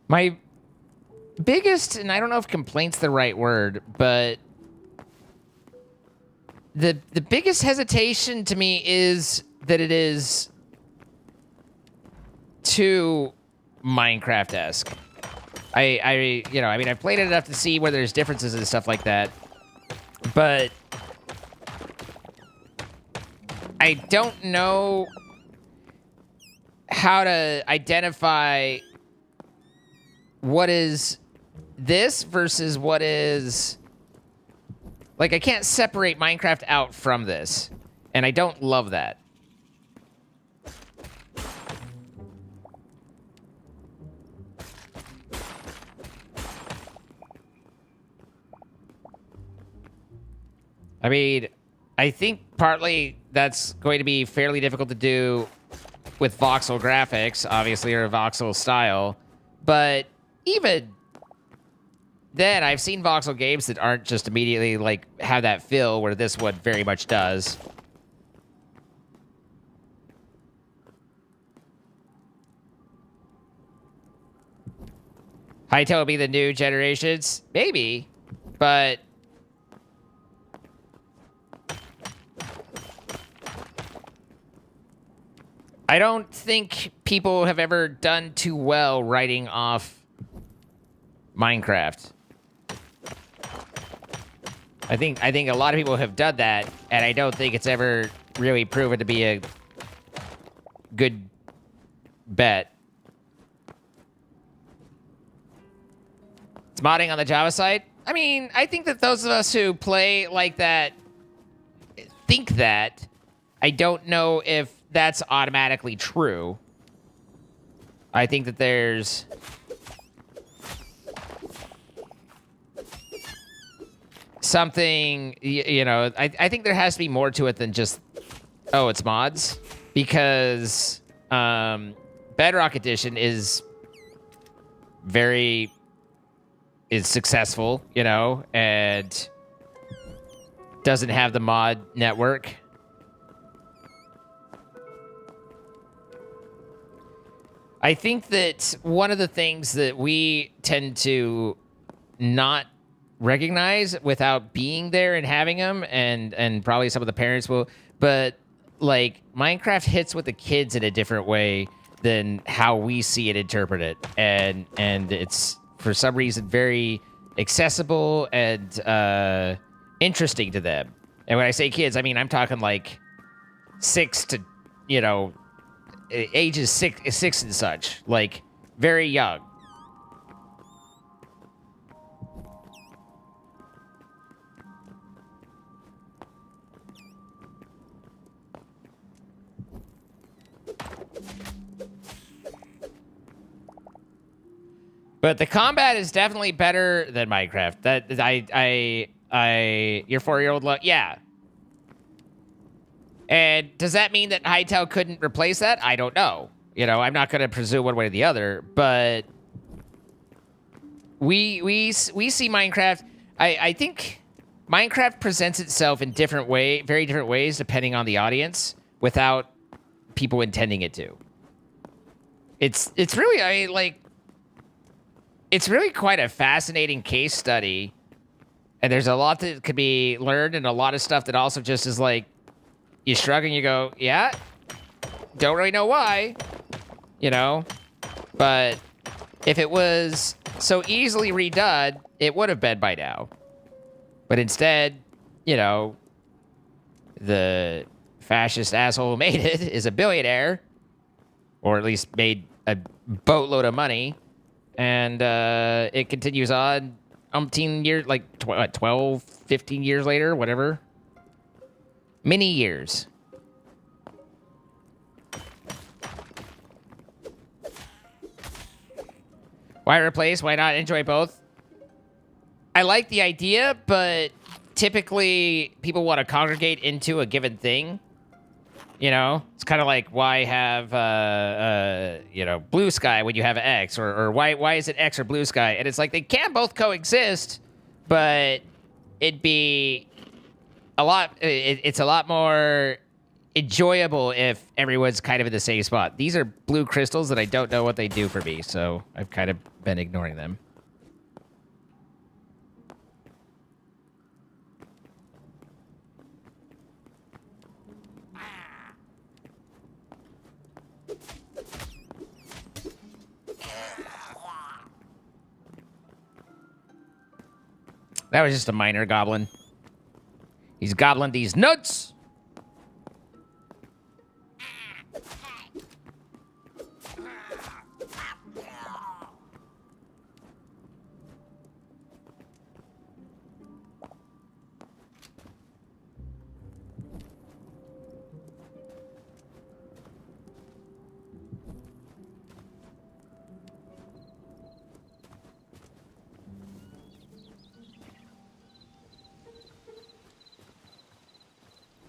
My biggest, and I don't know if complaint's the right word, but the biggest hesitation to me is that it is too Minecraft-esque. You know, I mean, I've played it enough to see where there's differences and stuff like that, but I don't know how to identify what is this versus what is... Like, I can't separate Minecraft out from this, and I don't love that. I mean, I think partly that's going to be fairly difficult to do with voxel graphics, obviously, or a voxel style, but even then, I've seen voxel games that aren't just immediately, like, have that feel where this one very much does. Hytale will be the new generations? Maybe, but... I don't think people have ever done too well writing off Minecraft. I think a lot of people have done that, and I don't think it's ever really proven to be a good bet. It's modding on the Java side. I mean, I think that those of us who play like that think that. I don't know if that's automatically true. I think that there's something, you know, I think there has to be more to it than just, oh, it's mods. Because Bedrock Edition is successful, you know, and doesn't have the mod network. I think that one of the things that we tend to not recognize without being there and having them, and probably some of the parents will, but like Minecraft hits with the kids in a different way than how we see it interpreted, and it's for some reason very accessible and interesting to them. And when I say kids, I mean I'm talking like 6 to, you know, ages six and such, like very young. But the combat is definitely better than Minecraft. That your 4-year-old yeah. And does that mean that Hytale couldn't replace that? I don't know. You know, I'm not going to presume one way or the other, but we see Minecraft. I think Minecraft presents itself in very different ways depending on the audience, without people intending it to. It's really it's really quite a fascinating case study, and there's a lot that could be learned, and a lot of stuff that also just is like, you shrug and you go, yeah, don't really know why, you know? But if it was so easily redone, it would have been by now. But instead, you know, the fascist asshole who made it is a billionaire, or at least made a boatload of money, and it continues on umpteen years, like 12, 15 years later, whatever. Many years. Why replace? Why not enjoy both? I like the idea, but typically people want to congregate into a given thing. You know, it's kind of like, why have you know, blue sky when you have X, or why is it X or blue sky? And it's like, they can both coexist, but it'd be it's a lot more enjoyable if everyone's kind of in the same spot. These are blue crystals that I don't know what they do for me, so I've kind of been ignoring them. That was just a minor goblin. He's gobbling these nuts.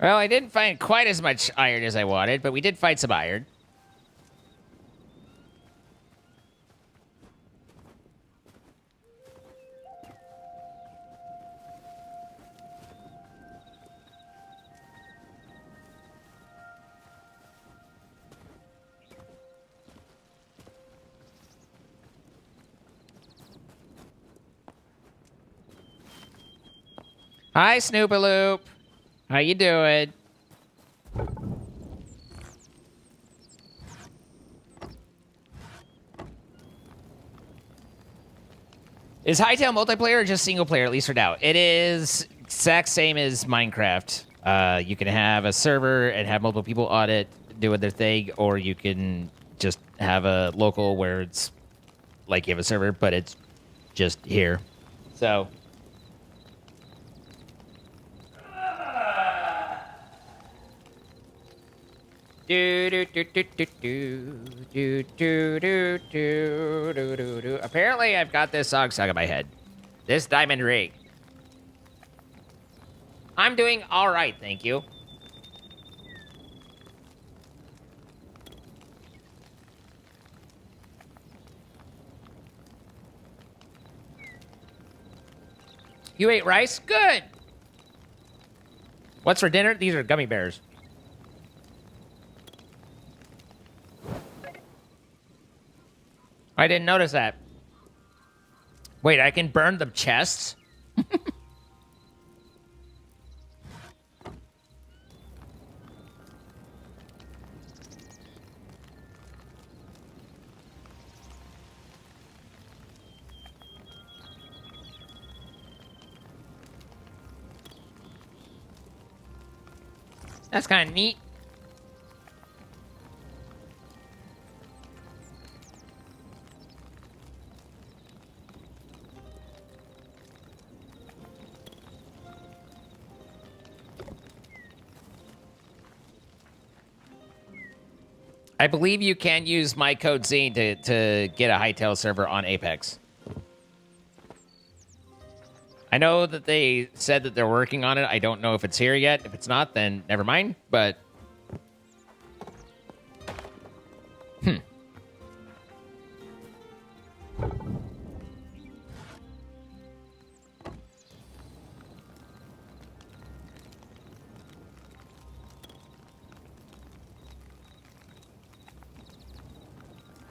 Well, I didn't find quite as much iron as I wanted, but we did find some iron. Hi, Snoopaloop. How you doing? Is Hytale multiplayer or just single player, at least for now? It is exact same as Minecraft. You can have a server and have multiple people on it doing their thing, or you can just have a local where it's like you have a server, but it's just here. So... Do, do, do, do, do, do, do, do, do, do, do, do, do. Apparently, I've got this song stuck in my head. This diamond ring. I'm doing all right, thank you. You ate rice? Good. What's for dinner? These are gummy bears. I didn't notice that. Wait, I can burn the chests? That's kind of neat. I believe you can use my code Zine to get a Hytale server on Apex. I know that they said that they're working on it. I don't know if it's here yet. If it's not, then never mind. But...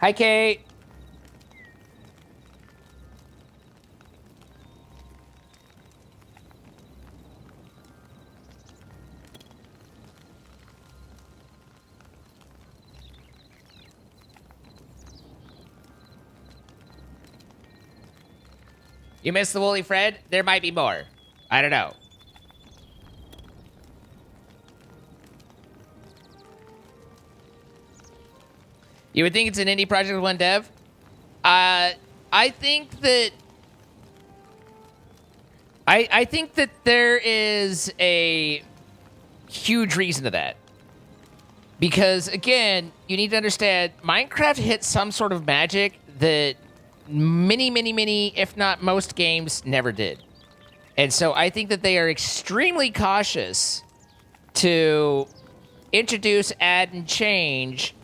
Hi, Kate. You missed the Woolly Fred? There might be more. I don't know. You would think it's an indie project with one dev? I think that... I think that there is a huge reason to that. Because, again, you need to understand, Minecraft hit some sort of magic that many, if not most games never did. And so I think that they are extremely cautious to introduce, add, and change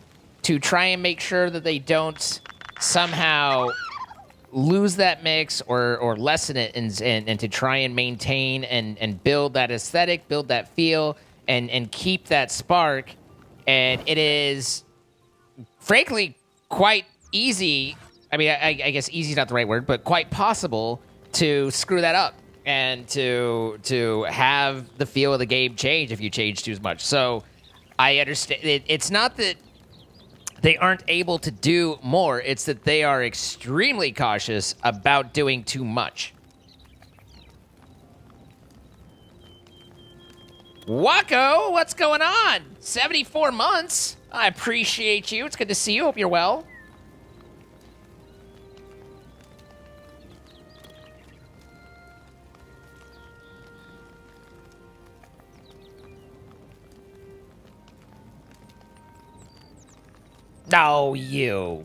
to try and make sure that they don't somehow lose that mix or lessen it and to try and maintain and build that aesthetic, build that feel, and keep that spark. And it is, frankly, quite easy. I mean, I guess easy is not the right word, but quite possible to screw that up and to have the feel of the game change if you change too much. So I understand. It's not that they aren't able to do more. It's that they are extremely cautious about doing too much. Wacko, what's going on? 74 months. I appreciate you. It's good to see you. Hope you're well. Oh, you.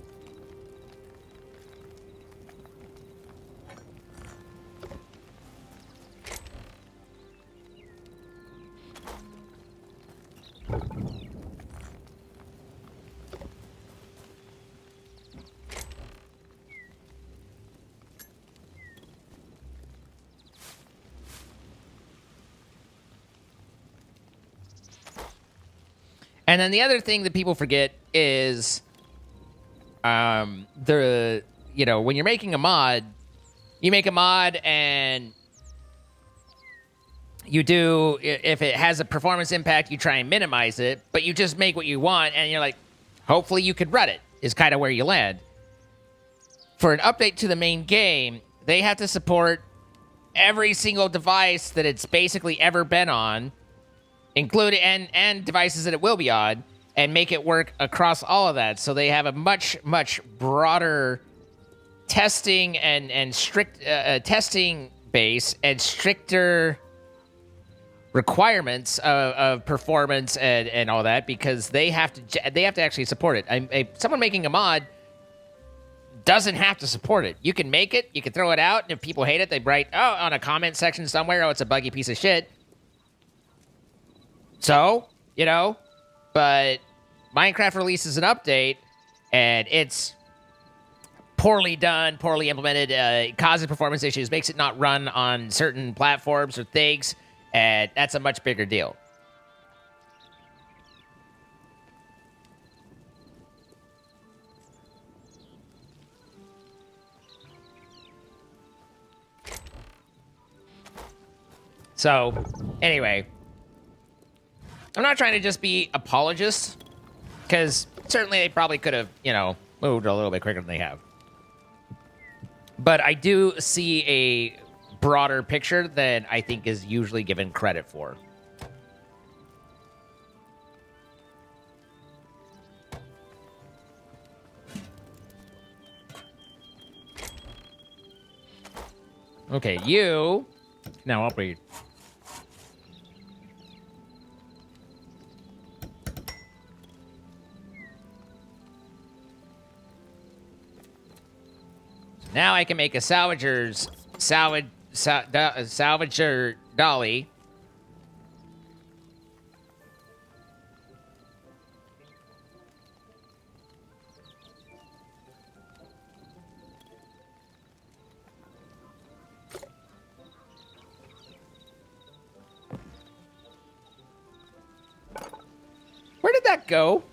And then the other thing that people forget is when you're making a mod, you make a mod and you do, if it has a performance impact, you try and minimize it, but you just make what you want and you're like, hopefully you could run it, is kind of where you land. For an update to the main game, they have to support every single device that it's basically ever been on, including and devices that it will be on, and make it work across all of that. So they have a much broader testing and strict testing base and stricter requirements of performance and all that, because they have to actually support it. Someone making a mod doesn't have to support it. You can make it, you can throw it out, and if people hate it, they write, oh, on a comment section somewhere, oh, it's a buggy piece of shit. So, you know, but Minecraft releases an update, and it's poorly done, poorly implemented, causes performance issues, makes it not run on certain platforms or things, and that's a much bigger deal. So, anyway, I'm not trying to just be apologists, because certainly they probably could have, you know, moved a little bit quicker than they have. But I do see a broader picture than I think is usually given credit for. Okay, you... Now upgrade. Now I can make a salvager dolly. Where did that go?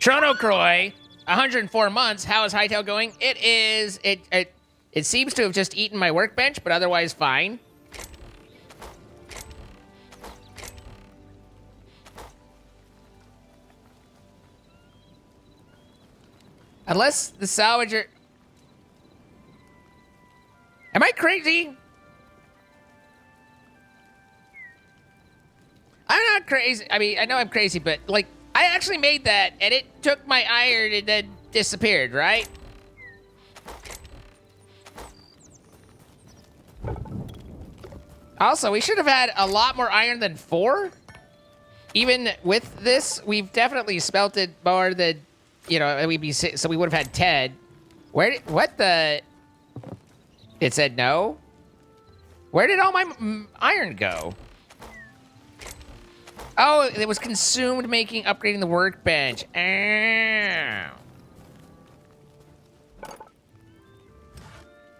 Trono Croy, 104 months. How is Hytale going? It is. It seems to have just eaten my workbench, but otherwise fine. Unless the salvager... Am I crazy? I'm not crazy. I mean, I know I'm crazy, but, like, I actually made that, and it took my iron and then disappeared, right? Also, we should have had a lot more iron than 4. Even with this, we've definitely smelted more than, you know, so we would have had 10. What the? It said no? Where did all my iron go? Oh, it was consumed upgrading the workbench. Ow.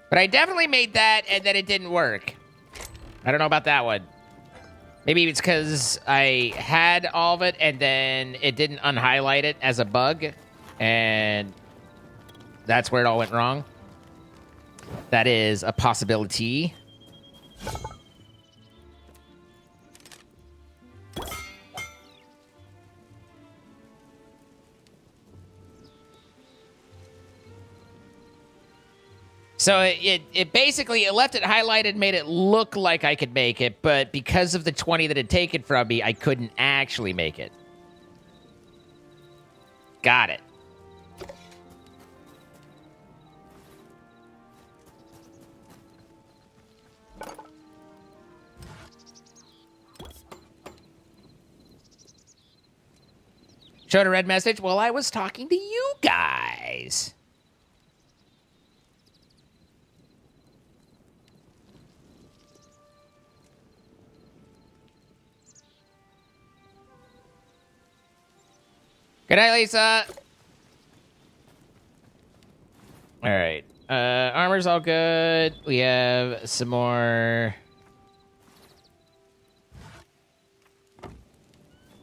But I definitely made that, and then it didn't work. I don't know about that one. Maybe it's because I had all of it, and then it didn't unhighlight it as a bug, and that's where it all went wrong. That is a possibility. So it basically, it left it highlighted, made it look like I could make it, but because of the 20 that had taken from me, I couldn't actually make it. Got it. Showed a red message? Well, I was talking to you guys. Good night, Lisa. All right. Armor's all good. We have some more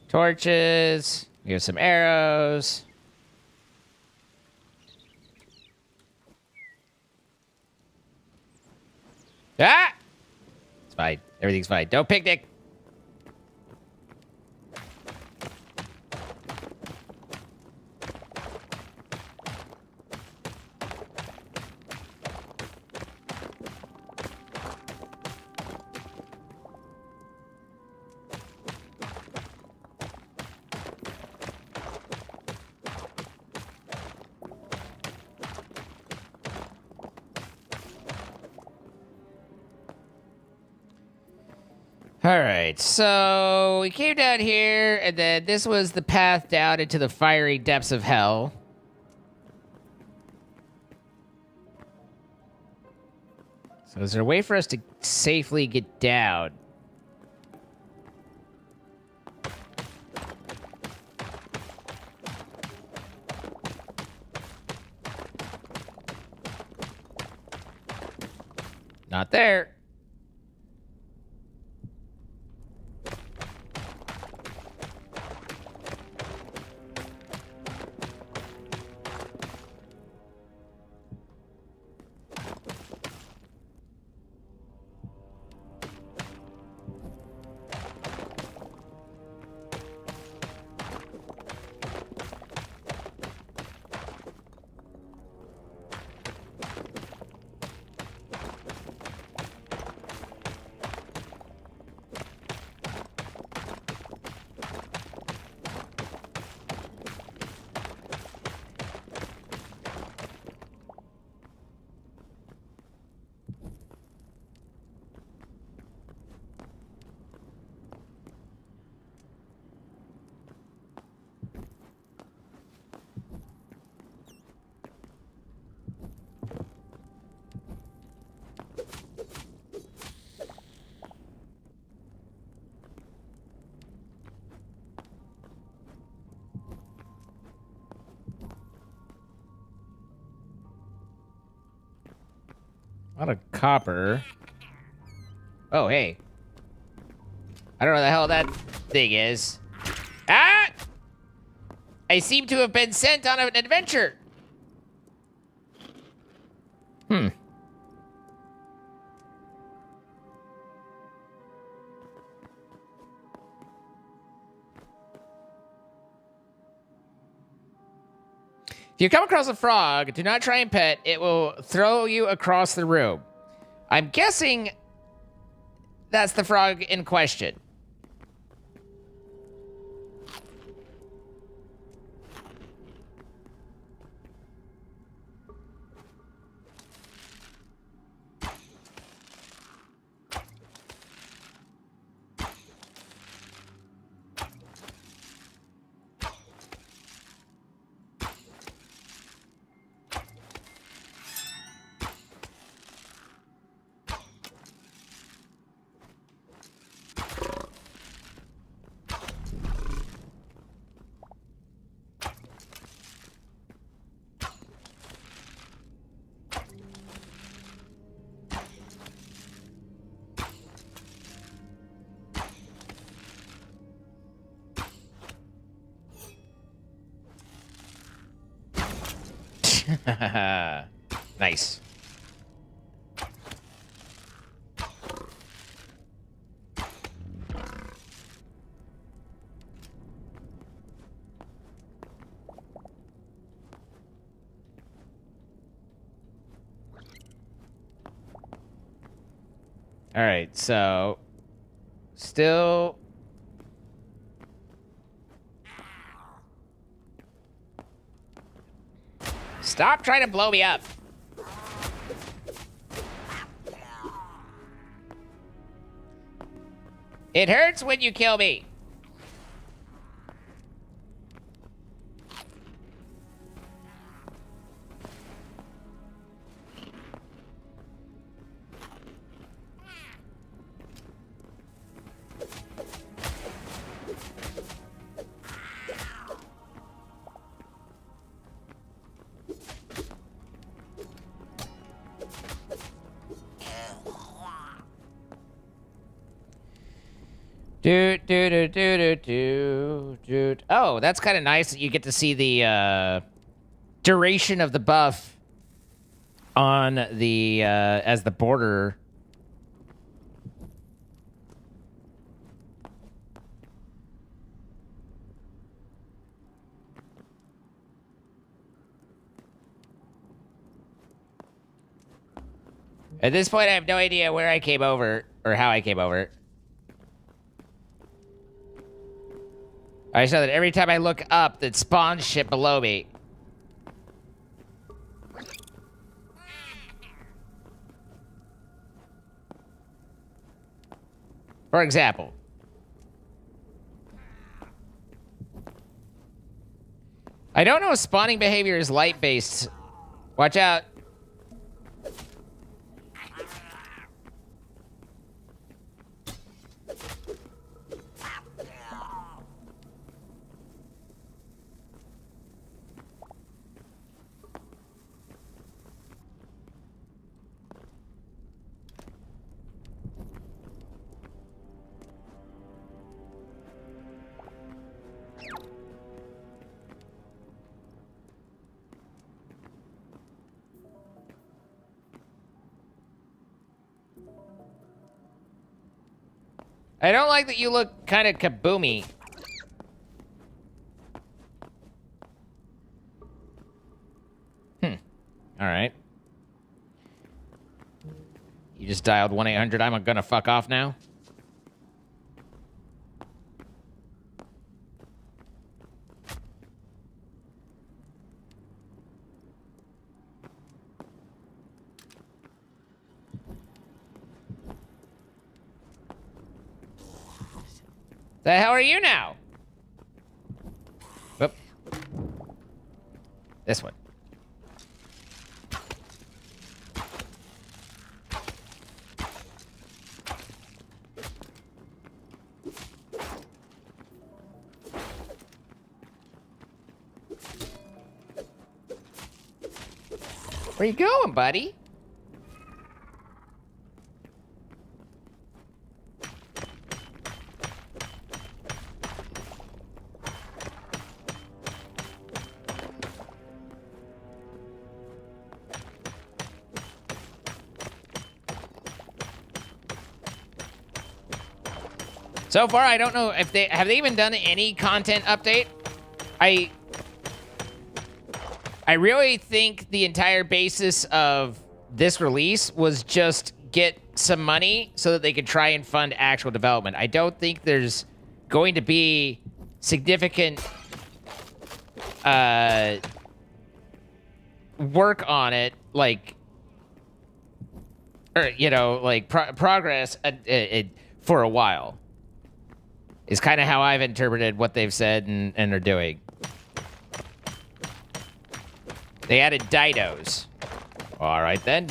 torches. We have some arrows. Ah! It's fine. Everything's fine. Don't picnic. All right, so we came down here, and then this was the path down into the fiery depths of hell. So is there a way for us to safely get down? Not there. A lot of copper. Oh, hey. I don't know what the hell that thing is. Ah! I seem to have been sent on an adventure. If you come across a frog, do not try and pet. It will throw you across the room. I'm guessing that's the frog in question. Nice. All right, so still stop trying to blow me up. It hurts when you kill me. Dude. Oh, that's kind of nice that you get to see the duration of the buff on the as the border. At this point, I have no idea where I came over or how I came over. I just know that every time I look up, it spawns shit below me. For example. I don't know if spawning behavior is light-based. Watch out. I don't like that you look kind of kaboomy. All right. You just dialed 1-800. I'm gonna fuck off now. The hell are you now? Whoop. This one. Where you going, buddy? So far, I don't know if they even done any content update. I really think the entire basis of this release was just get some money so that they could try and fund actual development. I don't think there's going to be significant work on it, like, or you know, like progress for a while. Is kind of how I've interpreted what they've said and are doing. They added dinos. All right, then.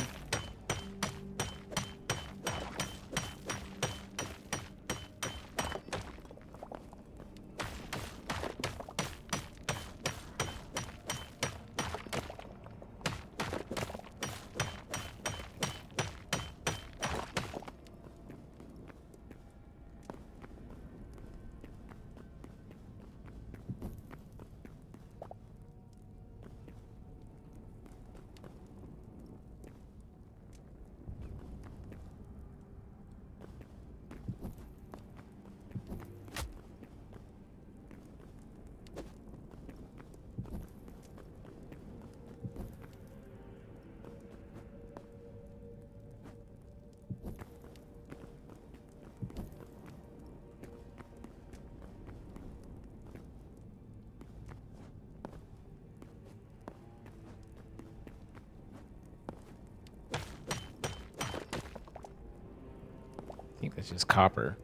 I think that's just copper.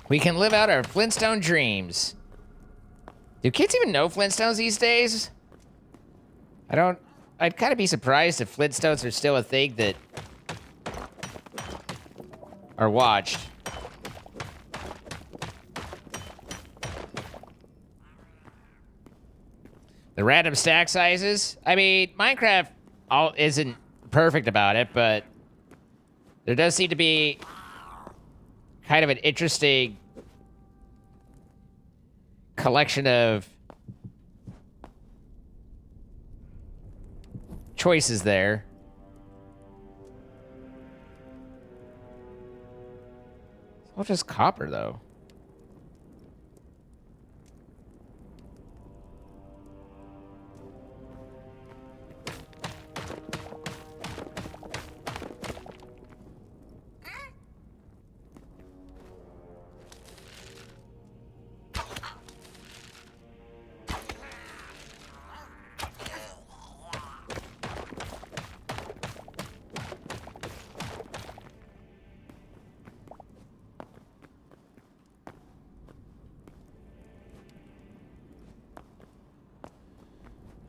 We can live out our Flintstone dreams. Do kids even know Flintstones these days? I'd kind of be surprised if Flintstones are still a thing that are watched. The random stack sizes? I mean, Minecraft isn't perfect about it, but there does seem to be kind of an interesting collection of choices there. It's all just copper, though.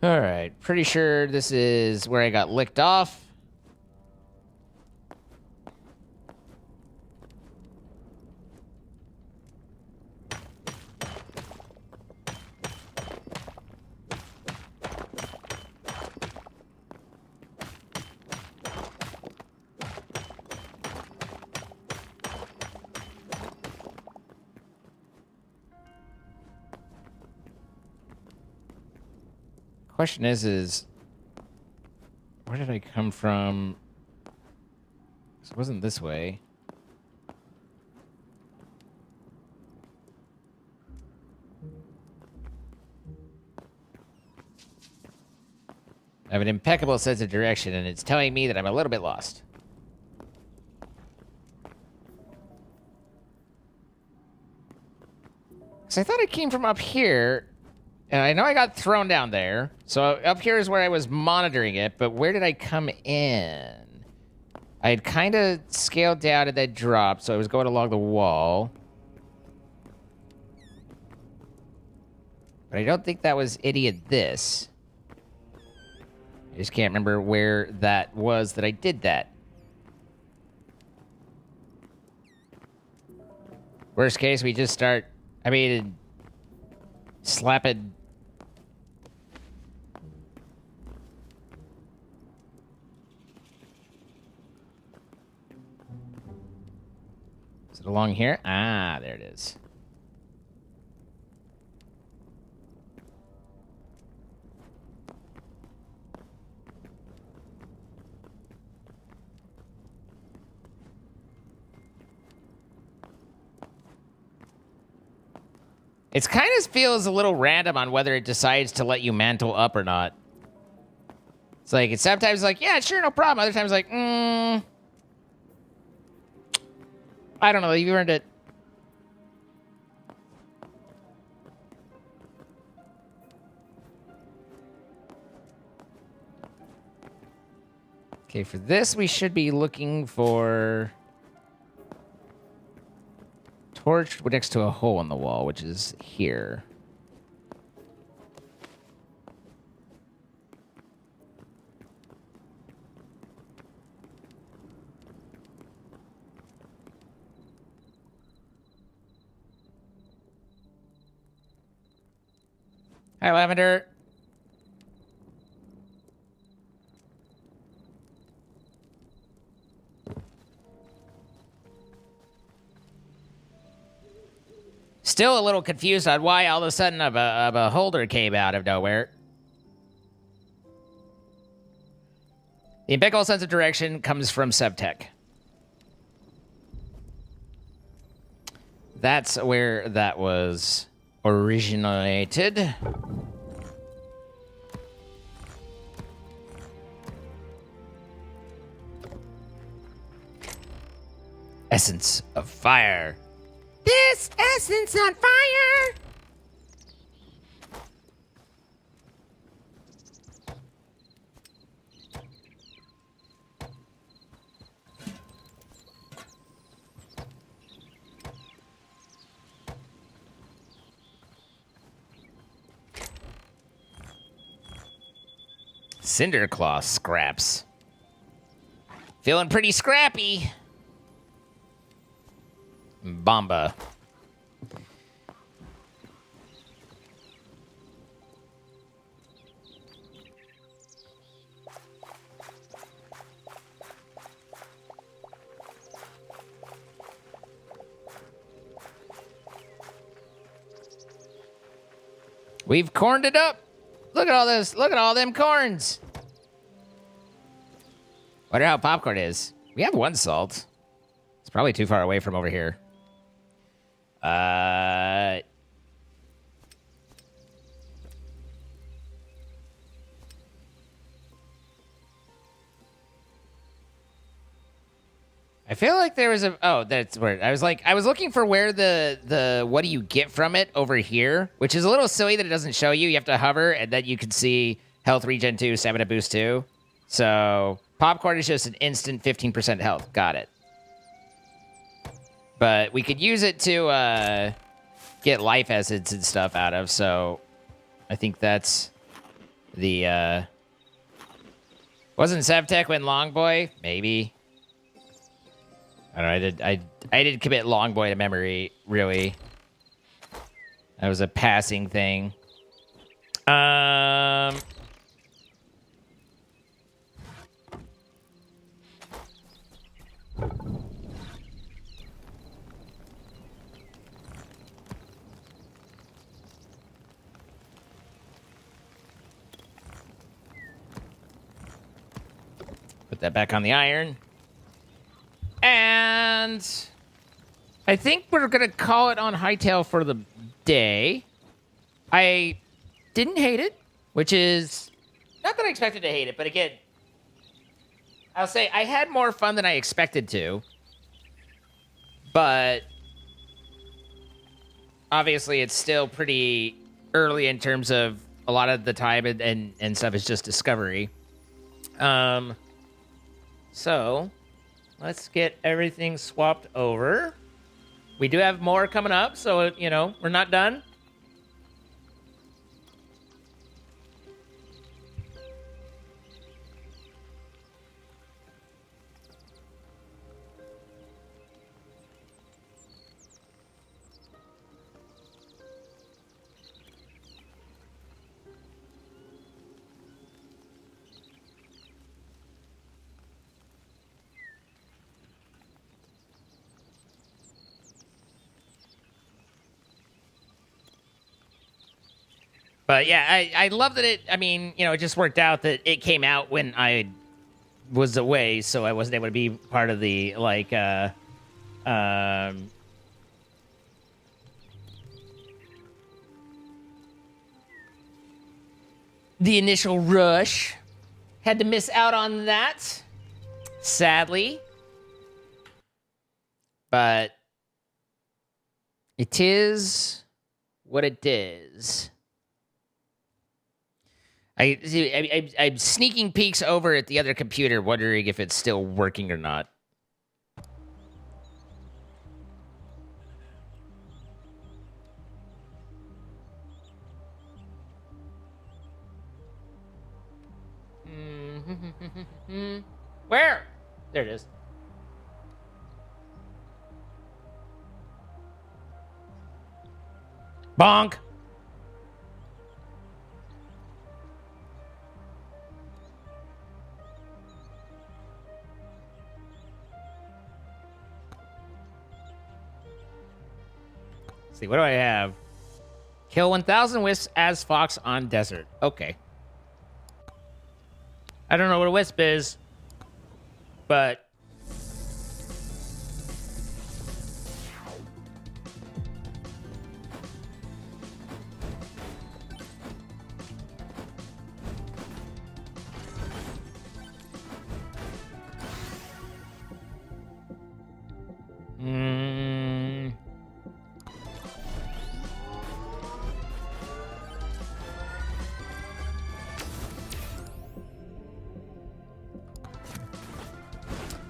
All right, pretty sure this is where I got licked off. Question is where did I come from? It wasn't this way. I have an impeccable sense of direction, and it's telling me that I'm a little bit lost. Because I thought I came from up here. And I know I got thrown down there. So up here is where I was monitoring it. But where did I come in? I had kind of scaled down and then dropped. So I was going along the wall. But I don't think that was any of this. I just can't remember where that was that I did that. Worst case, we just start... I mean... slapping... Is it along here? Ah, there it is. It kind of feels a little random on whether it decides to let you mantle up or not. It's like, it's sometimes like, yeah, sure, no problem. Other times like, I don't know, you earned it. Okay, for this, we should be looking for... torch next to a hole in the wall, which is here. Hi, Lavender. Still a little confused on why all of a sudden a holder came out of nowhere. The impeccable sense of direction comes from Subtech. That's where that was originated. Essence of fire. This essence on fire! Cinderclaw scraps. Feeling pretty scrappy. Bomba. We've corned it up. Look at all this. Look at all them corns. Wonder how popcorn is. We have one salt. It's probably too far away from over here. I feel like there was a... Oh, that's where... I was looking for where the what do you get from it over here, which is a little silly that it doesn't show you. You have to hover, and then you can see health regen 2, stamina boost 2. So, popcorn is just an instant 15% health. Got it. But we could use it to get life essence and stuff out of, so I think that's the wasn't Sevtech when Longboy? Maybe. I don't know. I did commit Longboy to memory, really. That was a passing thing. Put that back on the iron. And I think we're going to call it on Hytale for the day. I didn't hate it, which is not that I expected to hate it, but again, I'll say I had more fun than I expected to. But obviously it's still pretty early in terms of a lot of the time and stuff is just discovery. So let's get everything swapped over. We do have more coming up, so, you know, we're not done. But yeah, I love that it, I mean, you know, it just worked out that it came out when I was away, so I wasn't able to be part of the, like, the initial rush. Had to miss out on that, sadly. But it is what it is. I'm sneaking peeks over at the other computer, wondering if it's still working or not. Where? There it is. Bonk. See, what do I have? Kill 1,000 wisps as fox on desert. Okay. I don't know what a wisp is, but...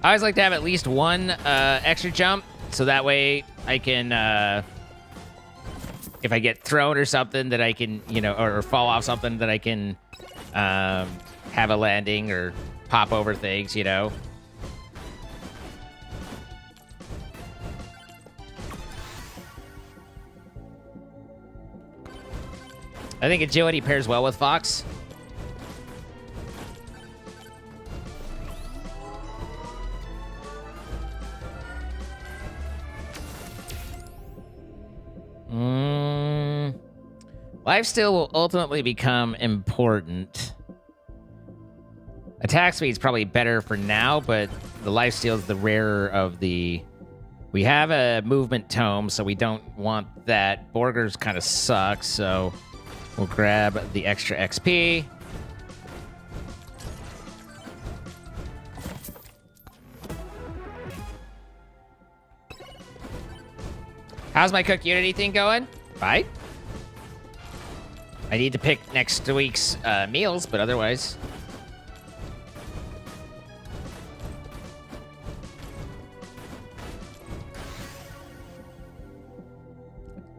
I always like to have at least one extra jump, so that way I can, if I get thrown or something, that I can, you know, or fall off something, that I can have a landing or pop over things, you know. I think agility pairs well with Fox. Lifesteal will ultimately become important. Attack speed's probably better for now, but the lifesteal is the rarer of the... We have a movement tome, so we don't want that. Borgers kind of sucks, so we'll grab the extra XP. How's my Cook Unity thing going? Fine. I need to pick next week's meals, but otherwise...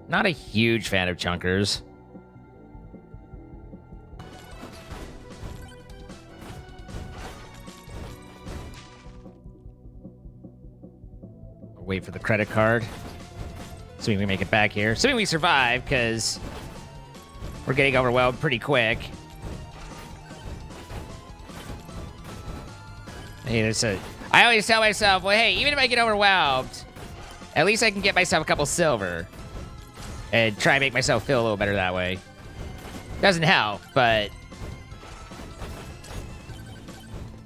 Not a huge fan of chunkers. wait for the credit card. Assuming we make it back here. Assuming we survive, because we're getting overwhelmed pretty quick. Hey, I always tell myself, well, hey, even if I get overwhelmed, at least I can get myself a couple silver and try and make myself feel a little better that way. Doesn't help, but...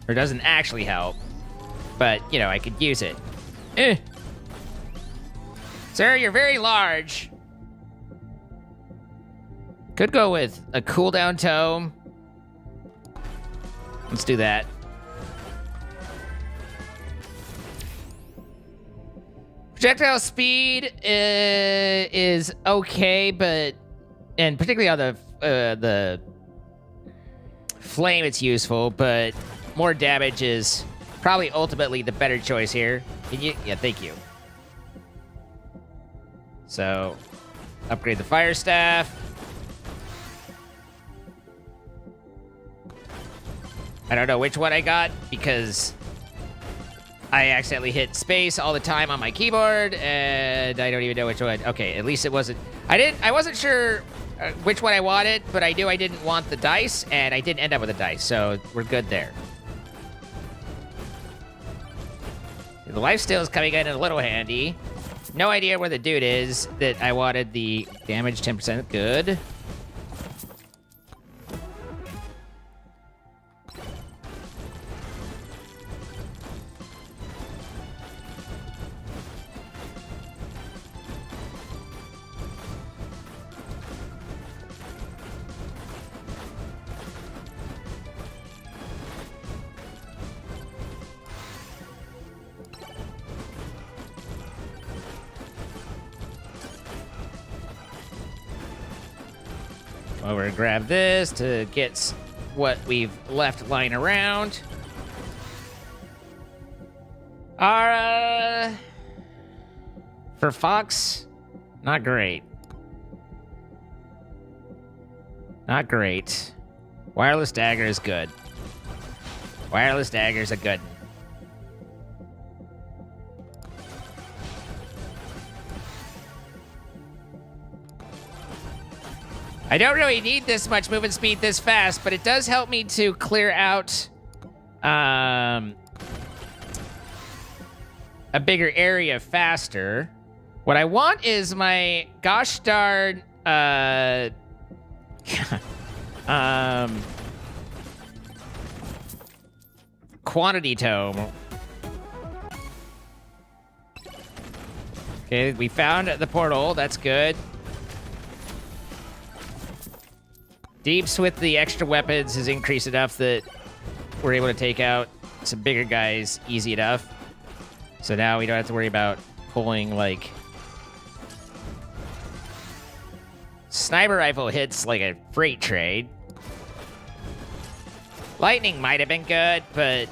Or doesn't actually help. But, you know, I could use it. Sir, you're very large. Could go with a cooldown tome. Let's do that. Projectile speed is okay, but... And particularly on the flame, it's useful, but more damage is probably ultimately the better choice here. Yeah, thank you. So, upgrade the fire staff. I don't know which one I got because I accidentally hit space all the time on my keyboard, and I don't even know which one. Okay, at least it wasn't. I wasn't sure which one I wanted, but I knew I didn't want the dice, and I didn't end up with a dice, so we're good there. The lifesteal is coming in a little handy. No idea where the dude is that I wanted the damage 10%. Good. Over and grab this to get what we've left lying around. For Fox, not great. Not great. Wireless dagger is good. Wireless dagger is a good one. I don't really need this much movement speed this fast, but it does help me to clear out a bigger area faster. What I want is my gosh darn quantity tome. Okay, we found the portal. That's good. Deeps with the extra weapons has increased enough that we're able to take out some bigger guys easy enough. So now we don't have to worry about pulling, like... Sniper rifle hits like a freight train. Lightning might have been good, but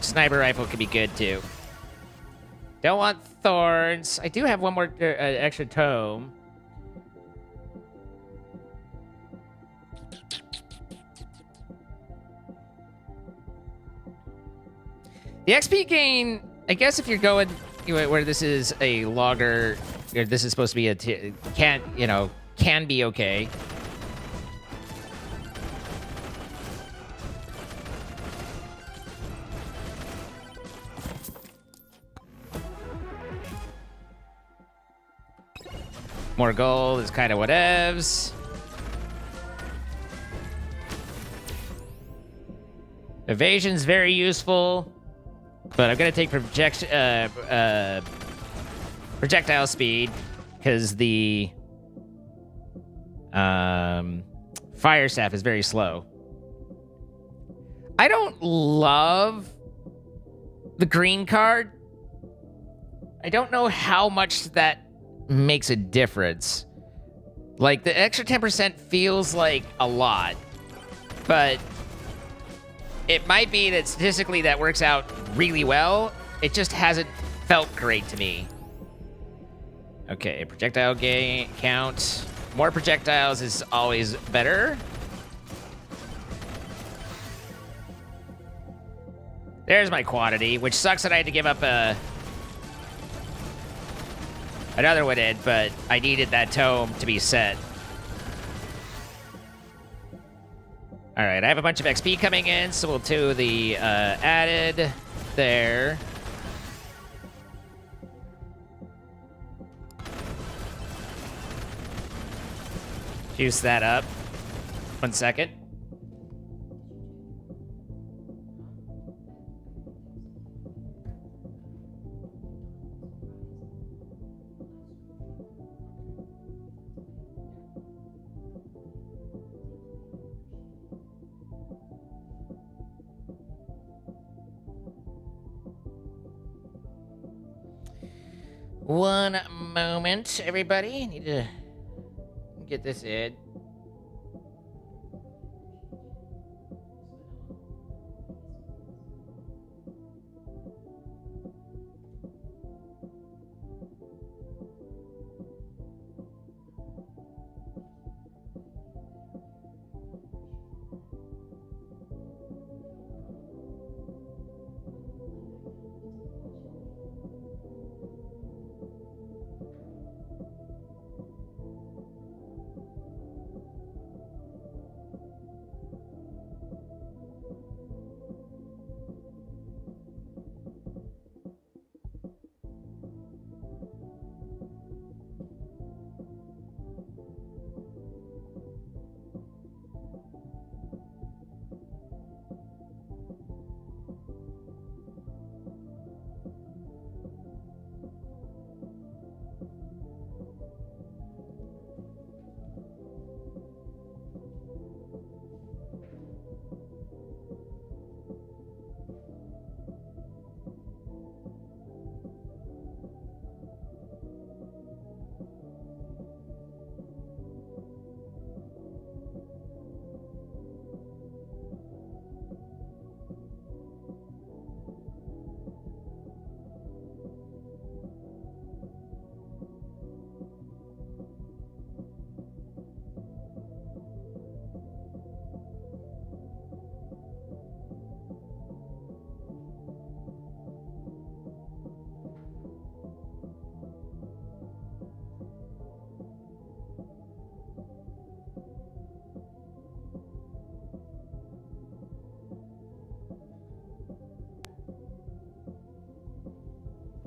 sniper rifle could be good too. Don't want thorns. I do have one more extra tome. The XP gain, I guess if you're going where this is a logger, or this is supposed to be can be okay. More gold is kind of whatevs. Evasion's very useful. But I'm gonna take projectile speed because the fire staff is very slow. I don't love the green card. I don't know how much that makes a difference. Like the extra 10% feels like a lot, but it might be that statistically that works out really well. It just hasn't felt great to me. Okay, projectile gain count. More projectiles is always better. There's my quantity, which sucks that I had to give up Another one in, but I needed that tome to be set. All right, I have a bunch of XP coming in, so we'll do the added there. Juice that up. 1 second. One moment, everybody. Need to get this in.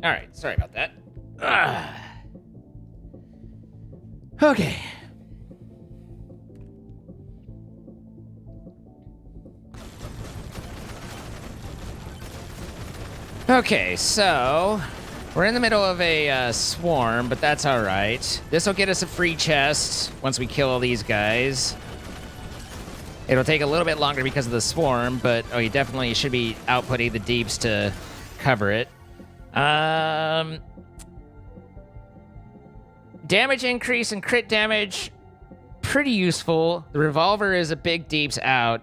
All right, sorry about that. Okay. Okay, so we're in the middle of a swarm, but that's all right. This will get us a free chest once we kill all these guys. It'll take a little bit longer because of the swarm, but you definitely should be outputting the deeps to cover it. Damage increase and crit damage, pretty useful. The revolver is a big deeps out.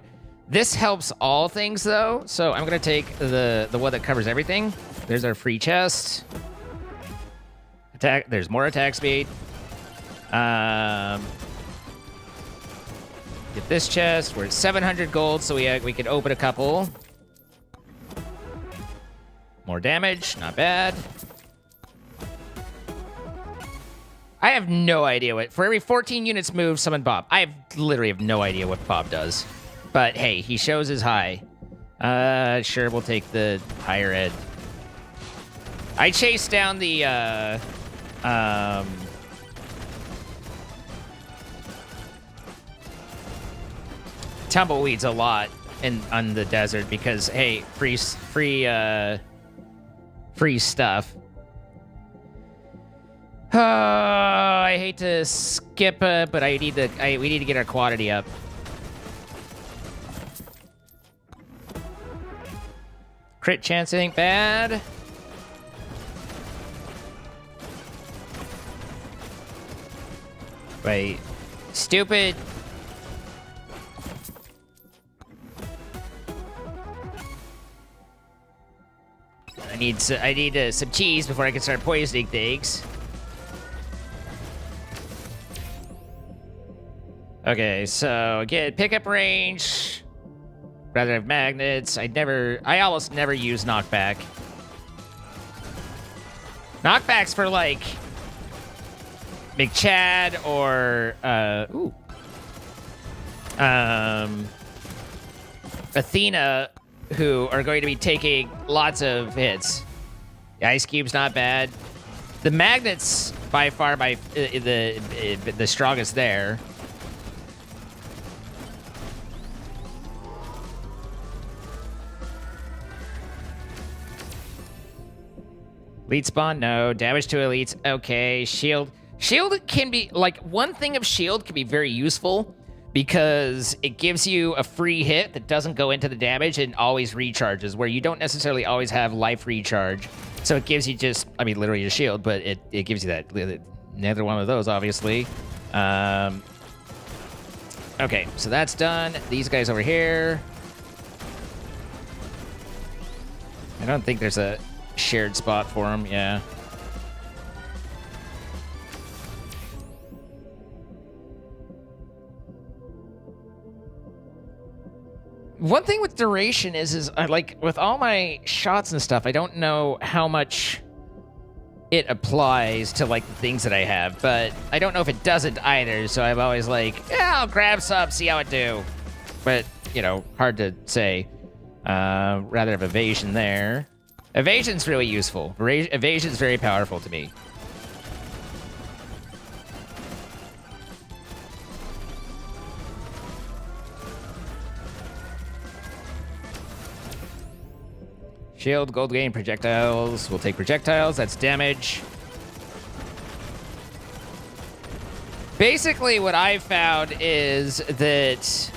This helps all things though, so I'm gonna take the one that covers everything. There's our free chest. Attack. There's more attack speed. Get this chest. We're at 700 gold, so we can open a couple. More damage, not bad. I have no idea what... For every 14 units moved, summon Bob. Literally have no idea what Bob does. But hey, he shows his high. Sure, we'll take the higher ed. I chased down the, tumbleweeds a lot on the desert because, hey, free stuff. I hate to skip, but we need to get our quantity up. Crit chance ain't bad. Wait, stupid. I need some cheese before I can start poisoning things. Okay, so again, pickup range. Rather have magnets. I almost never use knockback. Knockback's for like McChad or Athena, who are going to be taking lots of hits. The Ice Cube's not bad. The Magnet's by far the strongest there. Elite spawn, no. Damage to elites, okay. Shield can be, like, one thing of shield can be very useful because it gives you a free hit that doesn't go into the damage and always recharges, where you don't necessarily always have life recharge. So it gives you just, I mean, literally a shield, but it gives you that. Neither one of those, obviously. Okay, so that's done. These guys over here. I don't think there's a shared spot for them, yeah. One thing with duration is I like with all my shots and stuff, I don't know how much it applies to like the things that I have, but I don't know if it doesn't either, so I'm always like, yeah, I'll grab some, see how it do. But, you know, hard to say. Rather have evasion there. Evasion's really useful. Evasion's very powerful to me. Shield, gold gain, projectiles. We'll take projectiles. That's damage. Basically, what I've found is that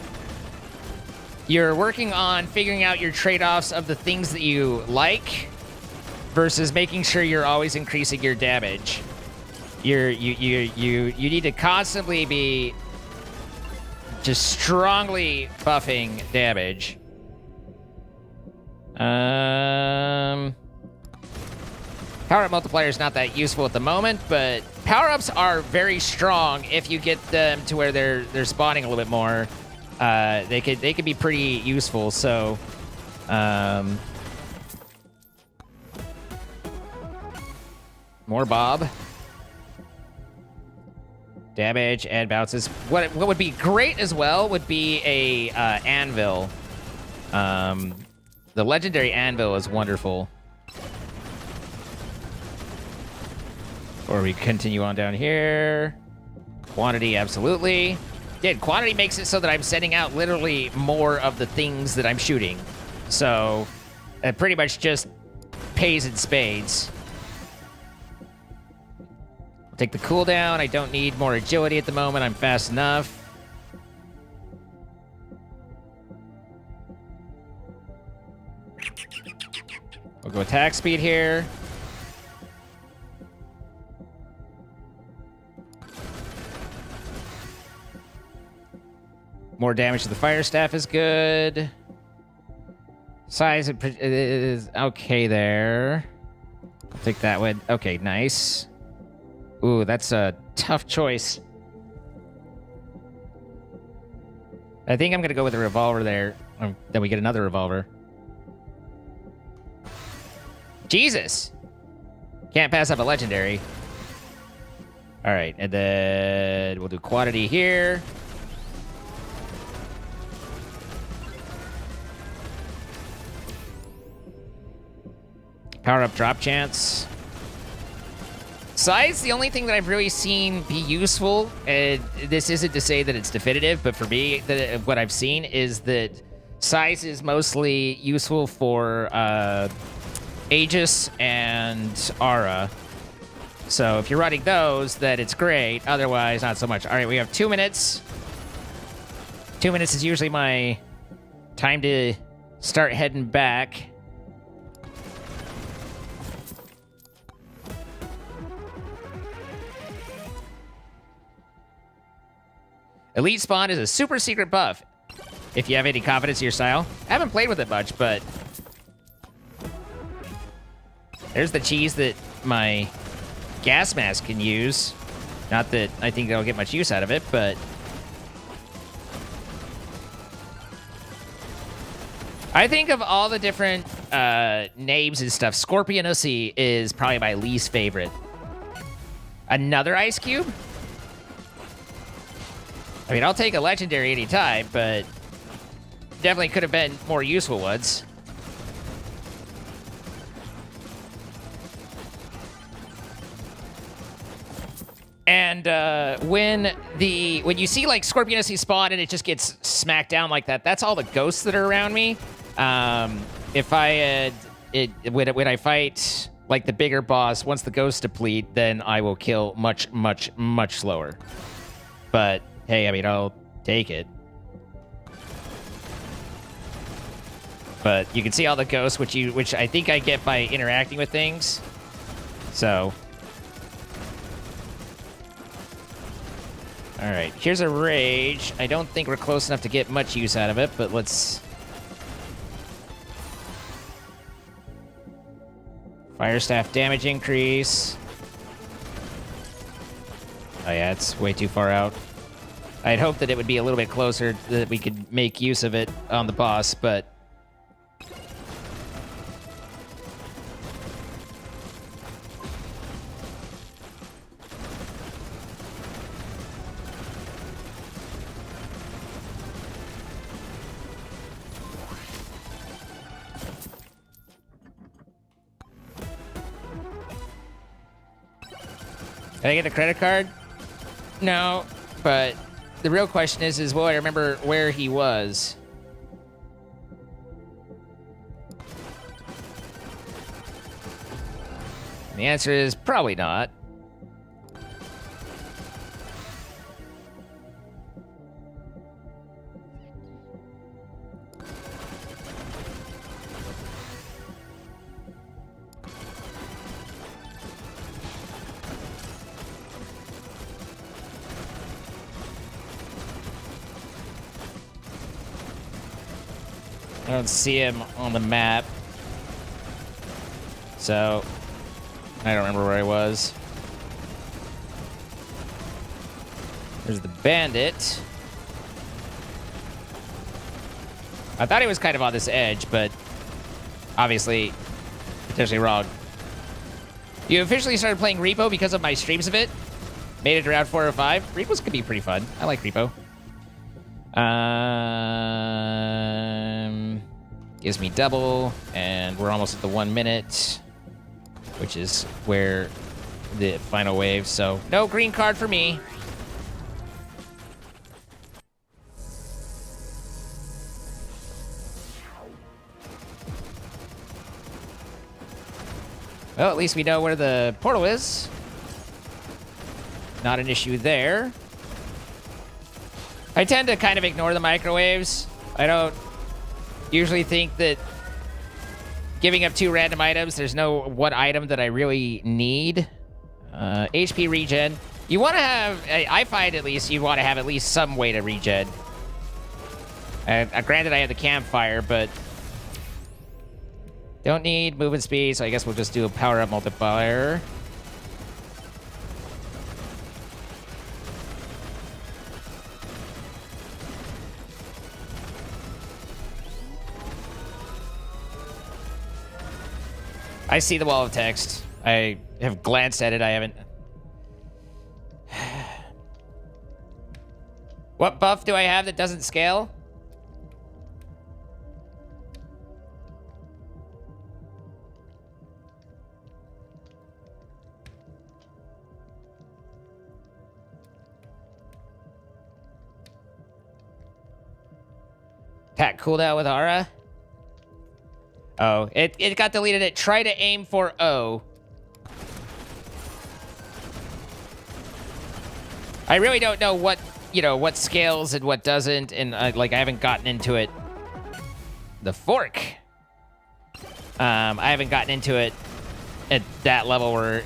you're working on figuring out your trade-offs of the things that you like versus making sure you're always increasing your damage. You need to constantly be just strongly buffing damage. Power-up multiplier is not that useful at the moment, but power-ups are very strong if you get them to where they're spawning a little bit more. They could be pretty useful. So, more Bob. Damage and bounces. What would be great as well would be a anvil. The legendary anvil is wonderful. Or we continue on down here. Quantity, absolutely. Yeah, quantity makes it so that I'm sending out literally more of the things that I'm shooting. So it pretty much just pays in spades. I'll take the cooldown. I don't need more agility at the moment. I'm fast enough. We'll go attack speed here. More damage to the fire staff is good. Size is okay there. I'll take that one. Okay, nice. Ooh, that's a tough choice. I think I'm going to go with a revolver there. Then we get another revolver. Jesus! Can't pass up a legendary. All right, and then we'll do quantity here. Power up drop chance. Size, the only thing that I've really seen be useful, and this isn't to say that it's definitive, but for me, what I've seen is that size is mostly useful for Aegis and Aura. So if you're running those, then it's great. Otherwise, not so much. All right, we have 2 minutes. 2 minutes is usually my time to start heading back. Elite spawn is a super secret buff. If you have any confidence in your style. I haven't played with it much, but there's the cheese that my gas mask can use. Not that I think they'll get much use out of it, but I think of all the different names and stuff, Scorpionussy is probably my least favorite. Another ice cube? I mean, I'll take a legendary anytime, but definitely could have been more useful ones. And when you see like Scorpionesy spawn and it just gets smacked down like that, that's all the ghosts that are around me. If I when I fight like the bigger boss, once the ghosts deplete, then I will kill much slower. But hey, I mean, I'll take it. But you can see all the ghosts, which I think I get by interacting with things. So. All right, here's a rage. I don't think we're close enough to get much use out of it, but let's... Fire staff damage increase. Oh yeah, it's way too far out. I'd hoped that it would be a little bit closer, that we could make use of it on the boss, but... Did I get the credit card? No, but the real question is will I remember where he was? And the answer is probably not. I don't see him on the map. So, I don't remember where I was. There's the bandit. I thought he was kind of on this edge, but obviously, potentially wrong. You officially started playing Repo because of my streams of it? Made it around 4 or 5? Repo's could be pretty fun. I like Repo. Gives me double, and we're almost at the 1 minute, which is where the final wave, so no green card for me. Well, at least we know where the portal is. Not an issue there. I tend to kind of ignore the microwaves. I don't usually think that giving up 2 random items, there's no one item that I really need. HP regen. You want to have, I find at least, you want to have at least some way to regen. Granted, I have the campfire, but don't need movement speed, so I guess we'll just do a power-up multiplier. I see the wall of text. I have glanced at it. I haven't. What buff do I have that doesn't scale? Attack cooldown with aura. Oh, it got deleted. It try to aim for O. I really don't know what, what scales and what doesn't, and I haven't gotten into it. The fork. I haven't gotten into it at that level where,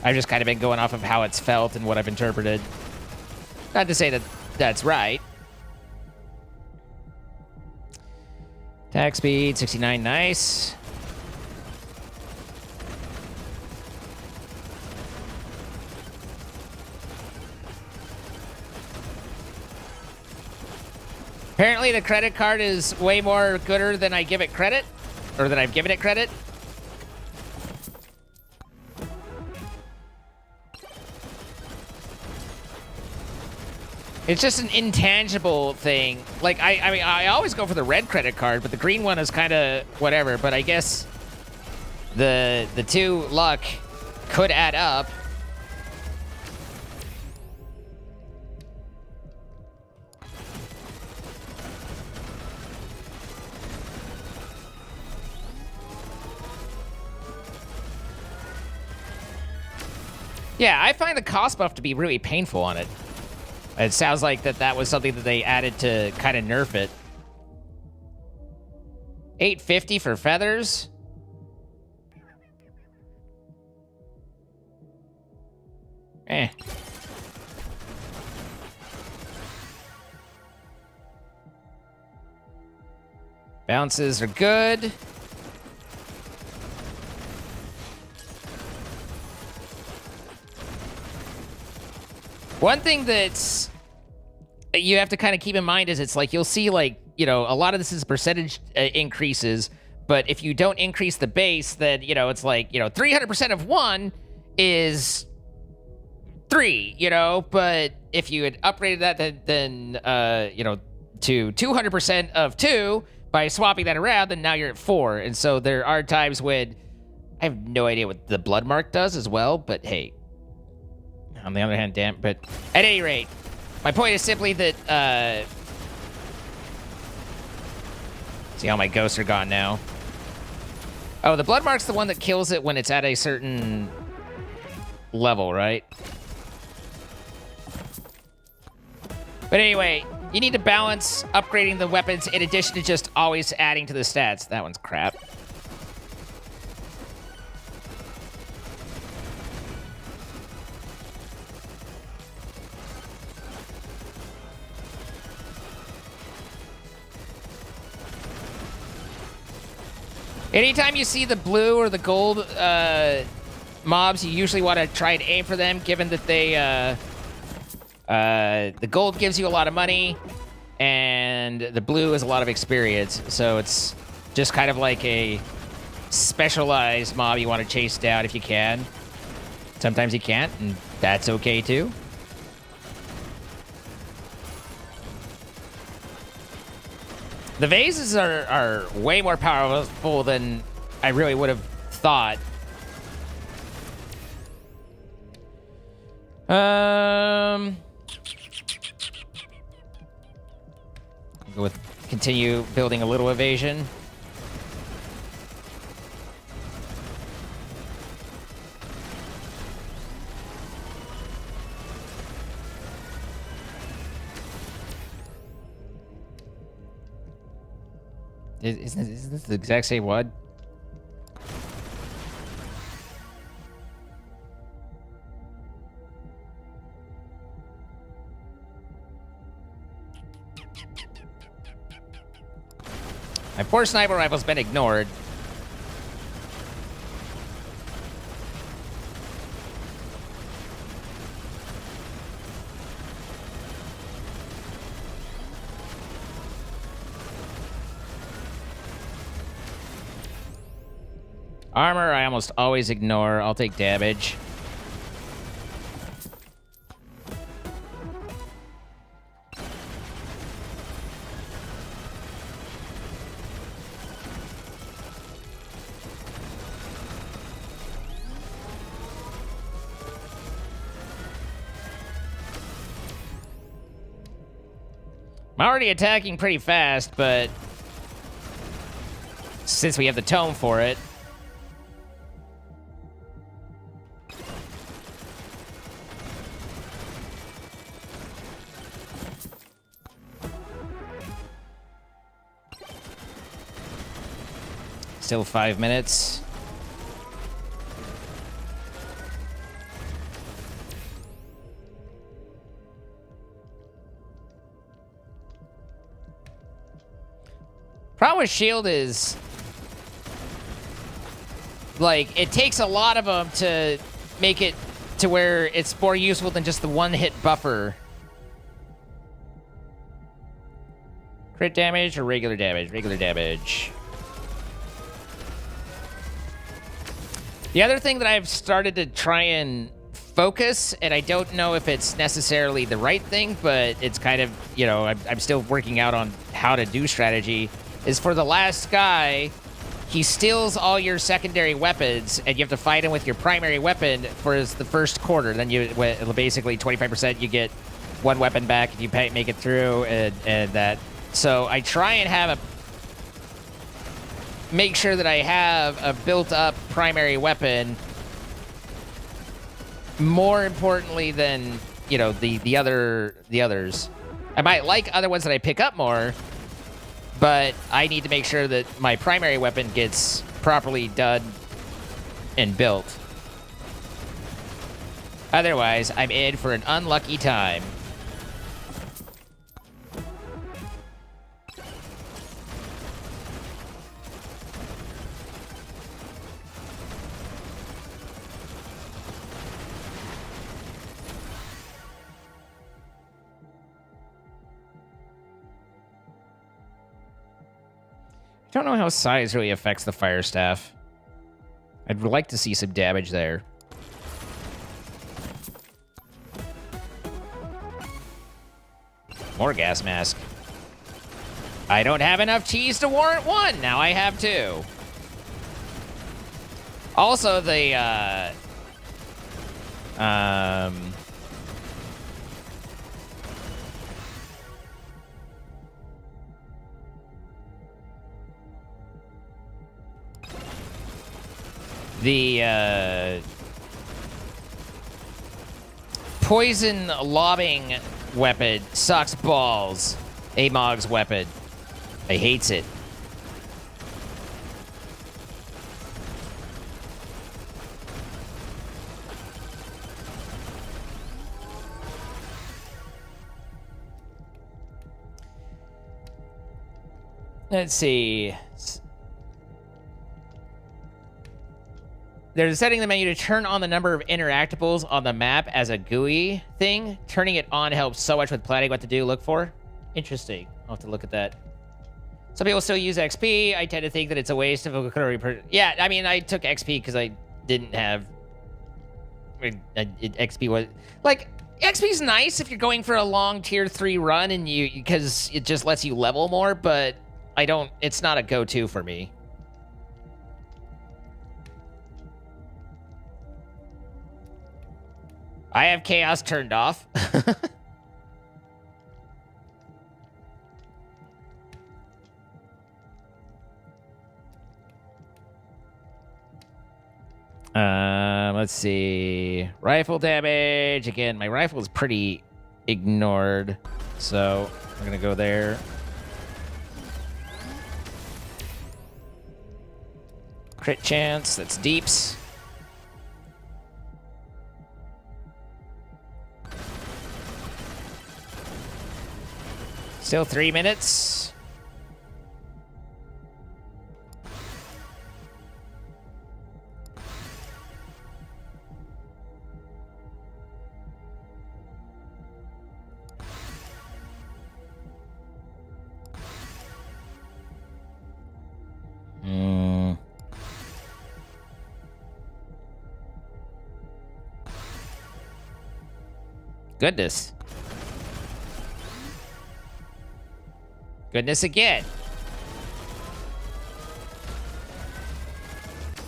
I've just kind of been going off of how it's felt and what I've interpreted. Not to say that that's right. Attack speed, 69, nice. Apparently the credit card is way more gooder than I give it credit, or than I've given it credit. It's just an intangible thing. Like, I mean, I always go for the red credit card, but the green one is kind of whatever. But I guess the 2 luck could add up. Yeah, I find the cost buff to be really painful on it. It sounds like that was something that they added to kind of nerf it. $850 for feathers? Eh. Bounces are good. One thing that's you have to kind of keep in mind is it's like you'll see like, you know, a lot of this is percentage increases, but if you don't increase the base, then, you know, it's like, you know, 300% of 1 is 3, you know, but if you had upgraded that, then you know, to 200% of 2 by swapping that around, then now you're at 4. And so there are times when I have no idea what the blood mark does as well, but hey. On the other hand, damn. But at any rate, my point is simply that, see how my ghosts are gone now. Oh, the blood mark's the one that kills it when it's at a certain level, right? But anyway, you need to balance upgrading the weapons in addition to just always adding to the stats. That one's crap. Anytime you see the blue or the gold mobs, you usually want to try and aim for them, given that they, the gold gives you a lot of money, and the blue is a lot of experience. So it's just kind of like a specialized mob you want to chase down if you can. Sometimes you can't, and that's okay too. The vases are way more powerful than I really would have thought. Go with continue building a little evasion. Isn't this the exact same one? My poor sniper rifle's been ignored. Armor, I almost always ignore. I'll take damage. I'm already attacking pretty fast, but since we have the tome for it, still 5 minutes. Problem with shield is, like, it takes a lot of them to make it to where it's more useful than just the one-hit buffer. Crit damage or regular damage? Regular damage. The other thing that I've started to try and focus, and I don't know if it's necessarily the right thing, but it's kind of, you know, I'm still working out on how to do strategy, is for the last guy, he steals all your secondary weapons, and you have to fight him with your primary weapon for the first quarter. Then you basically 25%, you get one weapon back if you make it through, and that. So I try and make sure that I have a built-up primary weapon. More importantly than, you know, the others. I might like other ones that I pick up more, but I need to make sure that my primary weapon gets properly done and built. Otherwise, I'm in for an unlucky time. I don't know how size really affects the fire staff. I'd like to see some damage there. More gas mask. I don't have enough cheese to warrant one. Now I have two. Also, the poison lobbing weapon sucks balls. Amog's weapon. I hates it. Let's see. There's a setting in the menu to turn on the number of interactables on the map as a GUI thing. Turning it on helps so much with planning what to do, look for. Interesting. I'll have to look at that. Some people still use XP. I tend to think that it's a waste of a... Yeah, I mean, I took XP because I didn't have... XP was... Like, XP's nice if you're going for a long tier 3 run and because it just lets you level more, but I don't... It's not a go-to for me. I have chaos turned off. Let's see. Rifle damage. Again, my rifle is pretty ignored, so we're gonna go there. Crit chance. That's deeps. Still 3 minutes. Goodness. Goodness again.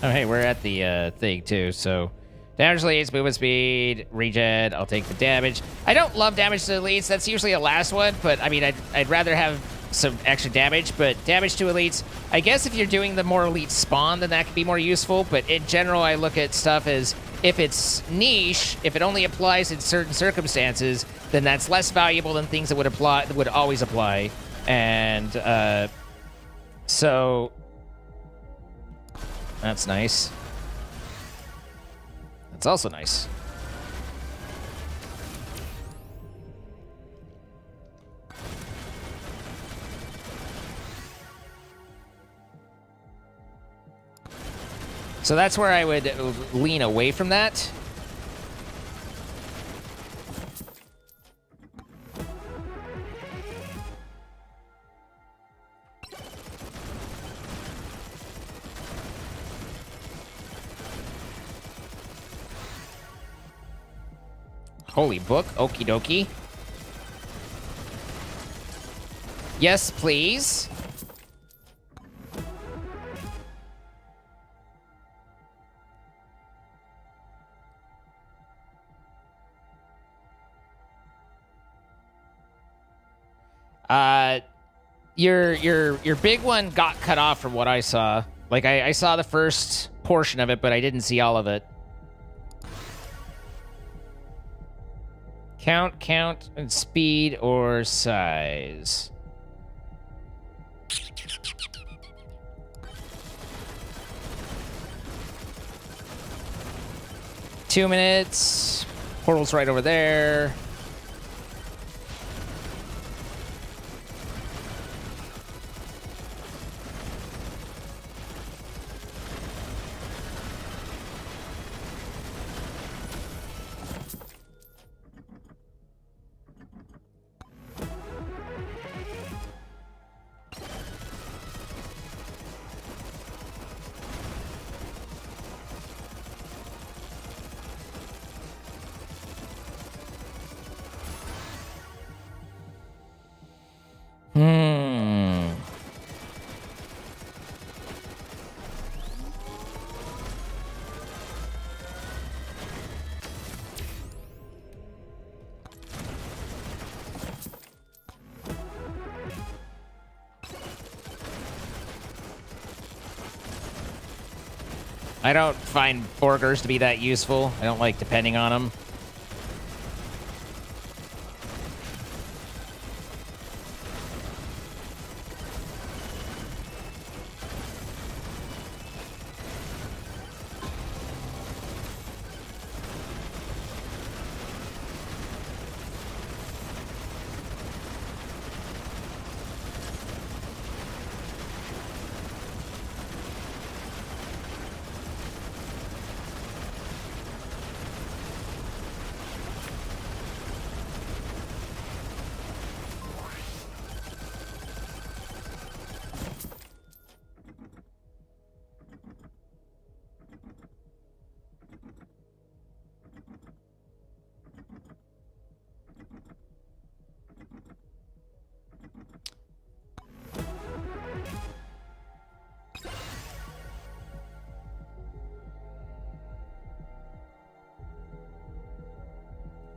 Oh, hey, we're at the thing, too, so... Damage leads, movement speed, regen, I'll take the damage. I don't love damage to elites, that's usually a last one, but, I mean, I'd rather have some extra damage, but damage to elites, I guess if you're doing the more elite spawn, then that could be more useful, but in general, I look at stuff as, if it's niche, if it only applies in certain circumstances, then that's less valuable than things that would always apply. And so that's nice. That's also nice. So that's where I would lean away from that. Holy book. Okie dokie. Yes, please. Your big one got cut off from what I saw. Like I saw the first portion of it, but I didn't see all of it. Count, and speed or size. Two minutes. Portal's right over there. I don't find Borgers to be that useful. I don't like depending on them.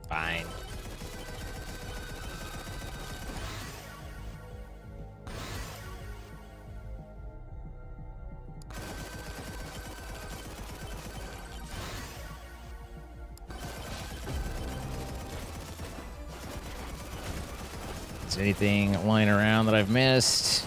Fine. Is there anything lying around that I've missed?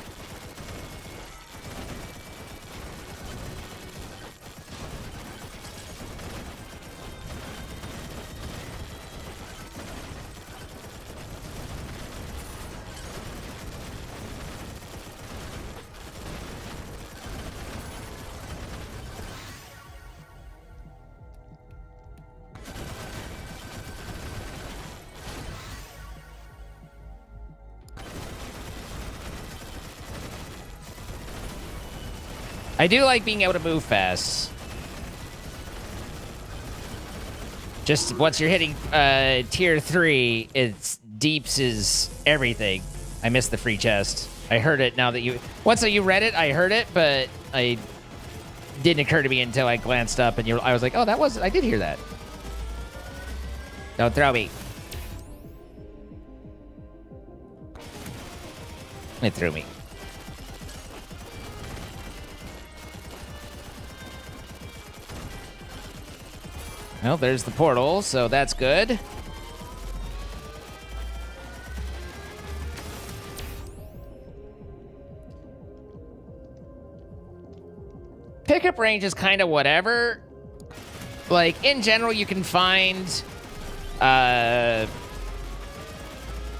I do like being able to move fast. Just once you're hitting tier 3, it's deeps is everything. I missed the free chest. I heard it now that you... Once you read it, I heard it, but I didn't occur to me until I glanced up and I was like, oh, that was... I did hear that. Don't throw me. It threw me. Well, there's the portal, so that's good. Pickup range is kind of whatever. Like, in general, you can find,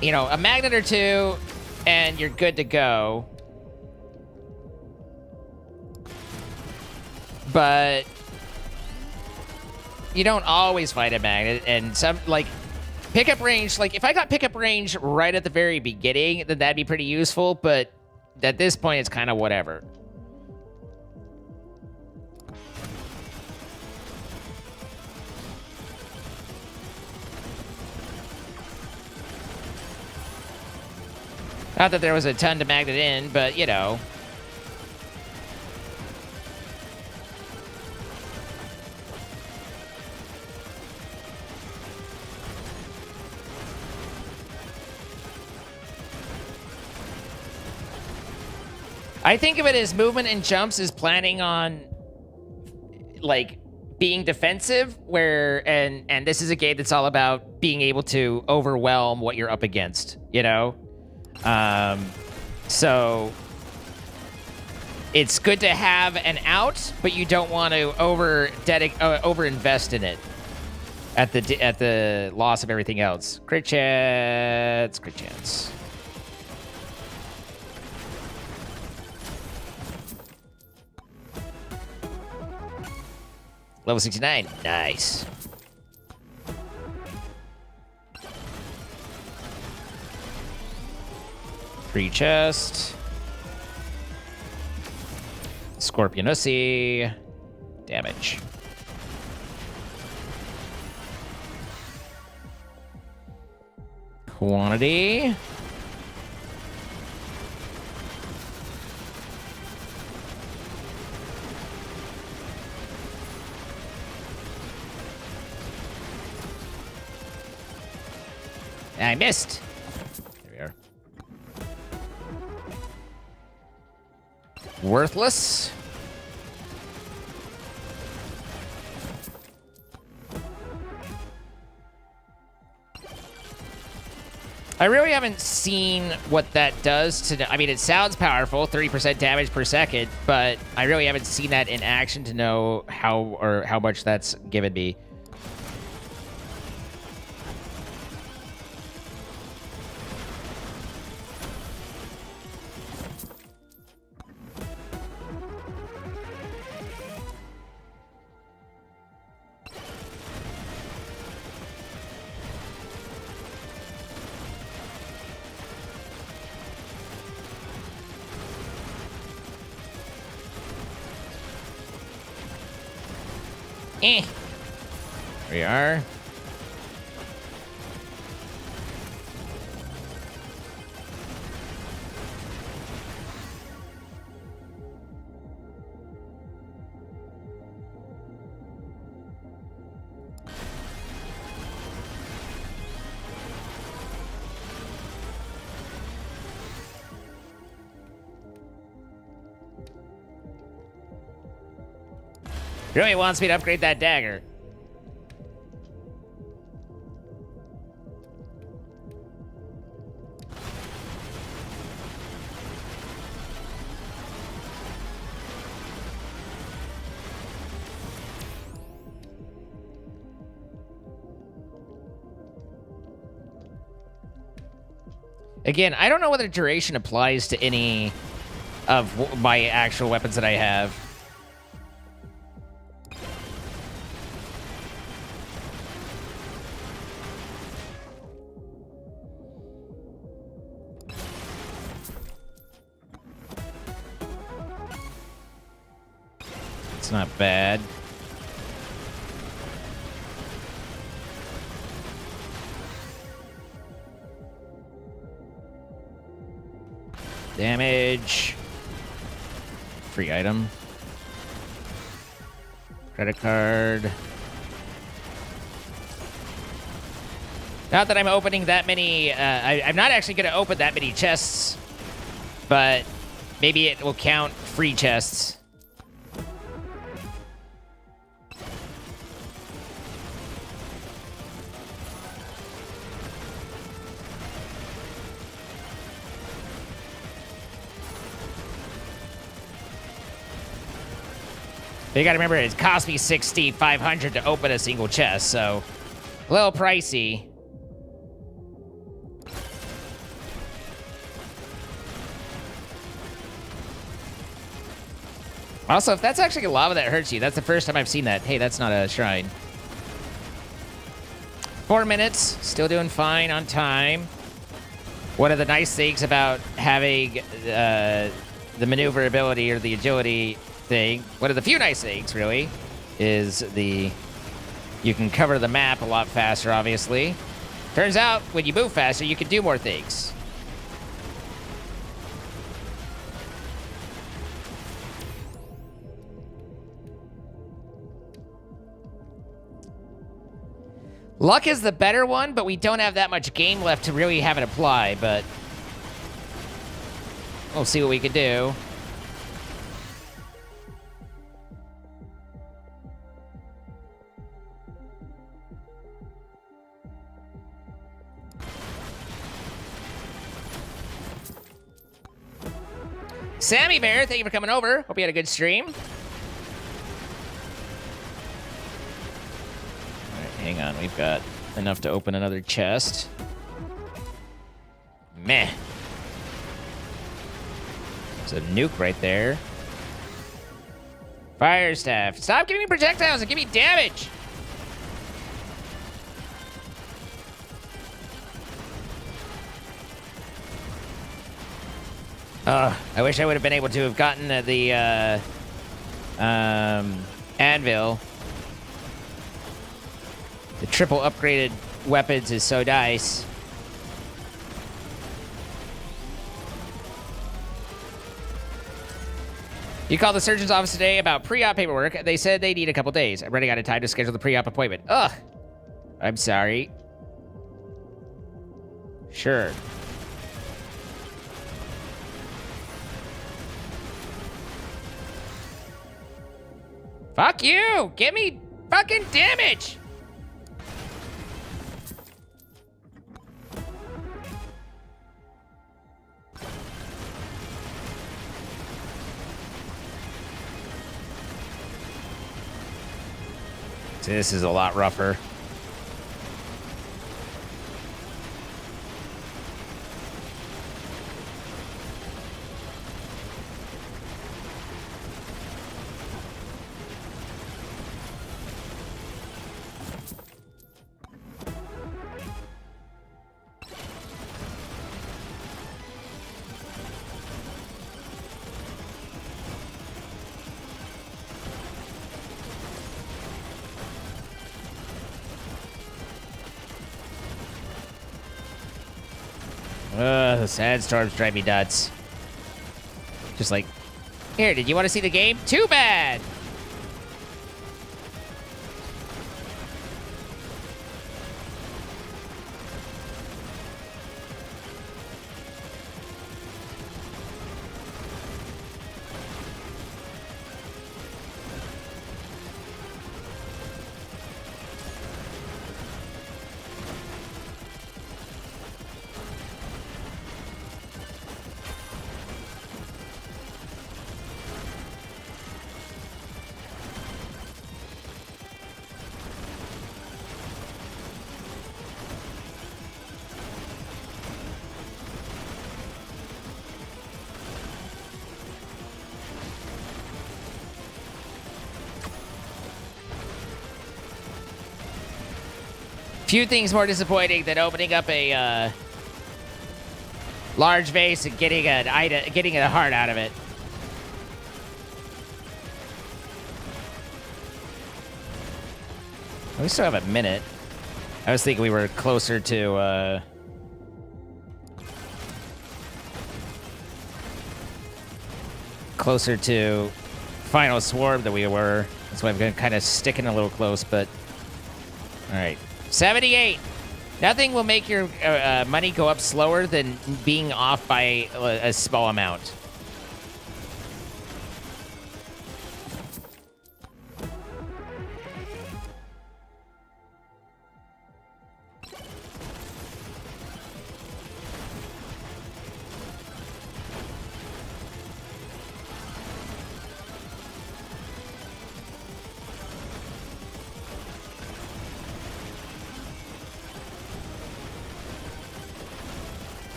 you know, a magnet or two, and you're good to go. But you don't always find a magnet, and some, like, pickup range, like, if I got pickup range right at the very beginning, then that'd be pretty useful, but at this point, it's kind of whatever. Not that there was a ton to magnet in, but, you know. I think of it as movement and jumps is planning on, like, being defensive, where, and this is a game that's all about being able to overwhelm what you're up against, you know? So it's good to have an out, but you don't want to over invest in it at the loss of everything else. Crit chance, crit chance. Level 69. Nice. Free chest. Scorpionussy. Damage. Quantity. I missed. There we are. Worthless. I really haven't seen what that does to... I mean, it sounds powerful, 30% damage per second, but I really haven't seen that in action to know how much that's given me. Here we are. Really wants me to upgrade that dagger. Again, I don't know whether duration applies to any of my actual weapons that I have. It's not bad. Damage. Free item. Credit card. Not that I'm opening that many... I'm not actually going to open that many chests, but maybe it will count free chests. You gotta remember, it cost me $6,500 to open a single chest, so a little pricey. Also, if that's actually lava that hurts you, that's the first time I've seen that. Hey, that's not a shrine. 4 minutes, still doing fine on time. One of the nice things about having the maneuverability or the agility thing, one of the few nice things, really, is you can cover the map a lot faster, obviously. Turns out, when you move faster, you can do more things. Luck is the better one, but we don't have that much game left to really have it apply, but we'll see what we can do. Sammy Bear, thank you for coming over. Hope you had a good stream. All right, hang on. We've got enough to open another chest. Meh. There's a nuke right there. Fire staff. Stop giving me projectiles and give me damage. I wish I would have been able to have gotten the anvil. The triple upgraded weapons is so nice. You called the surgeon's office today about pre-op paperwork. They said they need a couple days. I'm running out of time to schedule the pre-op appointment. Ugh. I'm sorry. Sure. Fuck you! Give me fucking damage! This is a lot rougher. The sandstorms drive me nuts. Just like, here, did you want to see the game? Too bad! Few things more disappointing than opening up a large vase and getting a heart out of it. We still have a minute. I was thinking we were closer to Final Swarm than we were. That's why I'm going to kind of sticking a little close, but all right. 78. Nothing will make your money go up slower than being off by a small amount.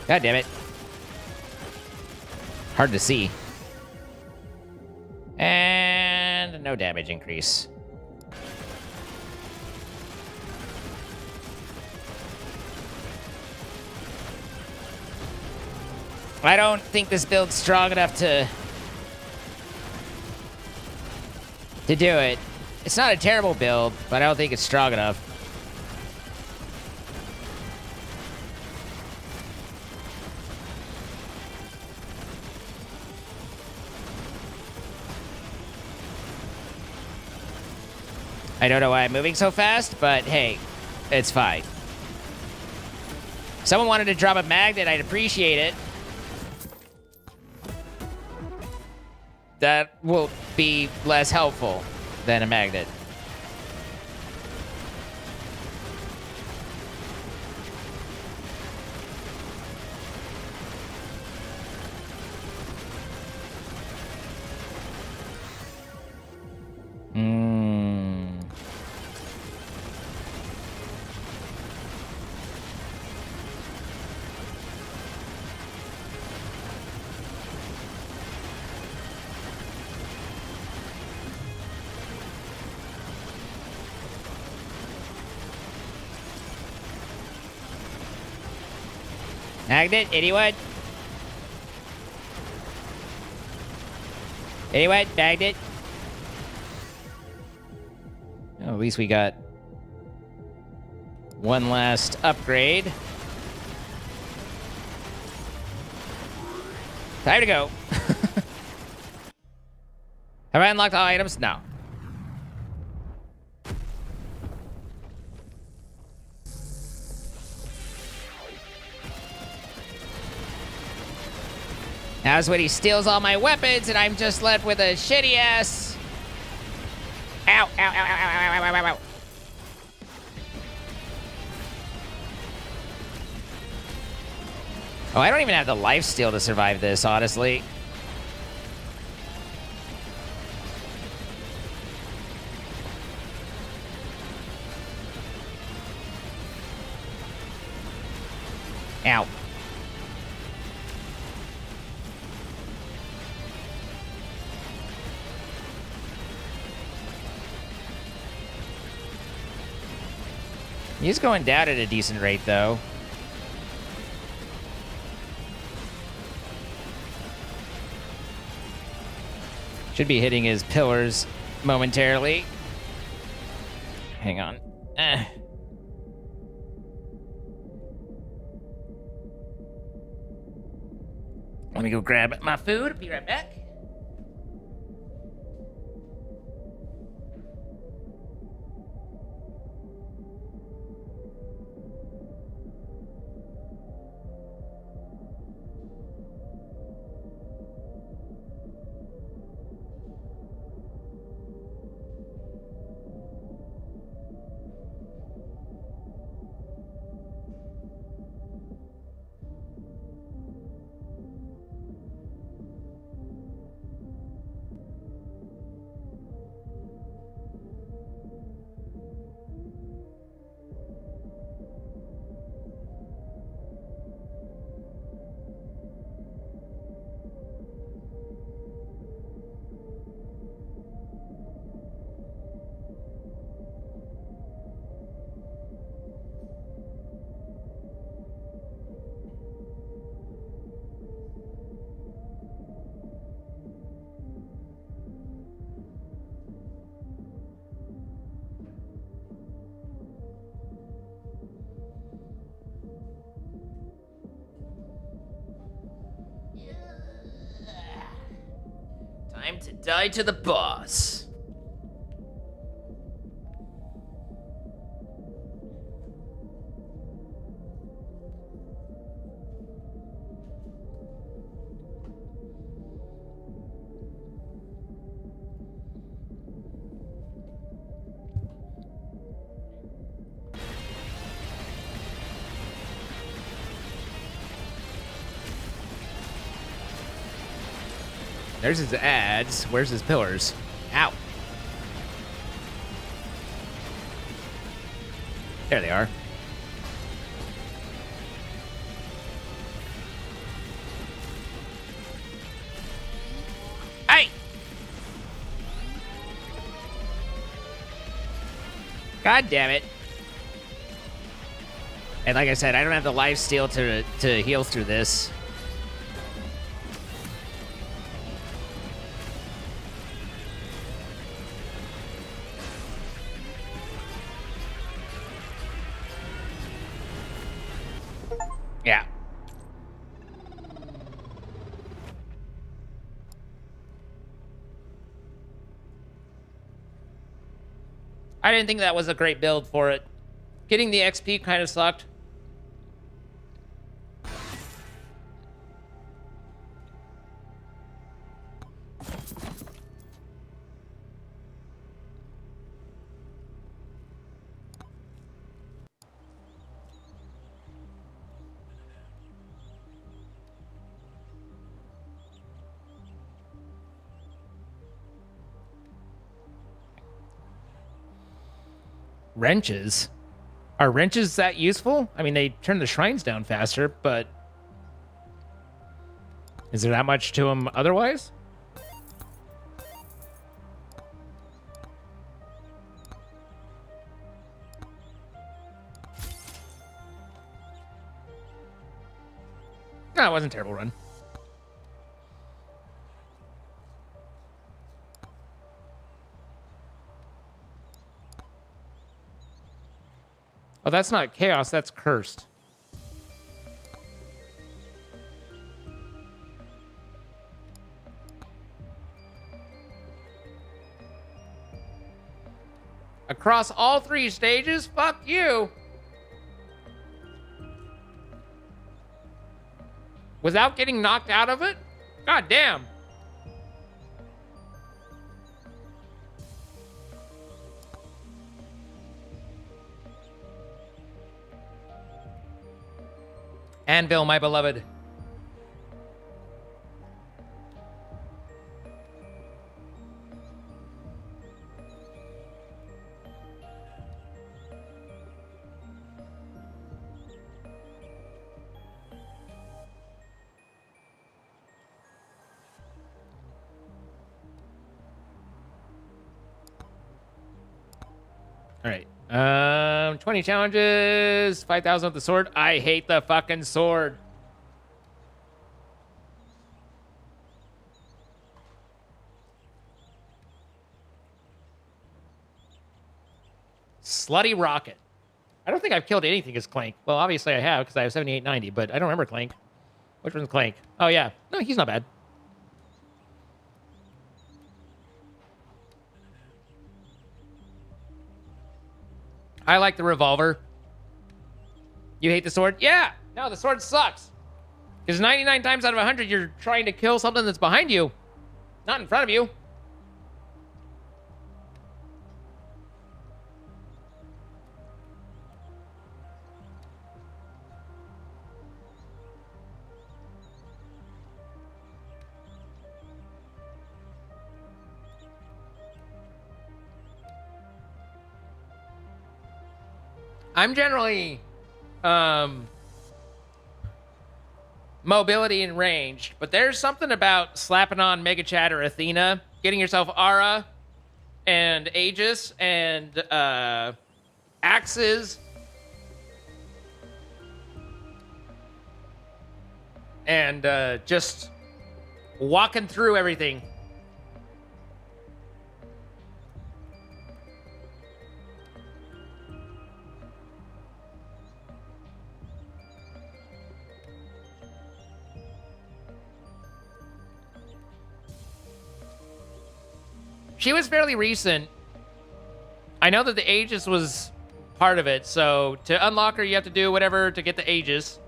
God damn it. Hard to see. And no damage increase. I don't think this build's strong enough to do it. It's not a terrible build, but I don't think it's strong enough. I don't know why I'm moving so fast, but hey, it's fine. If someone wanted to drop a magnet, I'd appreciate it. That will be less helpful than a magnet. Magnet, anyone? Anyone? Magnet? Oh, at least we got one last upgrade. Time to go. Have I unlocked all items? No. That's when he steals all my weapons and I'm just left with a shitty ass. Ow, ow, ow, ow, ow, ow, ow, ow, ow. Oh, I don't even have the lifesteal to survive this, honestly. Ow. He's going down at a decent rate, though. Should be hitting his pillars momentarily. Hang on. Let me go grab my food. Be right back. Time to die to the boss. There's his ads. Where's his pillars? Ow. There they are. Hey! God damn it. And like I said, I don't have the lifesteal to heal through this. Yeah. I didn't think that was a great build for it. Getting the XP kind of sucked. Wrenches? Are wrenches that useful? I mean, they turn the shrines down faster, but is there that much to them otherwise? No, it wasn't a terrible run. Oh, that's not chaos, that's cursed. Across all 3 stages? Fuck you! Without getting knocked out of it? God damn. Anvil, my beloved. All right. 20 challenges, 5,000 with the sword. I hate the fucking sword. Slutty rocket. I don't think I've killed anything as Clank. Well, obviously I have because I have 7890, but I don't remember Clank. Which one's Clank? Oh, yeah. No, he's not bad. I like the revolver. You hate the sword? Yeah. No, the sword sucks. Because 99 times out of 100, you're trying to kill something that's behind you, not in front of you. I'm generally mobility and range, but there's something about slapping on Mega Chat or Athena, getting yourself Aura and Aegis and axes and just walking through everything. She was fairly recent. I know that the Aegis was part of it, so to unlock her, you have to do whatever to get the Aegis.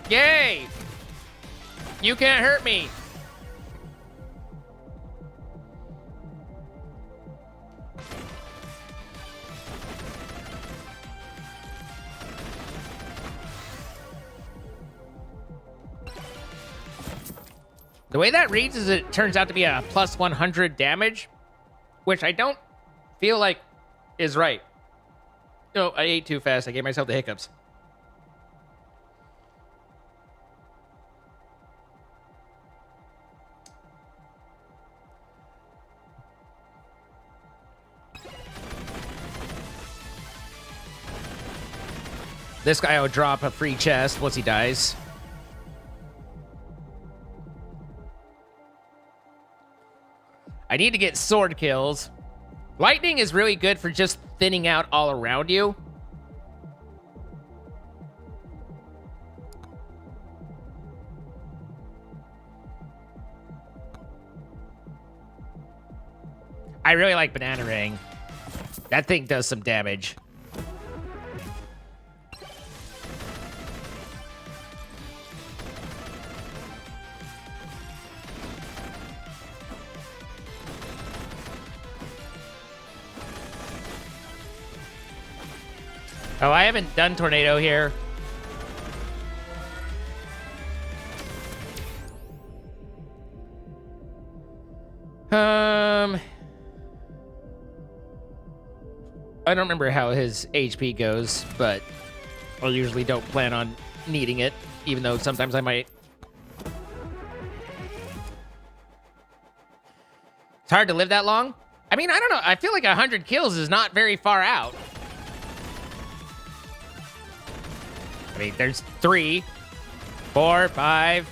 Yay! You can't hurt me. The way that reads is it turns out to be a plus 100 damage, which I don't feel like is right. No, I ate too fast. I gave myself the hiccups. This guy will drop a free chest once he dies. I need to get sword kills. Lightning is really good for just thinning out all around you. I really like Banana Ring. That thing does some damage. Oh, I haven't done Tornado here. I don't remember how his HP goes, but I usually don't plan on needing it, even though sometimes I might. It's hard to live that long. I mean, I don't know. I feel like 100 kills is not very far out. I mean, there's 3, 4, 5,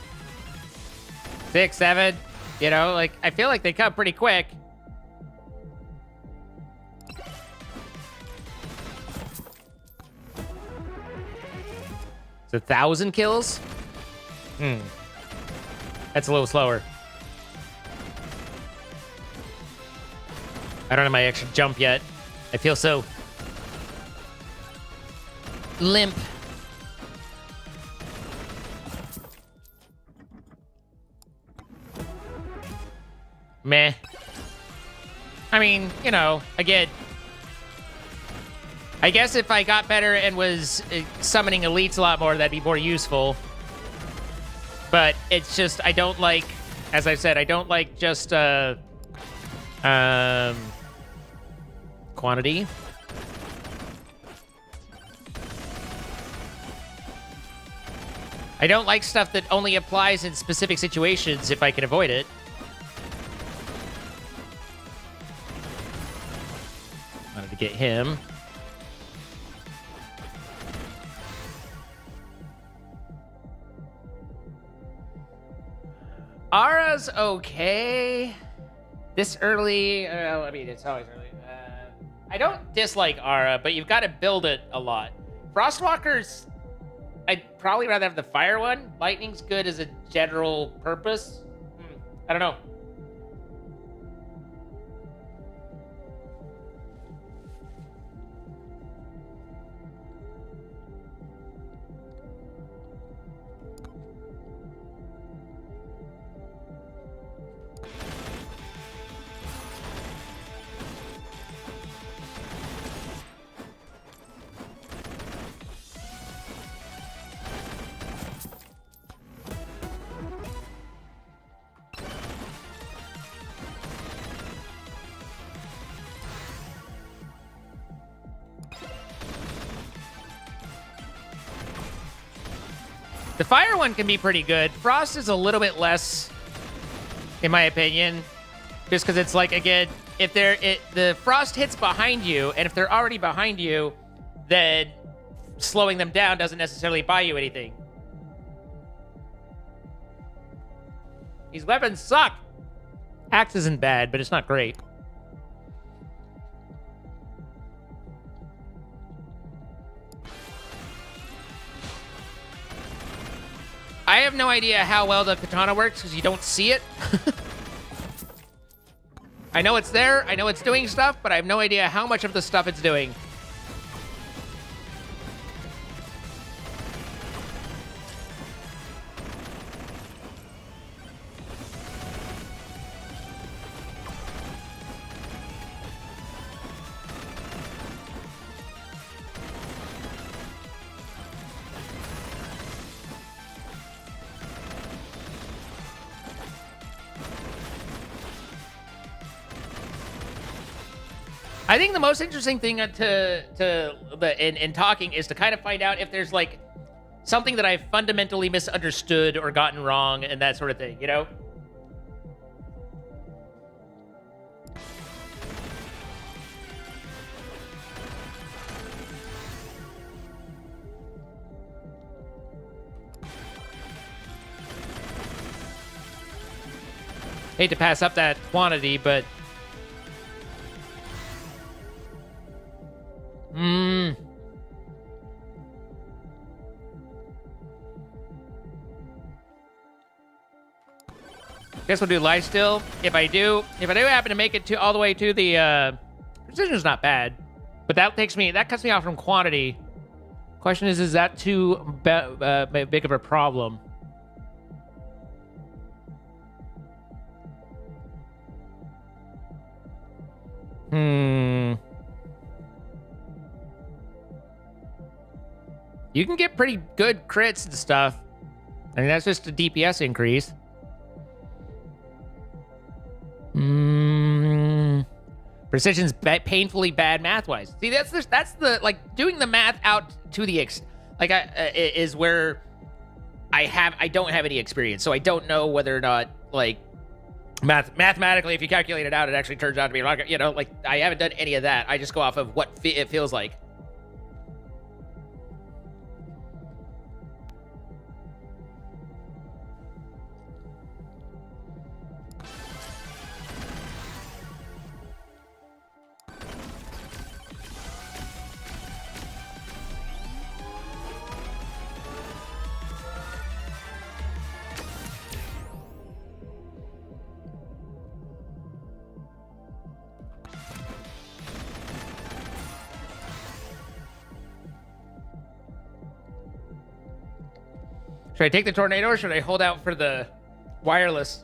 6, 7. You know, like, I feel like they come pretty quick. It's 1,000 kills? That's a little slower. I don't have my extra jump yet. I feel so limp. Meh. I mean, you know, again, I guess if I got better and was summoning elites a lot more, that'd be more useful. But it's just, I don't like, as I said, I don't like just quantity. I don't like stuff that only applies in specific situations if I can avoid it. Wanted to get him. Ara's okay. This early, I mean, it's always early. I don't dislike Ara, but you've got to build it a lot. Frostwalkers, I'd probably rather have the fire one. Lightning's good as a general purpose. I don't know. The fire one can be pretty good. Frost is a little bit less, in my opinion, just because it's like, again, if the frost hits behind you, and if they're already behind you, then slowing them down doesn't necessarily buy you anything. These weapons suck. Axe isn't bad, but it's not great. I have no idea how well the katana works because you don't see it. I know it's there, I know it's doing stuff, but I have no idea how much of the stuff it's doing. I think the most interesting thing in talking is to kind of find out if there's like something that I've fundamentally misunderstood or gotten wrong and that sort of thing, you know? Hate to pass up that quantity, but... Guess we'll do life still. If I do happen to make it to all the way to the precision's not bad, but that cuts me off from quantity. Question is that too big of a problem? You can get pretty good crits and stuff. I mean, that's just a DPS increase. Precision's painfully bad math-wise. See, that's the like doing the math out to the is where I don't have any experience, so I don't know whether or not like mathematically, if you calculate it out, it actually turns out to be like, you know, like I haven't done any of that. I just go off of what it feels like. Should I take the tornado or should I hold out for the wireless?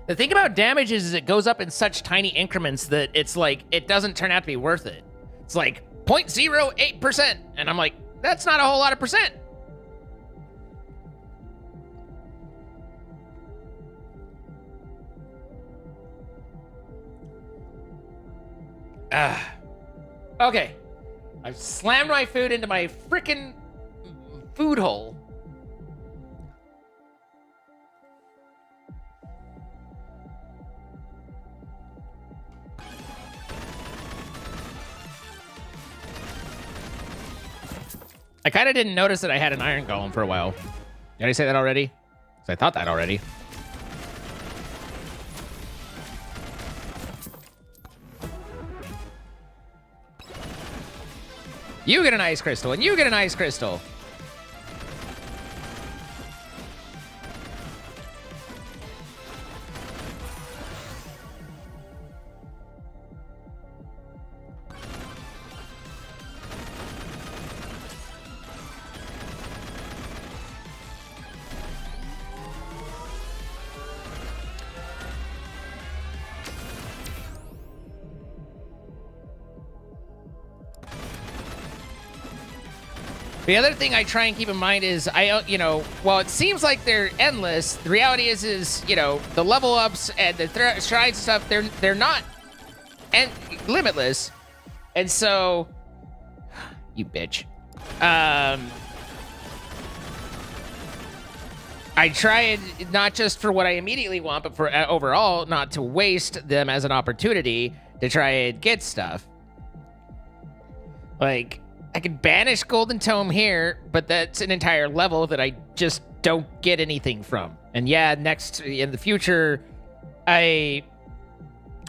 The thing about damage is it goes up in such tiny increments that it's like, it doesn't turn out to be worth it. It's like 0.08%. And I'm like, that's not a whole lot of percent. Okay. I've slammed my food into my frickin' food hole. I kind of didn't notice that I had an iron golem for a while. Did I say that already? 'Cause I thought that already. You get an ice crystal, and you get an ice crystal. The other thing I try and keep in mind is while it seems like they're endless, the reality is the level ups and the shrines and stuff, they're not limitless. And so, you bitch. I try and not just for what I immediately want, but for overall, not to waste them as an opportunity to try and get stuff. Like, I could banish Golden Tome here, but that's an entire level that I just don't get anything from. And yeah, in the future, I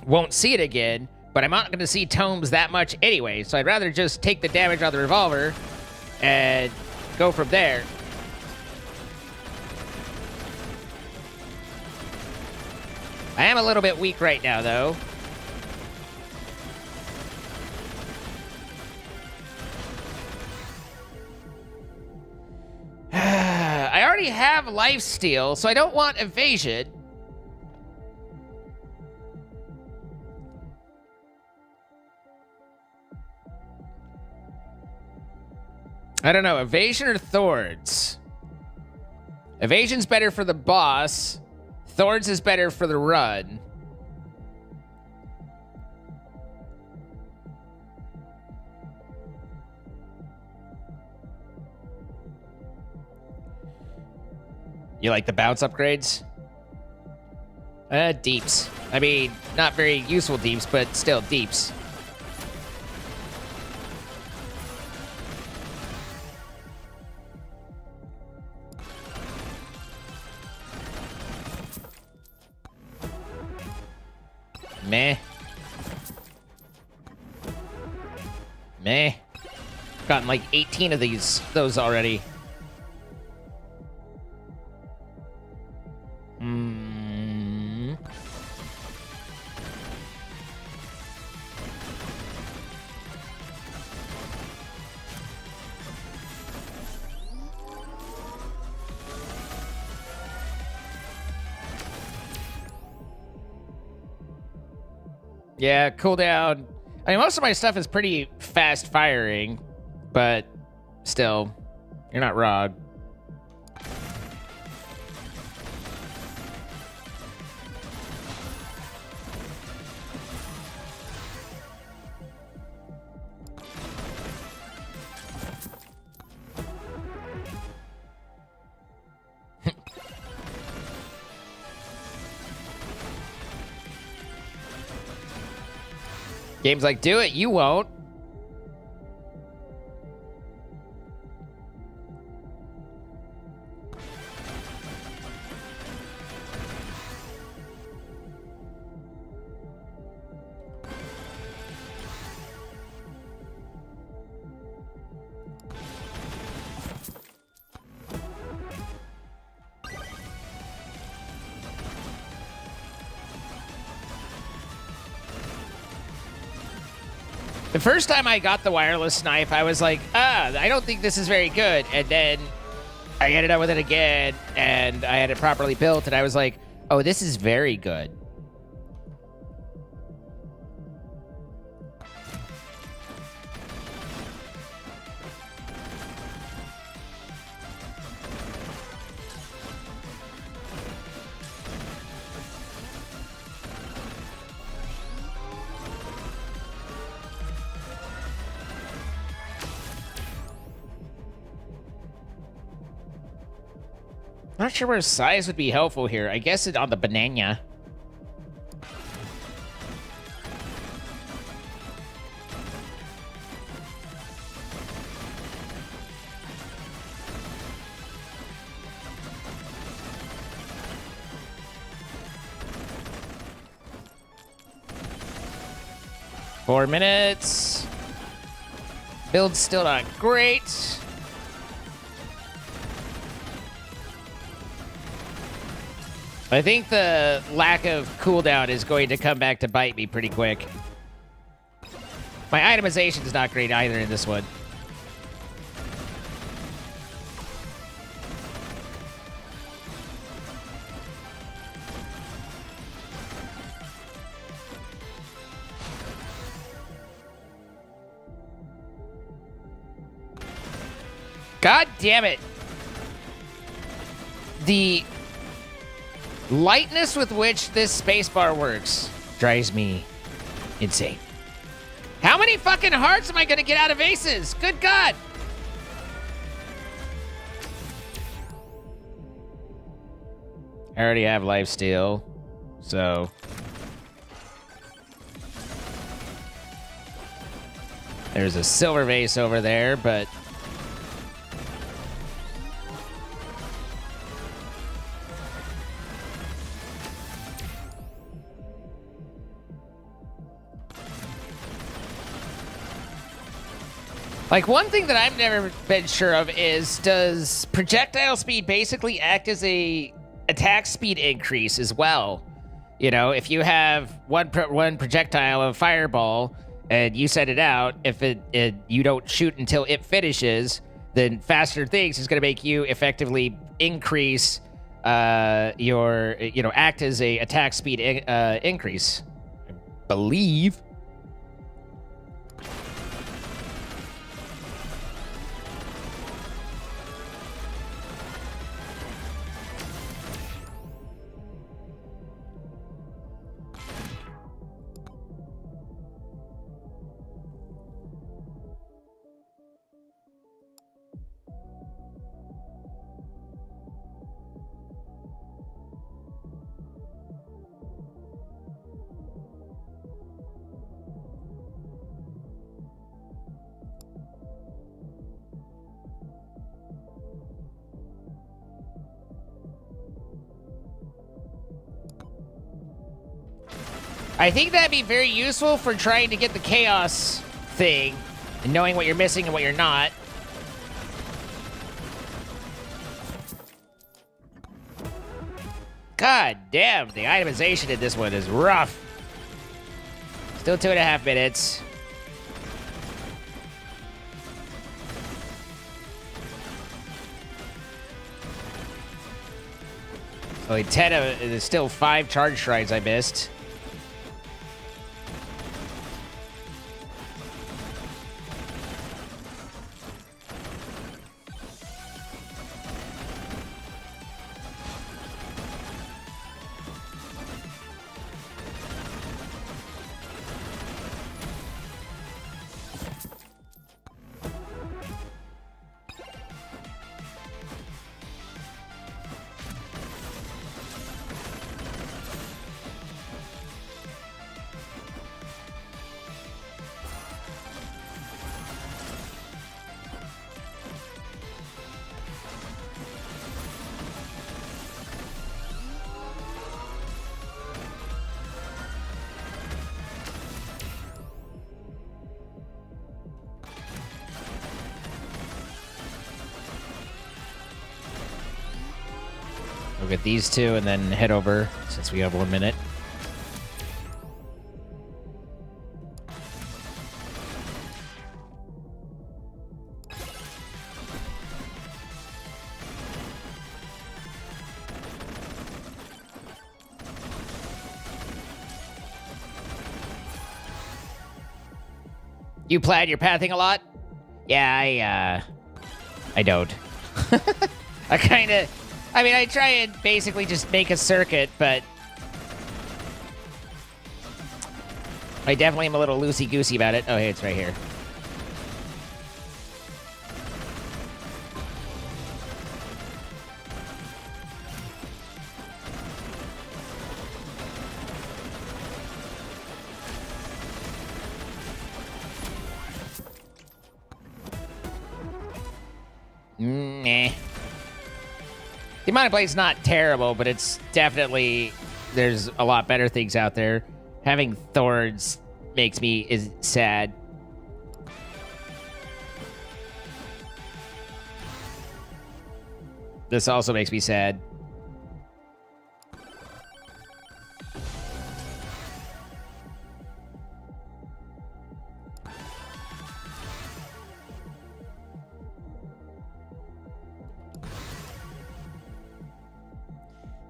won't see it again, but I'm not going to see tomes that much anyway, so I'd rather just take the damage out of the revolver and go from there. I am a little bit weak right now, though. I already have lifesteal, so I don't want evasion. I don't know, evasion or Thors? Evasion's better for the boss. Thors is better for the run. You like the bounce upgrades? Deeps. I mean, not very useful deeps, but still deeps. Meh. Meh. Gotten like 18 of those already. Hmm. Yeah, cooldown. I mean, most of my stuff is pretty fast firing, but still, you're not Rogue. Game's like, do it, you won't. The first time I got the wireless knife, I was like, I don't think this is very good. And then I ended up with it again, and I had it properly built, and I was like, oh, this is very good. Not sure where size would be helpful here. I guess it on the banana. Four minutes. Build's still not great. I think the lack of cooldown is going to come back to bite me pretty quick. My itemization is not great either in this one. God damn it. The lightness with which this spacebar works drives me insane. How many fucking hearts am I gonna get out of aces? Good God! I already have lifesteal, so there's a silver vase over there, but like, one thing that I've never been sure of is, does projectile speed basically act as a attack speed increase as well? You know, if you have one projectile of fireball and you set it out, if you don't shoot until it finishes, then faster things is going to make you effectively increase your, act as a attack speed increase. I believe. I think that'd be very useful for trying to get the chaos thing and knowing what you're missing and what you're not. God damn, the itemization in this one is rough. Still 2.5 minutes. Only 10 of there's still 5 charge shrines I missed. We'll get these two and then head over since we have 1 minute. You plan your pathing a lot? Yeah, I don't. I try and basically just make a circuit, but I definitely am a little loosey-goosey about it. Oh, hey, it's right here. Nah. The amount of play's not terrible, but it's definitely... There's a lot better things out there. Having Thurs makes me sad. This also makes me sad.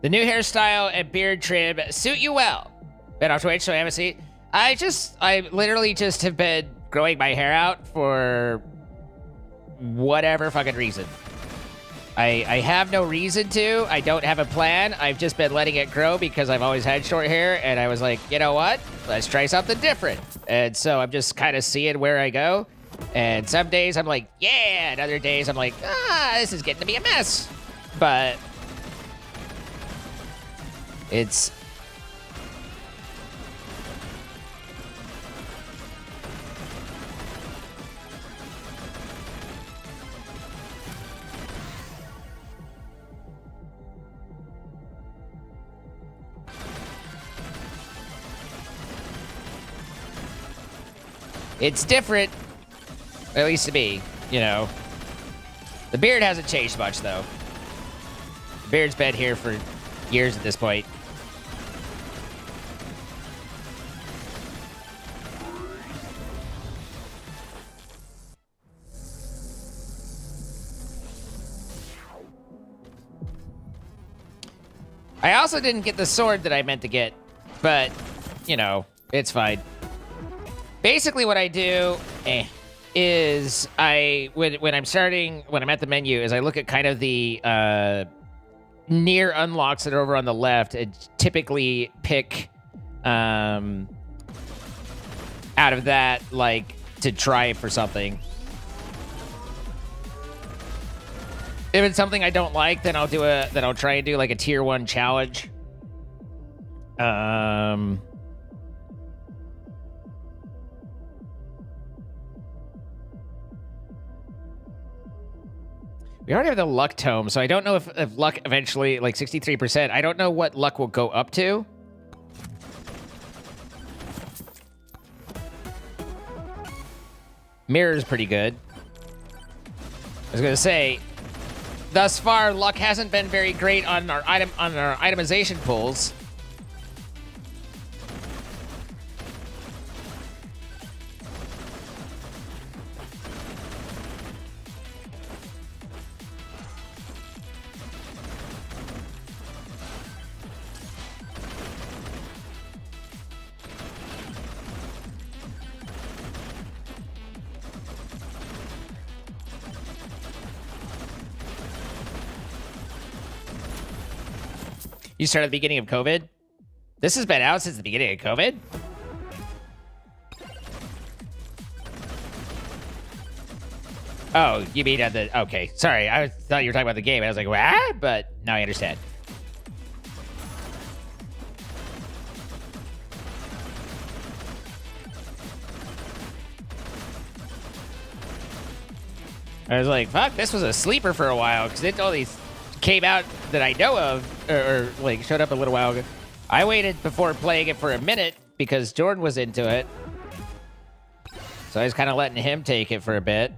The new hairstyle and beard trim suit you well. Been on Twitch, so I haven't seen. I literally just have been growing my hair out for whatever fucking reason. I have no reason to. I don't have a plan. I've just been letting it grow because I've always had short hair, and I was like, you know what? Let's try something different. And so I'm just kind of seeing where I go. And some days I'm like, yeah, and other days I'm like, this is getting to be a mess. But it's... It's different, at least to me, you know. The beard hasn't changed much, though. The beard's been here for years at this point. I also didn't get the sword that I meant to get, but, you know, it's fine. Basically what I do is when I'm at the menu, is I look at kind of the near unlocks that are over on the left and typically pick out of that, like, to try for something. If it's something I don't like, then I'll try and do like a tier 1 challenge. We already have the luck tome, so I don't know if luck eventually, like 63%, I don't know what luck will go up to. Mirror's pretty good. I was gonna say, thus far, luck hasn't been very great on our itemization pulls. You started at the beginning of COVID? This has been out since the beginning of COVID? Oh, you mean at the... Okay, sorry. I thought you were talking about the game. I was like, what? But now I understand. I was like, fuck, this was a sleeper for a while, because it only came out that I know of, or like showed up a little while ago. I waited before playing it for a minute because Jordan was into it. So I was kind of letting him take it for a bit.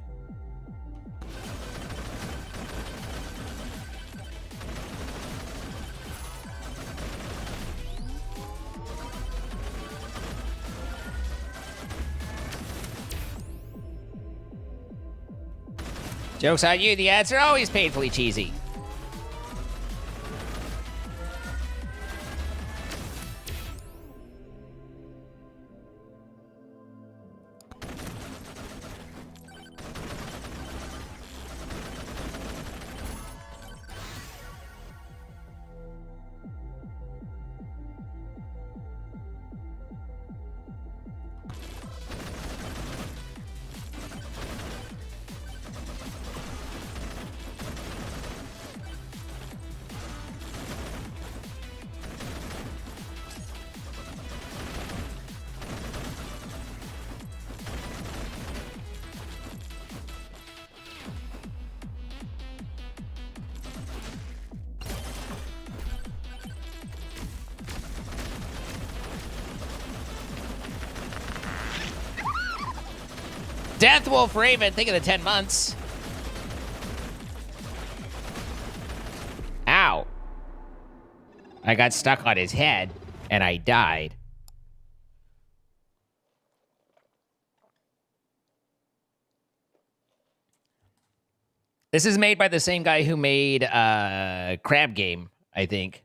Joke's on you, the ads are always painfully cheesy. Death Wolf Raven, think of the 10 months. Ow. I got stuck on his head, and I died. This is made by the same guy who made Crab Game, I think.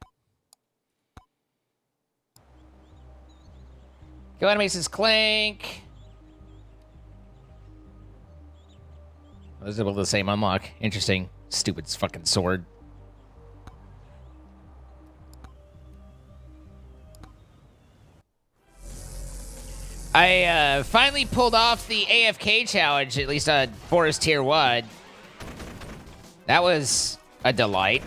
Go Animations Clank. Was able to the same unlock. Interesting. Stupid fucking sword. I finally pulled off the AFK challenge, at least on Forest Tier 1. That was a delight.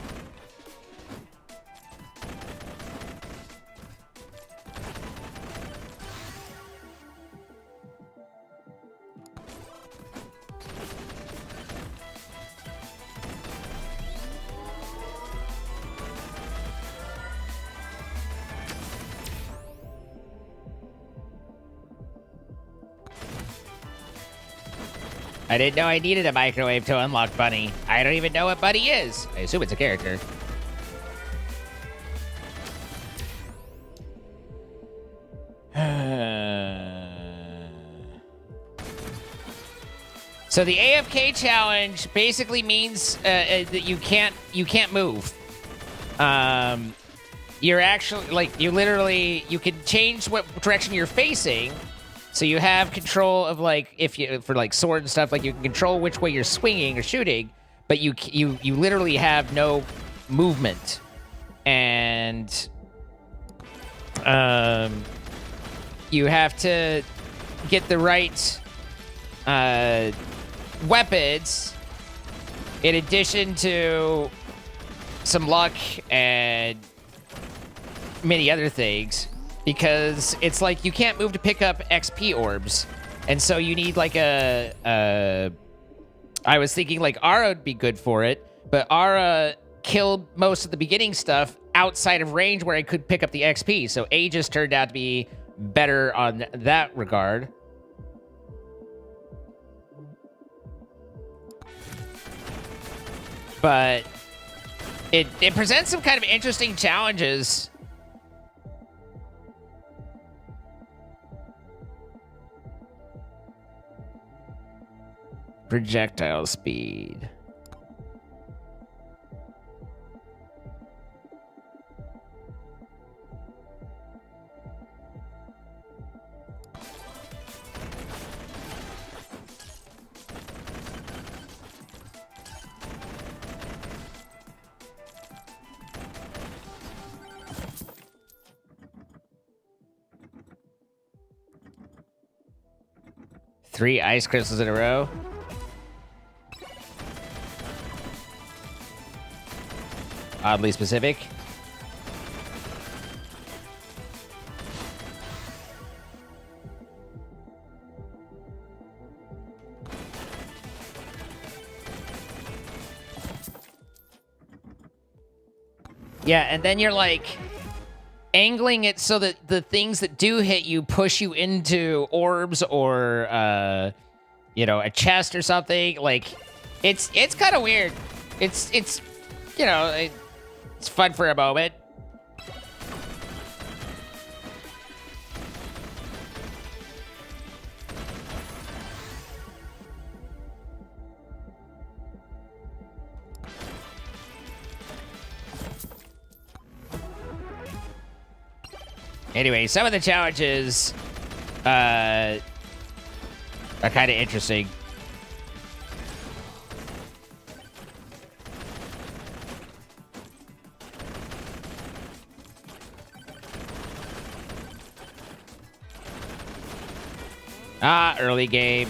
I didn't know I needed a microwave to unlock Bunny. I don't even know what Bunny is. I assume it's a character. So the AFK challenge basically means that you can't move. You're actually like you can change what direction you're facing. So you have control of like for like sword and stuff, like you can control which way you're swinging or shooting, but you literally have no movement, and you have to get the right weapons in addition to some luck and many other things. Because it's like you can't move to pick up XP orbs. And so you need like I was thinking like Ara would be good for it, but Ara killed most of the beginning stuff outside of range where I could pick up the XP. So Aegis turned out to be better on that regard. but it presents some kind of interesting challenges. Projectile speed. Three ice crystals in a row. Oddly specific. Yeah, and then you're like angling it so that the things that do hit you push you into orbs or you know, a chest or something. Like it's kind of weird. It's you know, it's fun for a moment. Anyway, some of the challenges are kind of interesting. Early game.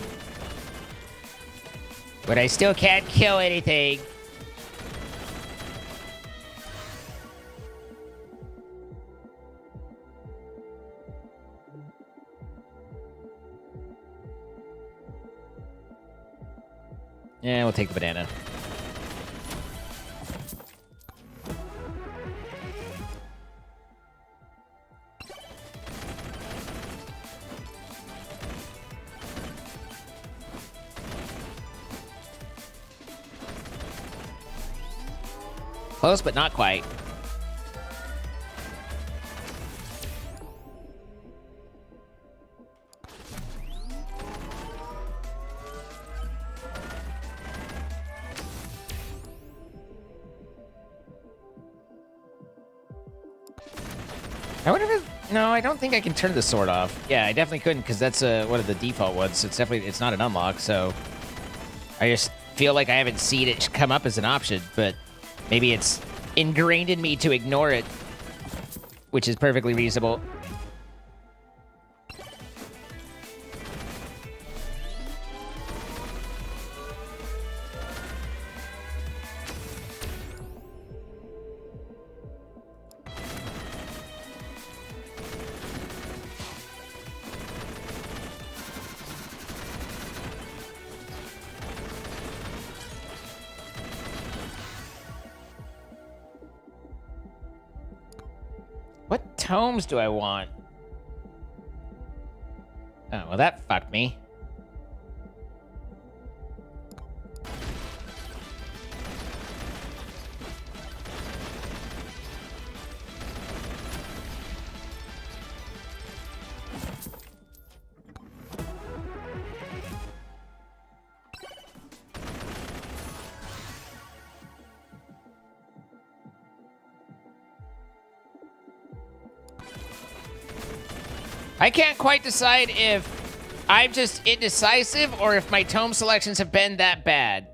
But I still can't kill anything. Yeah, we'll take the banana. Close, but not quite. I wonder if no, I don't think I can turn the sword off. Yeah, I definitely couldn't because that's one of the default ones. So it's not an unlock. So I just feel like I haven't seen it come up as an option, but maybe it's ingrained in me to ignore it, which is perfectly reasonable. What tomes do I want? Oh, well, that fucked me. I can't quite decide if I'm just indecisive or if my tome selections have been that bad.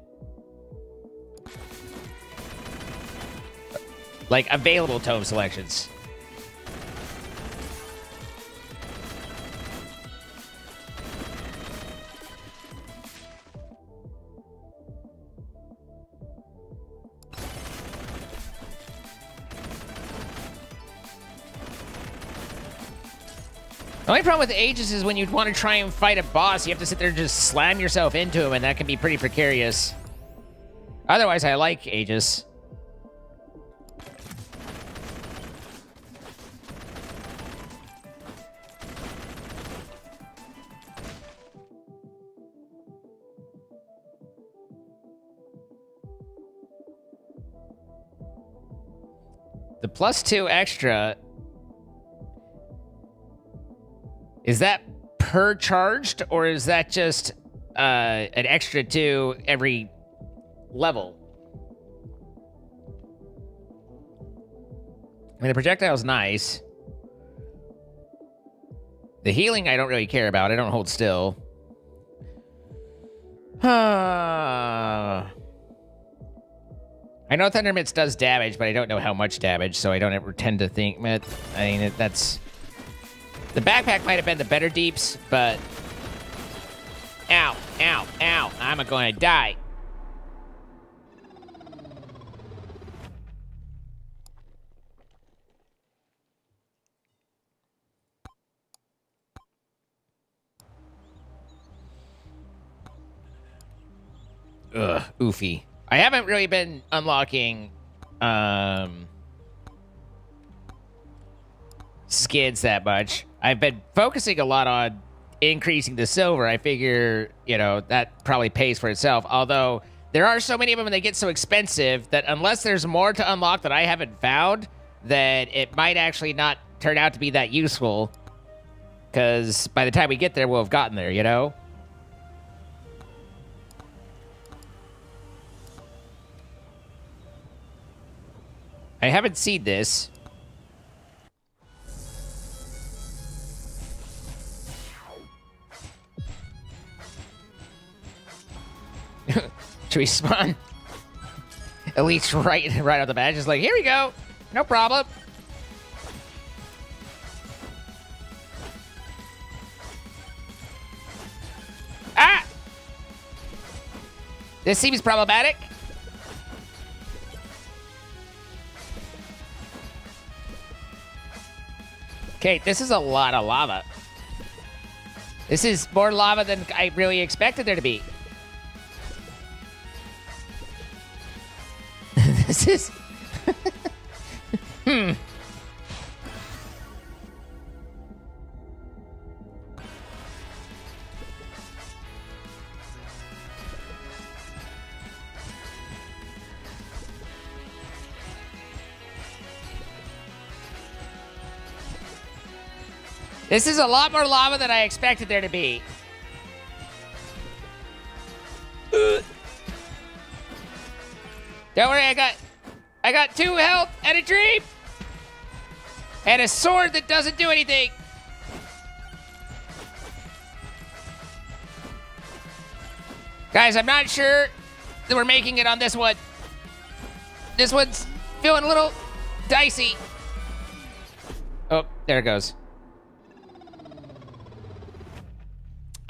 Like, available tome selections. The only problem with Aegis is when you want to try and fight a boss, you have to sit there and just slam yourself into him, and that can be pretty precarious. Otherwise, I like Aegis. The +2 extra, is that per charged, or is that just an extra 2 every level? I mean, the projectile's nice. The healing I don't really care about. I don't hold still. I know Thunder Mitts does damage, but I don't know how much damage, so I don't ever tend to think... I mean, that's... The backpack might have been the better deeps, but... Ow, ow, ow. I'm going to die. Ugh, oofy. I haven't really been unlocking skids that much. I've been focusing a lot on increasing the silver. I figure, you know, that probably pays for itself. Although, there are so many of them and they get so expensive that unless there's more to unlock that I haven't found, that it might actually not turn out to be that useful. Because by the time we get there, we'll have gotten there, you know? I haven't seen this. Should we spawn? Elite's right off the bat. Just like, here we go. No problem. Ah! This seems problematic. Okay, this is a lot of lava. This is more lava than I really expected there to be. This is... This is a lot more lava than I expected there to be. Don't worry, I got 2 health and a dream. And a sword that doesn't do anything. Guys, I'm not sure that we're making it on this one. This one's feeling a little dicey. Oh, there it goes.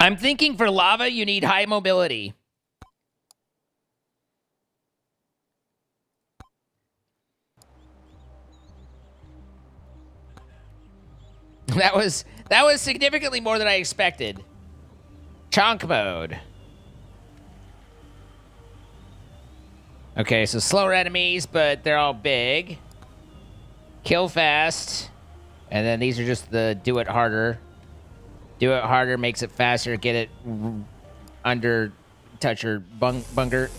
I'm thinking for lava, you need high mobility. That was significantly more than I expected. Chonk mode. Okay, so slower enemies, but they're all big. Kill fast. And then these are just the do it harder. Do it harder, makes it faster, get it under toucher bunker.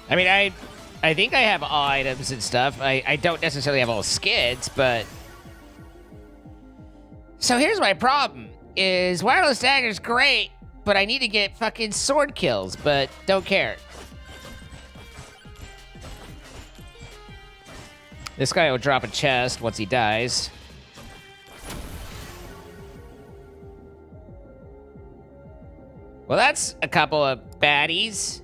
I mean, I think I have all items and stuff. I don't necessarily have all skids, but... So here's my problem, is wireless dagger's great, but I need to get fucking sword kills, but don't care. This guy will drop a chest once he dies. Well, that's a couple of baddies.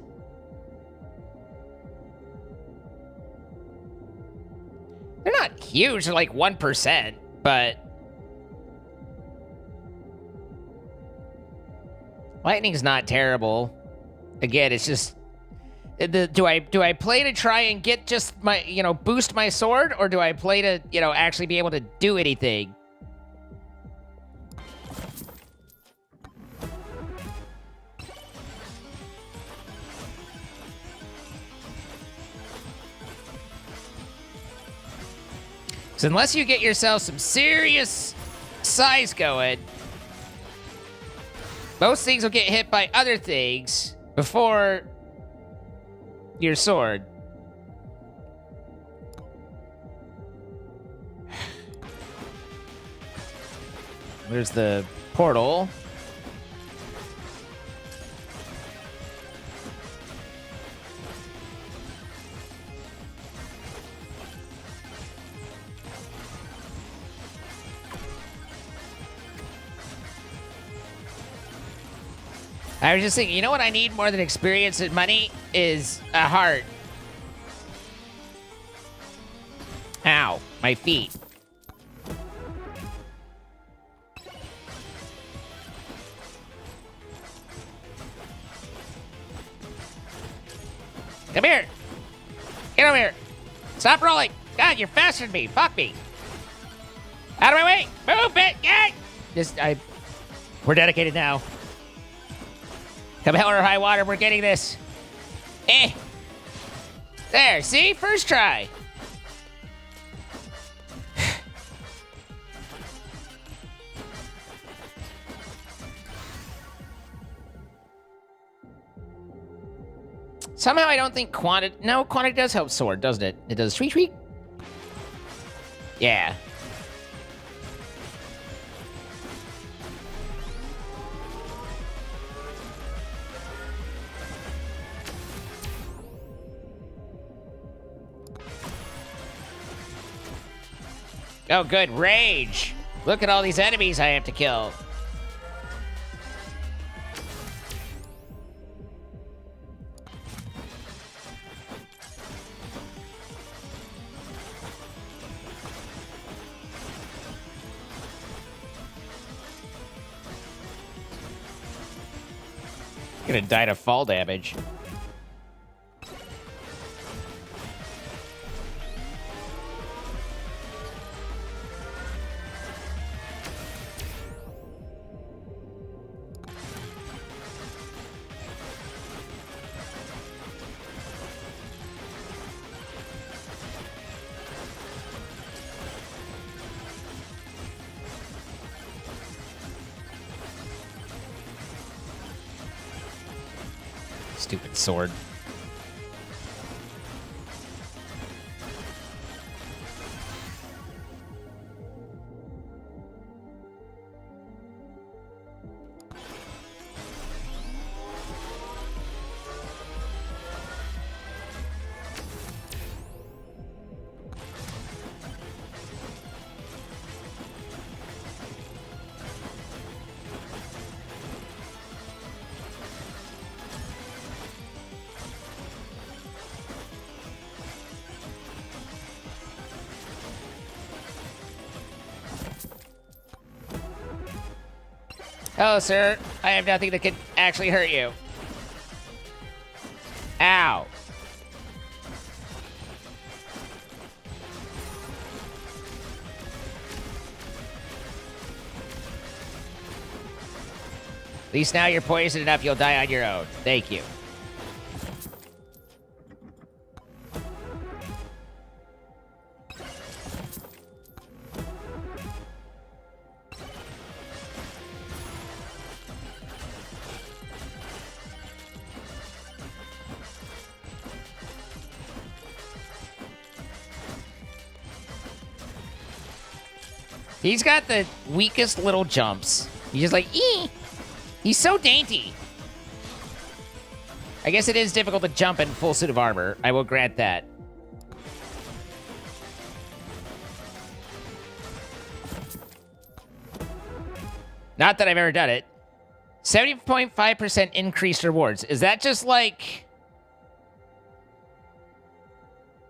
They're not huge, they're like 1%, but... Lightning's not terrible. Again, it's just... Do I play to try and get just my, boost my sword, or do I play to, actually be able to do anything? So unless you get yourself some serious size going, Most things will get hit by other things before your sword. There's the portal. I was just thinking, you know what I need more than experience and money is a heart. Ow, my feet. Come here. Get over here. Stop rolling. God, you're faster than me. Fuck me. Out of my way. Move it. Yeah. We're dedicated now. Come hell or high water, we're getting this. There, see? First try. Somehow I don't think quantity... No, quantity does help sword, doesn't it? It does tweet tweet? Yeah. Oh, good. Rage. Look at all these enemies I have to kill. Gonna die to fall damage. Stupid sword. Oh, sir, I have nothing that can actually hurt you. Ow. At least now you're poisoned enough you'll die on your own. Thank you. He's got the weakest little jumps. He's just like, ee! He's so dainty. I guess it is difficult to jump in full suit of armor. I will grant that. Not that I've ever done it. 70.5% increased rewards. Is that just like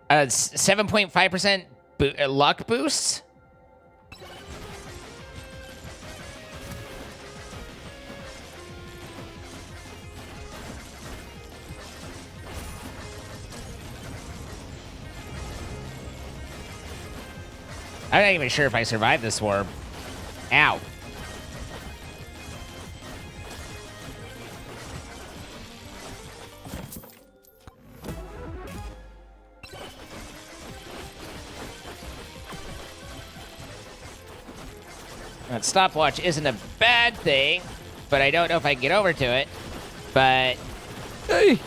a 7.5% luck boost? I'm not even sure if I survive this swarm. Ow. That stopwatch isn't a bad thing, but I don't know if I can get over to it. But... Hey.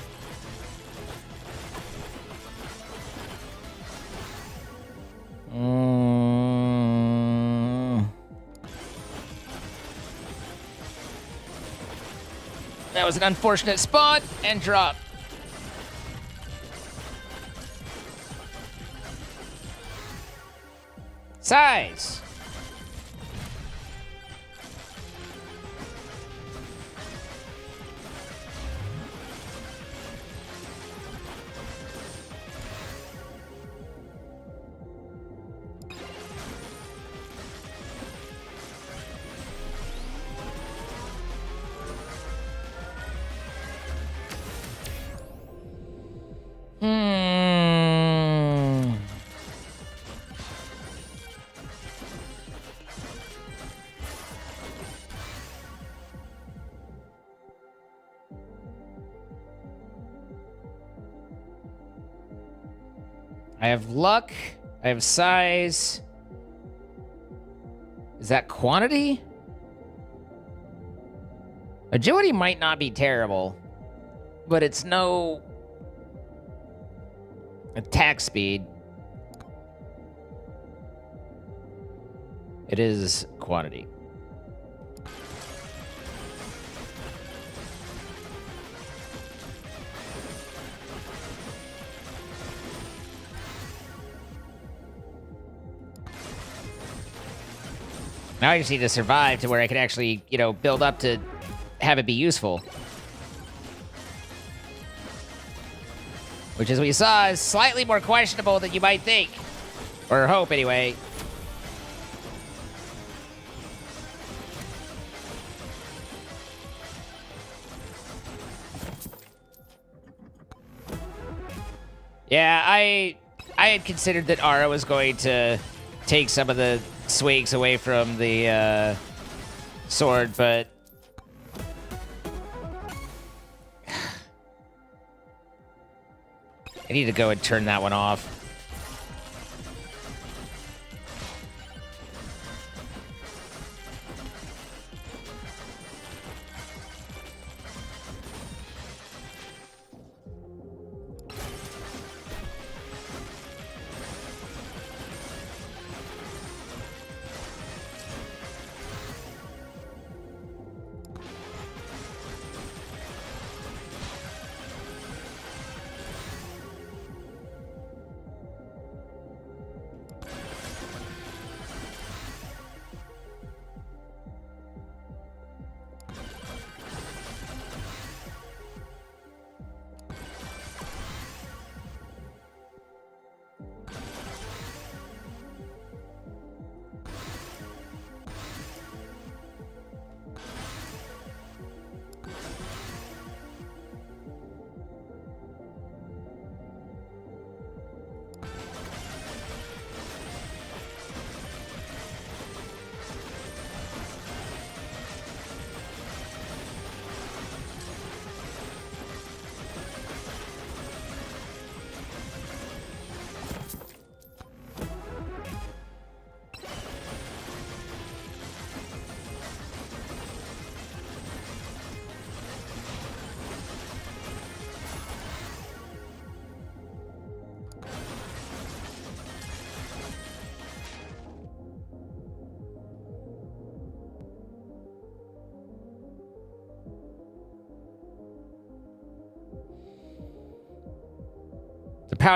That was an unfortunate spot and drop. Size. I have luck. I have size. Is that quantity? Agility might not be terrible, but it's no attack speed. It is quantity. Now I just need to survive to where I can actually, you know, build up to have it be useful. Which, as we saw, is slightly more questionable than you might think. Or hope, anyway. Yeah, I had considered that Ara was going to take some of the swings away from the sword, but I need to go and turn that one off.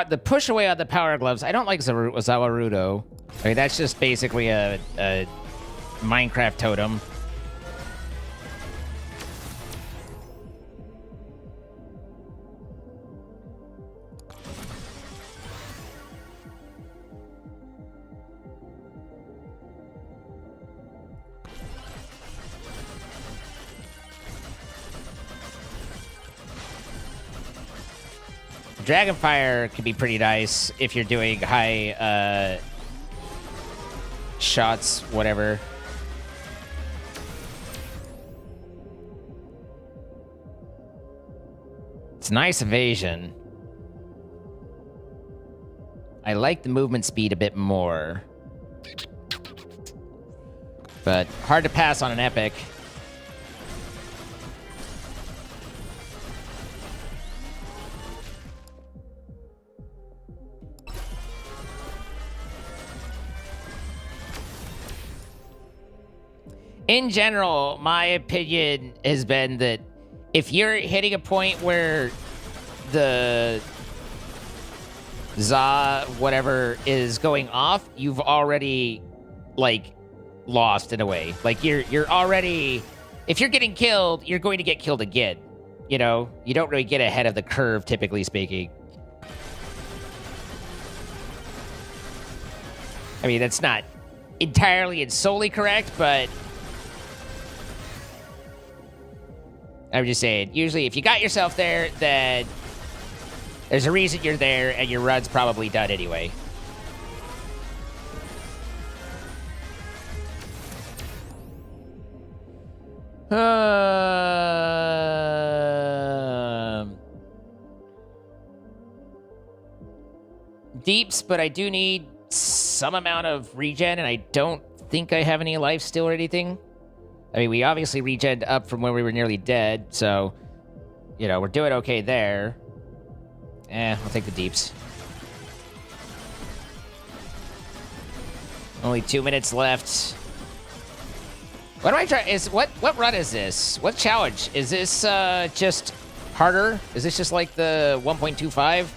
The push away on the power gloves. I don't like Zawarudo. I mean, that's just basically a Minecraft totem. Dragonfire can be pretty nice if you're doing high shots, whatever. It's nice evasion. I like the movement speed a bit more. But hard to pass on an epic. in general, my opinion has been that if you're hitting a point where the whatever is going off, you've already like lost in a way. Like you're already, if you're getting killed, you're going to get killed again. You know, you don't really get ahead of the curve, typically speaking. I mean, that's not entirely and solely correct, but I'm just saying, usually if you got yourself there, then there's a reason you're there, and your run's probably done anyway. Deeps, but I do need some amount of regen, and I don't think I have any life still or anything. I mean, we obviously regened up from when we were nearly dead, so, you know, we're doing okay there. I'll take the deeps. Only 2 minutes left. What do I try? What run is this? What challenge? Is this just harder? Is this just like the 1.25?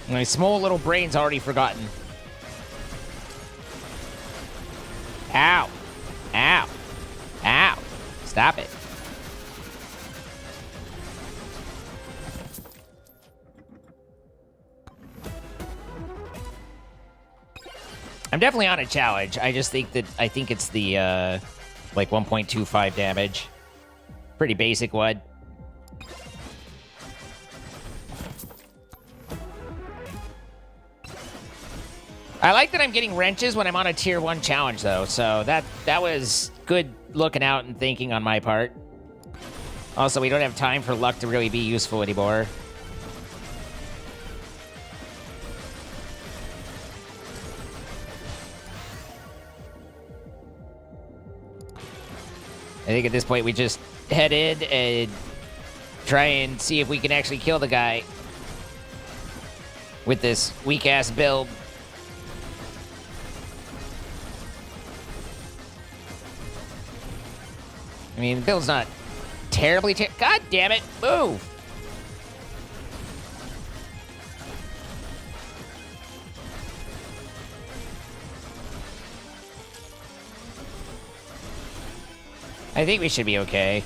My small little brain's already forgotten. Ow. Ow. Ow. Stop it. I'm definitely on a challenge. I just think that, I think it's the, like 1.25 damage. Pretty basic one. I like that I'm getting wrenches when I'm on a tier 1 challenge, though, so that was good looking out and thinking on my part. Also, we don't have time for luck to really be useful anymore. I think at this point we just head in and try and see if we can actually kill the guy with this weak-ass build. I mean, the build's not terribly God damn it, move! I think we should be okay.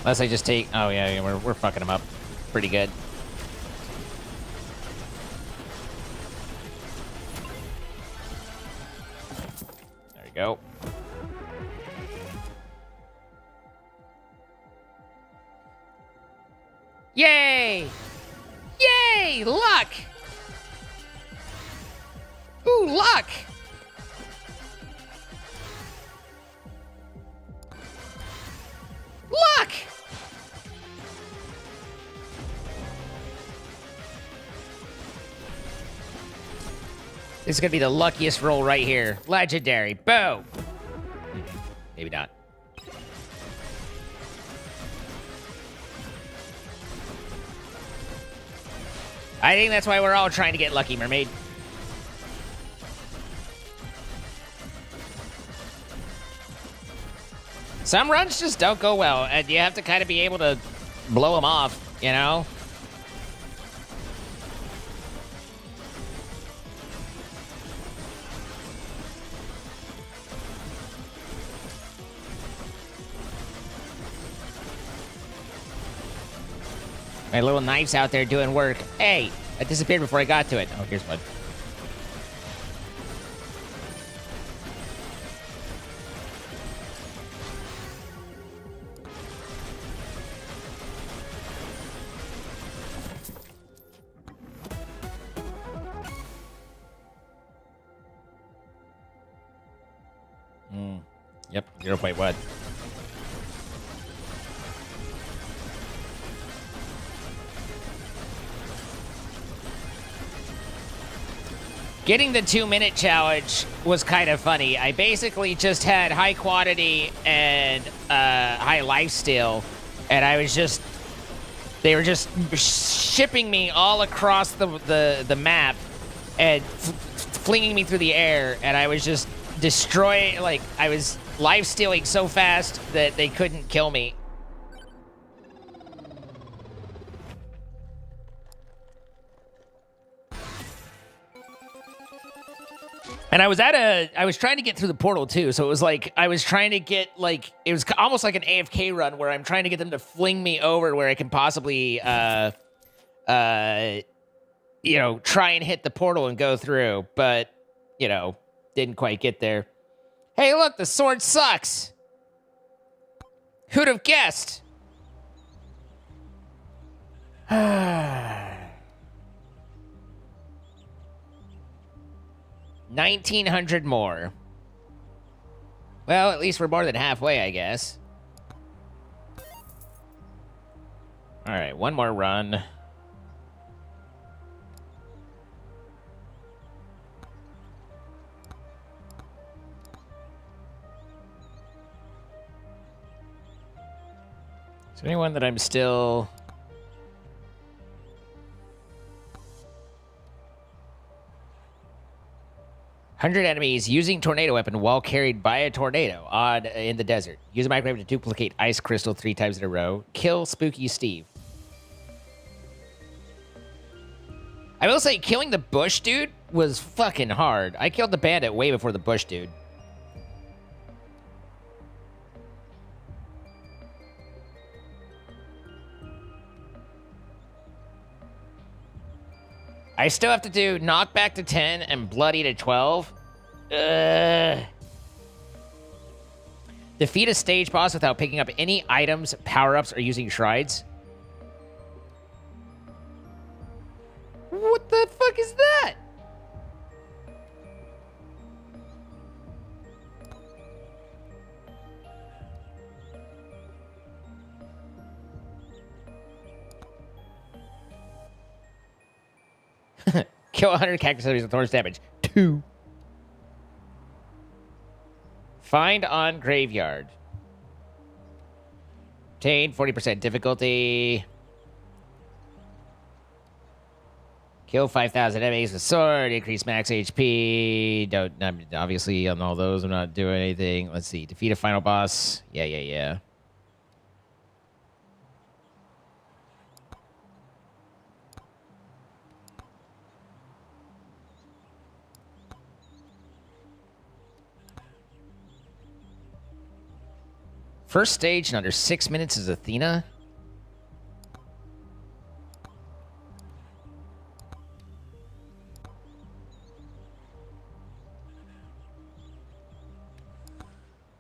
Unless I just take... Oh, yeah, we're fucking them up pretty good. There we go. Yay! Yay! Luck! Ooh, luck! Luck! This is gonna be the luckiest roll right here. Legendary. Boom! Maybe not. I think that's why we're all trying to get lucky, mermaid. Some runs just don't go well, and you have to kind of be able to blow them off, you know? My little knife's out there doing work. Hey, I disappeared before I got to it. Oh, here's one. Yep, 0.1. Getting the 2-minute challenge was kind of funny. I basically just had high quantity and high lifesteal, and I was just... They were just shipping me all across the map and flinging me through the air, and I was just destroying... Like, I was lifestealing so fast that they couldn't kill me. And I was trying to get through the portal too, so it was like, I was trying to get, like, it was almost like an AFK run where I'm trying to get them to fling me over where I can possibly, you know, try and hit the portal and go through, but, you know, didn't quite get there. Hey, look, the sword sucks! Who'd have guessed? 1,900 more. Well, at least we're more than halfway, I guess. All right, one more run. Is there anyone that I'm still... 100 enemies using tornado weapon while carried by a tornado in the desert. Use a microwave to duplicate ice crystal 3 times in a row. Kill Spooky Steve. I will say, killing the bush dude was fucking hard. I killed the bandit way before the bush dude. I still have to do knockback to 10 and bloody to 12. Defeat a stage boss without picking up any items, power-ups, or using shrines. What the fuck is that? Kill 100 cactus enemies with Thurs damage. 2. Find on graveyard. Obtain 40% difficulty. Kill 5,000 enemies with sword. Increase max HP. Obviously, on all those, I'm not doing anything. Let's see. Defeat a final boss. Yeah. First stage in under 6 minutes is Athena.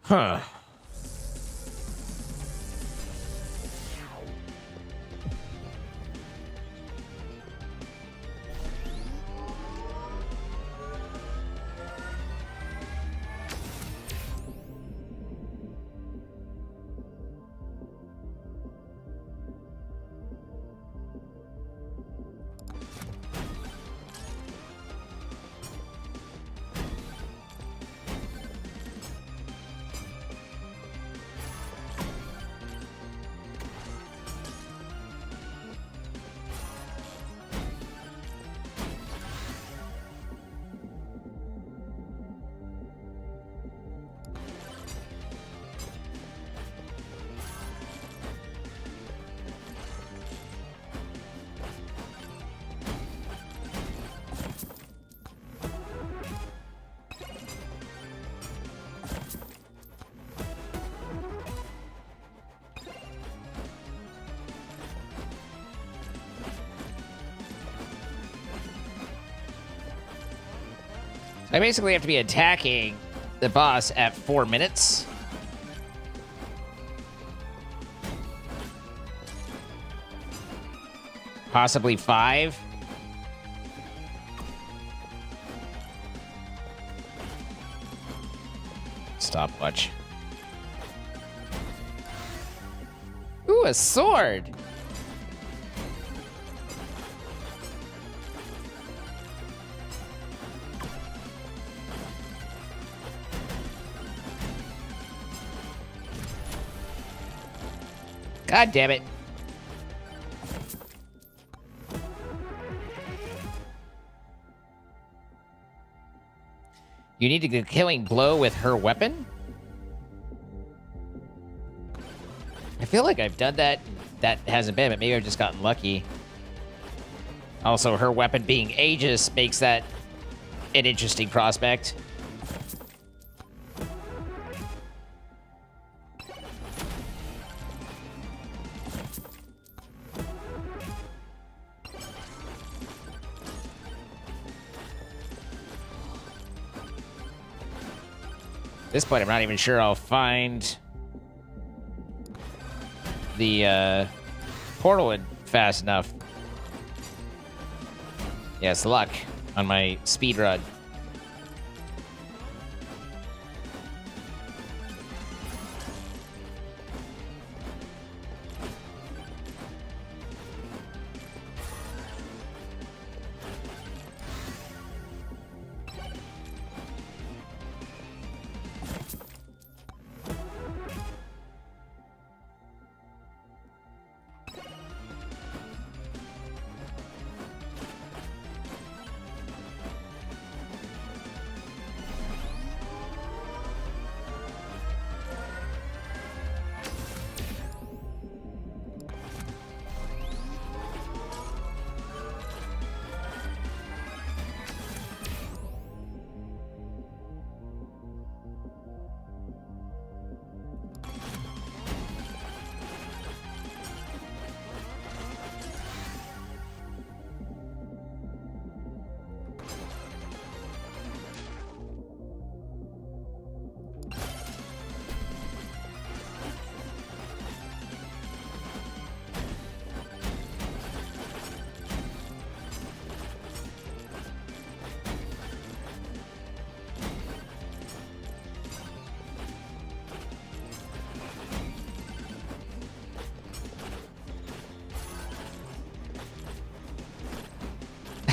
Huh. I basically have to be attacking the boss at 4 minutes. Possibly 5. Stopwatch. Ooh, a sword! God damn it. You need to get a killing blow with her weapon? I feel like I've done that. That hasn't been, but maybe I've just gotten lucky. Also, her weapon being Aegis makes that an interesting prospect. At this point, I'm not even sure I'll find the portal in fast enough. Yes, luck on my speed run.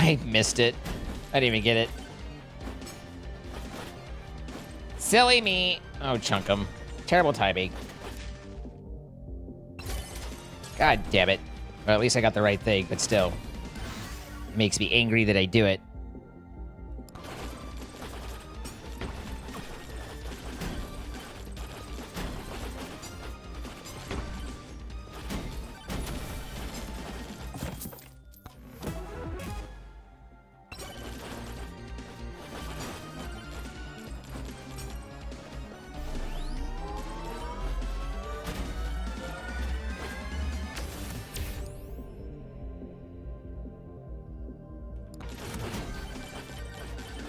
I missed it. I didn't even get it. Silly me. Oh, chunkum. Terrible timing. God damn it. Well, at least I got the right thing, but still. It makes me angry that I do it.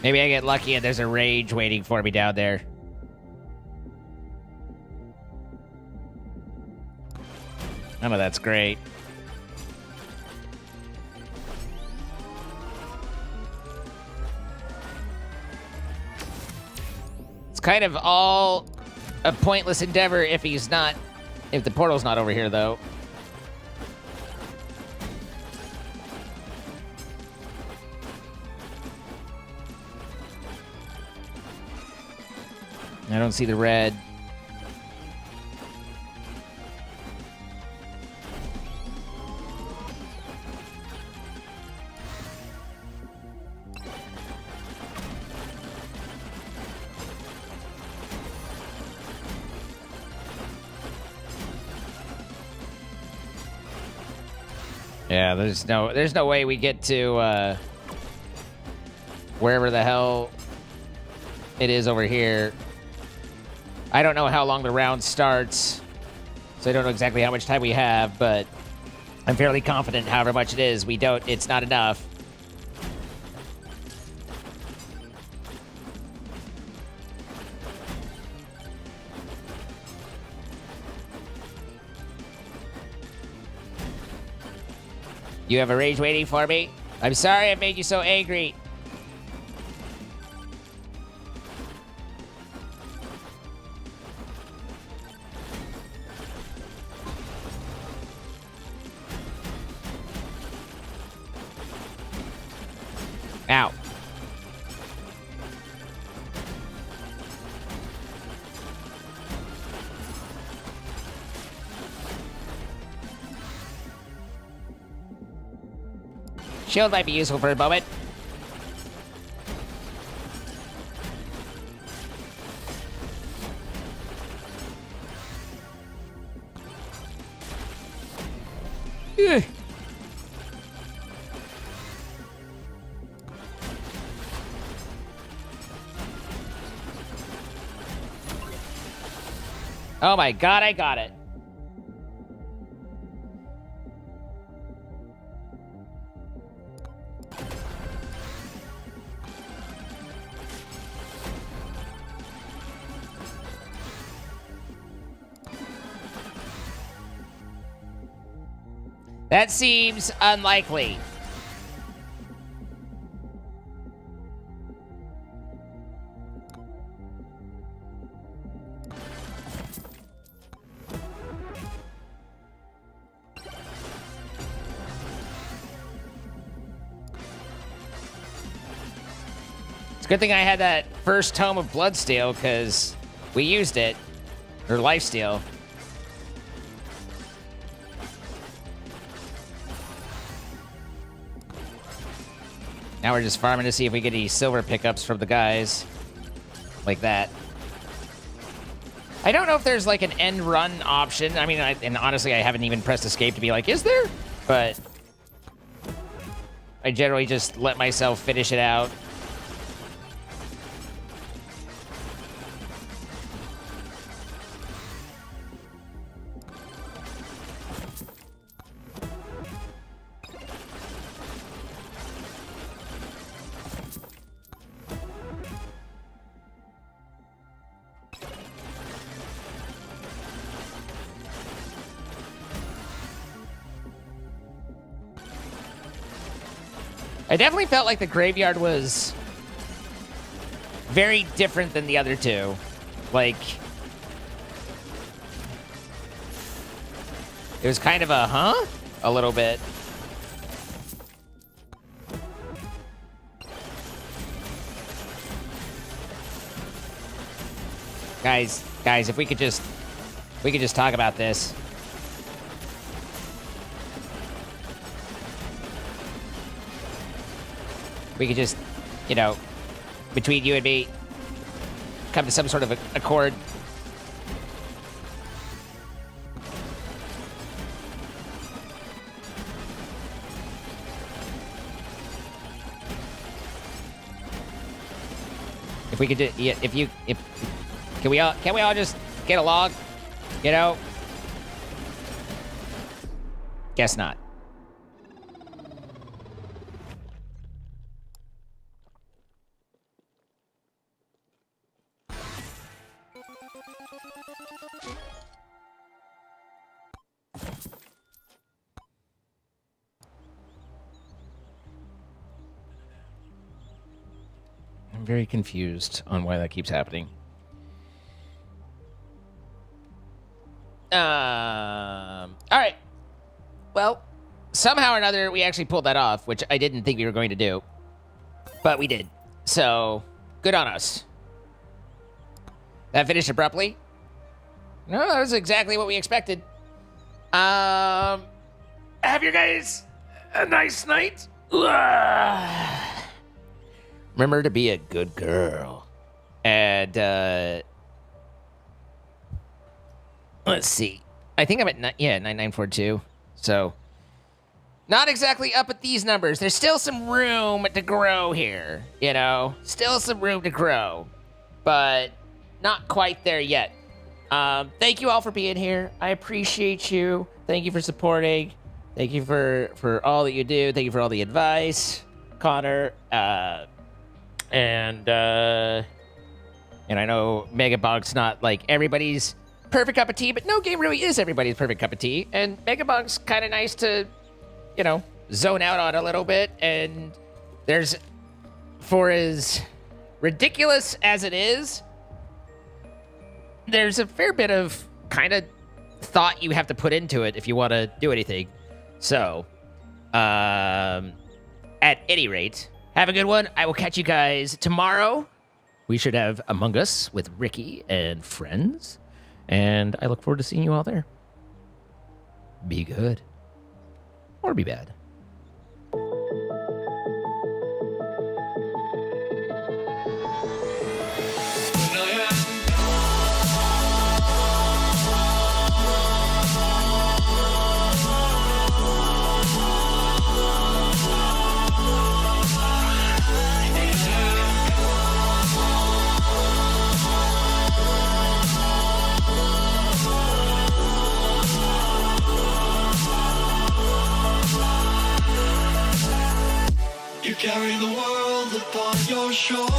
Maybe I get lucky and there's a rage waiting for me down there. I know that's great. It's kind of all a pointless endeavor if the portal's not over here, though. I don't see the red. Yeah, there's no way we get to wherever the hell it is over here. I don't know how long the round starts, so I don't know exactly how much time we have, but I'm fairly confident however much it is, it's not enough. You have a rage waiting for me? I'm sorry I made you so angry. Ow. Shield might be useful for a moment. Ugh. Oh my god, I got it. That seems unlikely. It's a good thing I had that first tome of Bloodsteel, because we used it. Or Lifesteal. Now we're just farming to see if we get any silver pickups from the guys. Like that. I don't know if there's like an end run option. I mean, and honestly, I haven't even pressed escape to be like, is there? But I generally just let myself finish it out. I definitely felt like the graveyard was very different than the other two. Like, it was kind of a, huh? A little bit. Guys, if we could just talk about this. We could just, you know, between you and me, come to some sort of accord. If we could just, can we all just get along? You know? Guess not. I'm very confused on why that keeps happening. All right. Well, somehow or another, we actually pulled that off, which I didn't think we were going to do. But we did. So, good on us. That finished abruptly? No, that was exactly what we expected. Have you guys a nice night? Remember to be a good girl. And, let's see. I think I'm at, 9942. So, not exactly up at these numbers. There's still some room to grow here, you know? Still some room to grow. But not quite there yet. Thank you all for being here. I appreciate you. Thank you for supporting. Thank you for all that you do. Thank you for all the advice, Connor. And I know Megabonk's not like everybody's perfect cup of tea, but no game really is everybody's perfect cup of tea. And Megabonk's kind of nice to, you know, zone out on a little bit. And there's, for as ridiculous as it is, there's a fair bit of kind of thought you have to put into it if you want to do anything. So, at any rate, have a good one. I will catch you guys tomorrow. We should have Among Us with Ricky and friends. And I look forward to seeing you all there. Be good. Or be bad. shoulder.